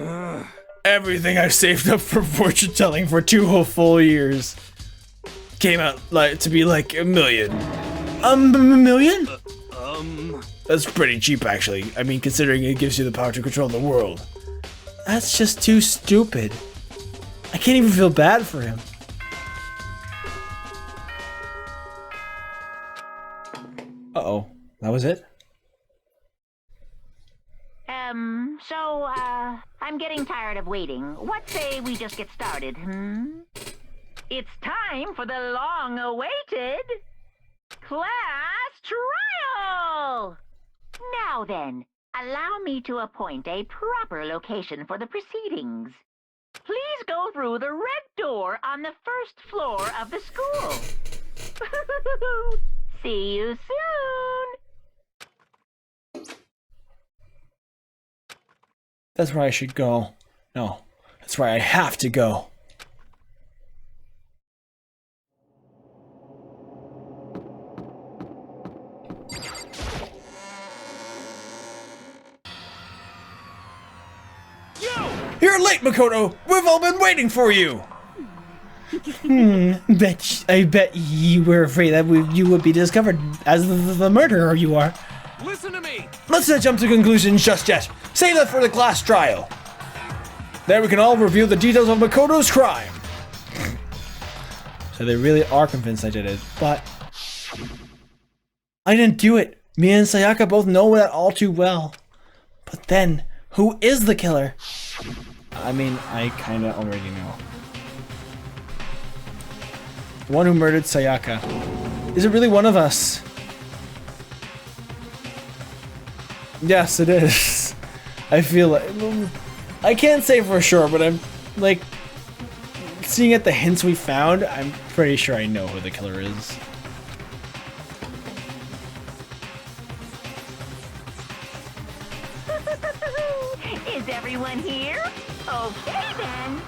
I: Everything I've saved up for fortune telling for 2 whole full years came out to be like $1 million.
G: $1 million?
I: That's pretty cheap, actually. I mean, considering it gives you the power to control the world.
G: That's just too stupid. I can't even feel bad for him. Uh-oh. That was it?
E: So, I'm getting tired of waiting. What say we just get started, It's time for the long-awaited class trial! Now then, allow me to appoint a proper location for the proceedings. Please go through the red door on the first floor of the school. See you soon!
G: That's where I should go. No, that's where I have to go.
I: You're late, Makoto! We've all been waiting for you!
F: I bet you were afraid that you would be discovered as the murderer you are.
H: Listen to me!
I: Let's not jump to conclusions just yet. Save that for the class trial. There we can all review the details of Makoto's crime.
G: So they really are convinced I did it, but I didn't do it. Me and Sayaka both know that all too well. But then, who is the killer? I mean, I kinda already know. The one who murdered Sayaka. Is it really one of us? Yes, it is. I feel like... I can't say for sure, but I'm, like... Seeing at the hints we found, I'm pretty sure I know who the killer is.
E: Is everyone here? Okay then.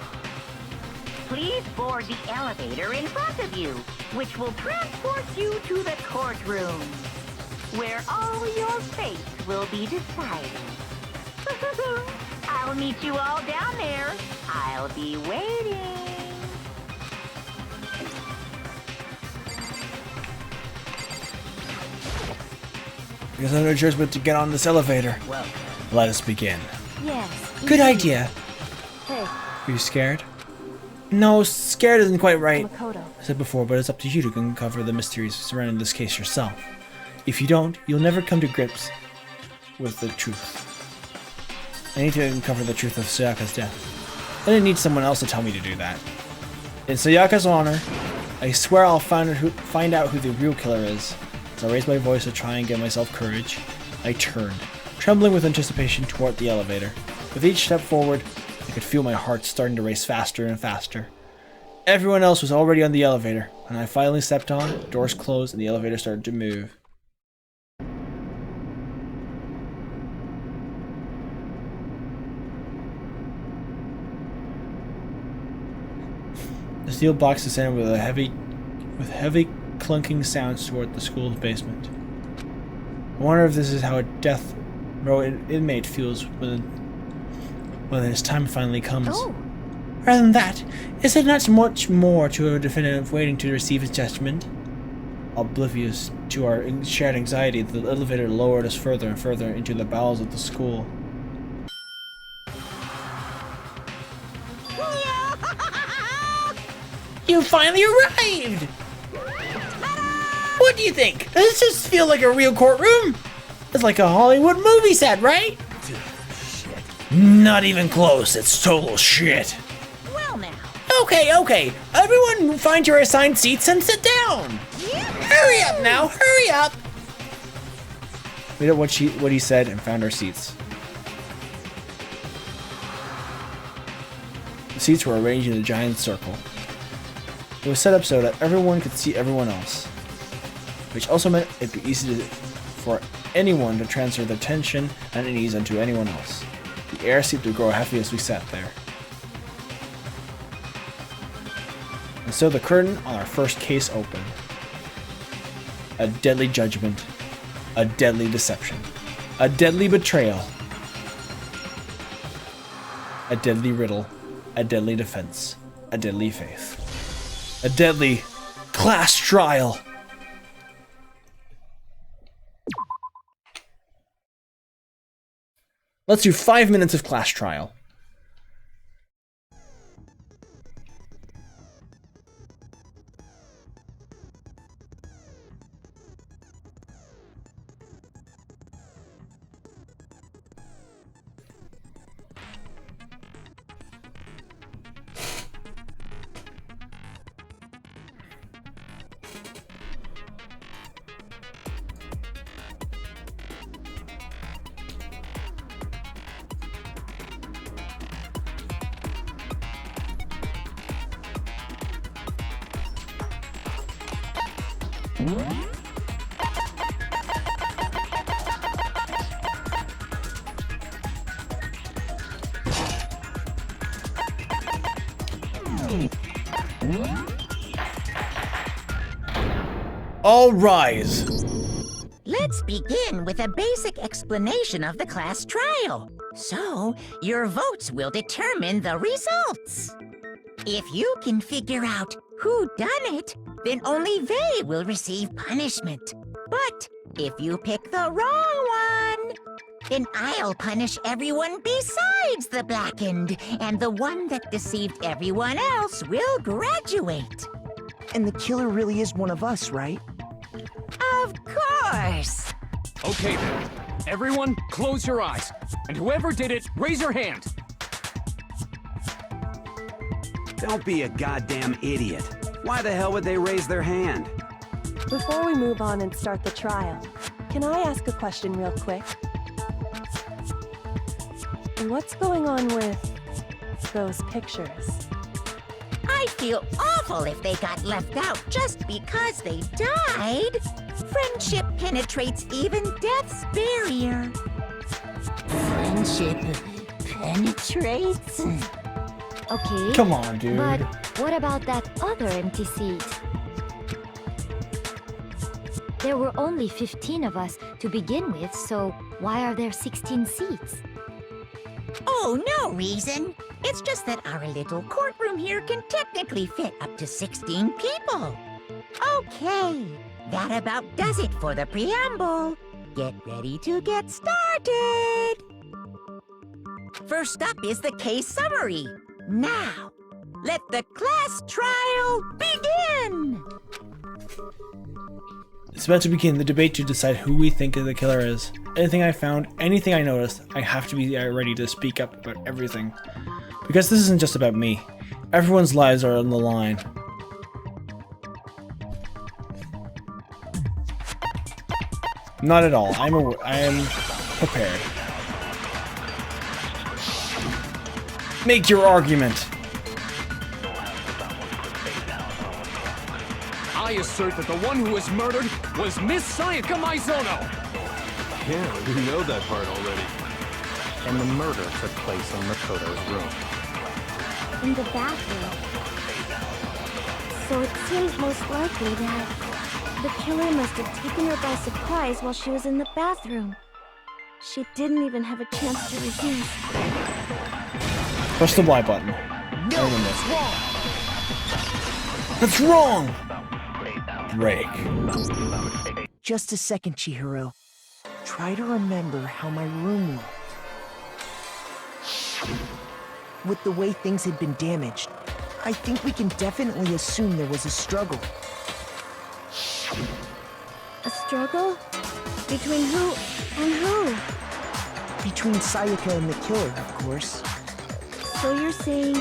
E: Please board the elevator in front of you, which will transport you to the courtroom, where all your fate will be decided. I'll meet you all down there. I'll be waiting.
G: There's no choice but to get on this elevator.
B: Well,
G: Let us begin.
B: yes.
G: Good idea.
B: Hey,
G: Are you scared? No, scared isn't quite right.
B: Makoto.
G: I said before, but it's up to you to uncover the mysteries surrounding this case yourself. If you don't, you'll never come to grips with the truth. I need to uncover the truth of Sayaka's death. I didn't need someone else to tell me to do that. In Sayaka's honor, I swear I'll find out who the real killer is. As I raised my voice to try and give myself courage, I turned, trembling with anticipation toward the elevator. With each step forward, I could feel my heart starting to race faster and faster. Everyone else was already on the elevator. When I finally stepped on, doors closed and the elevator started to move. The steel box descended with heavy clunking sounds toward the school's basement. I wonder if this is how a death row inmate feels when his time finally comes.
B: Oh,
F: Rather than that, is there not much more to a defendant waiting to receive his judgment?
G: Oblivious to our shared anxiety, the elevator lowered us further and further into the bowels of the school.
F: You finally arrived! What do you think? Does this just feel like a real courtroom? It's like a Hollywood movie set, right?
G: Not even close, it's total shit.
C: Well now.
F: Okay. Everyone find your assigned seats and sit down. Hurry up now, hurry up!
G: We did what he said and found our seats. The seats were arranged in a giant circle. It was set up so that everyone could see everyone else, which also meant it'd be easy for anyone to transfer their tension and unease onto anyone else. The air seemed to grow heavy as we sat there. And so the curtain on our first case opened. A deadly judgment, a deadly deception, a deadly betrayal, a deadly riddle, a deadly defense, a deadly faith, a deadly class trial. Let's do 5 minutes of class trial. All rise.
C: Let's begin with a basic explanation of the class trial. So, your votes will determine the results. If you can figure out who done it, then only they will receive punishment. But if you pick the wrong one, then I'll punish everyone besides the blackened, and the one that deceived everyone else will graduate.
J: And the killer really is one of us, right?
C: Of course!
H: Okay then. Everyone, close your eyes. And whoever did it, raise your hand.
K: Don't be a goddamn idiot. Why the hell would they raise their hand?
B: Before we move on and start the trial, can I ask a question real quick? What's going on with those pictures?
C: I feel awful if they got left out just because they died. Friendship penetrates even death's barrier.
E: Friendship penetrates?
A: Okay. Come on, dude.
L: But what about that other empty seat? There were only 15 of us to begin with, so why are there 16 seats?
C: Oh, no reason. It's just that our little courtroom here can technically fit up to 16 people. Okay, that about does it for the preamble. Get ready to get started. First up is the case summary. Now, let the class trial begin!
A: It's about to begin the debate to decide who we think the killer is. Anything I found, anything I noticed, I have to be ready to speak up about everything. Because this isn't just about me. Everyone's lives are on the line. Not at all. I am prepared. Make your argument.
H: I assert that the one who was murdered was Miss Sayaka Maizono.
M: Yeah, we know that part already.
N: And the murder took place in Makoto's room.
L: In the bathroom. So it seems most likely that the killer must have taken her by surprise while she was in the bathroom.
B: She didn't even have a chance to resist.
A: Push the Y button.
J: No, that's wrong!
A: That's wrong! Break.
J: Just a second, Chihiro. Try to remember how my room looked. With the way things had been damaged, I think we can definitely assume there was a struggle.
B: A struggle? Between who and who?
J: Between Sayaka and the killer, of course.
B: So you're saying...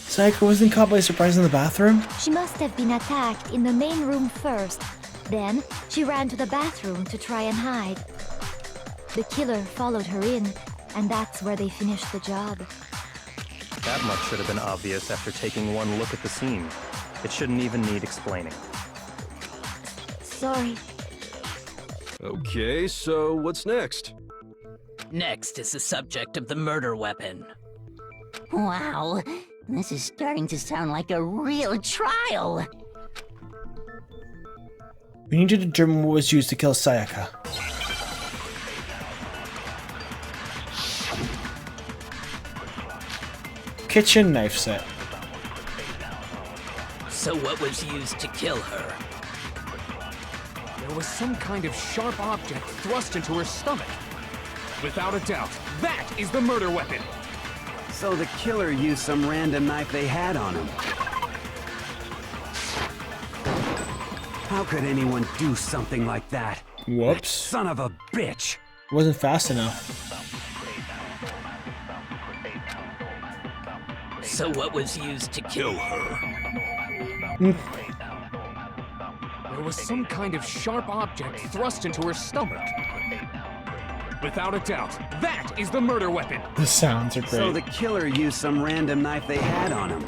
A: Sayaka wasn't caught by surprise in the bathroom?
L: She must have been attacked in the main room first. Then, she ran to the bathroom to try and hide. The killer followed her in, and that's where they finished the job.
N: That much should have been obvious after taking one look at the scene. It shouldn't even need explaining.
L: Sorry.
M: Okay, so what's next?
O: Next is the subject of the murder weapon.
E: Wow, this is starting to sound like a real trial.
A: We need to determine what was used to kill Sayaka. Kitchen knife set.
O: So what was used to kill her?
H: There was some kind of sharp object thrust into her stomach. Without a doubt, that is the murder weapon.
K: So the killer used some random knife they had on him. How could anyone do something like that?
A: Whoops.
K: That son of a bitch!
A: Wasn't fast enough.
O: So what was used to kill her?
H: There was some kind of sharp object thrust into her stomach. Without a doubt, that is the murder weapon.
A: The sounds are great.
K: So the killer used some random knife they had on him.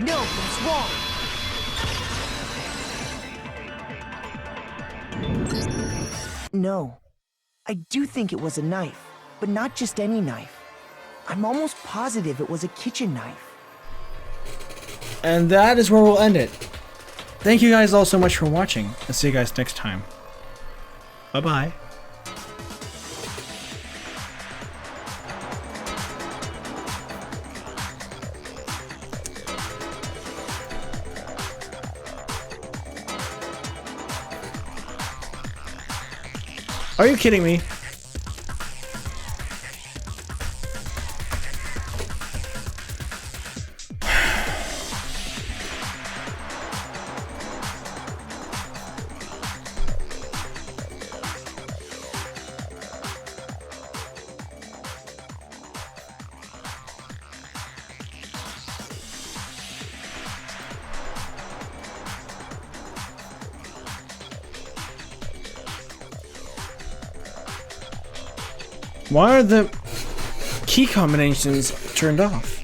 J: No, that's wrong. No. I do think it was a knife, but not just any knife. I'm almost positive it was a kitchen knife.
A: And that is where we'll end it. Thank you guys all so much for watching. I'll see you guys next time. Bye-bye. Are you kidding me? Why are the key combinations turned off?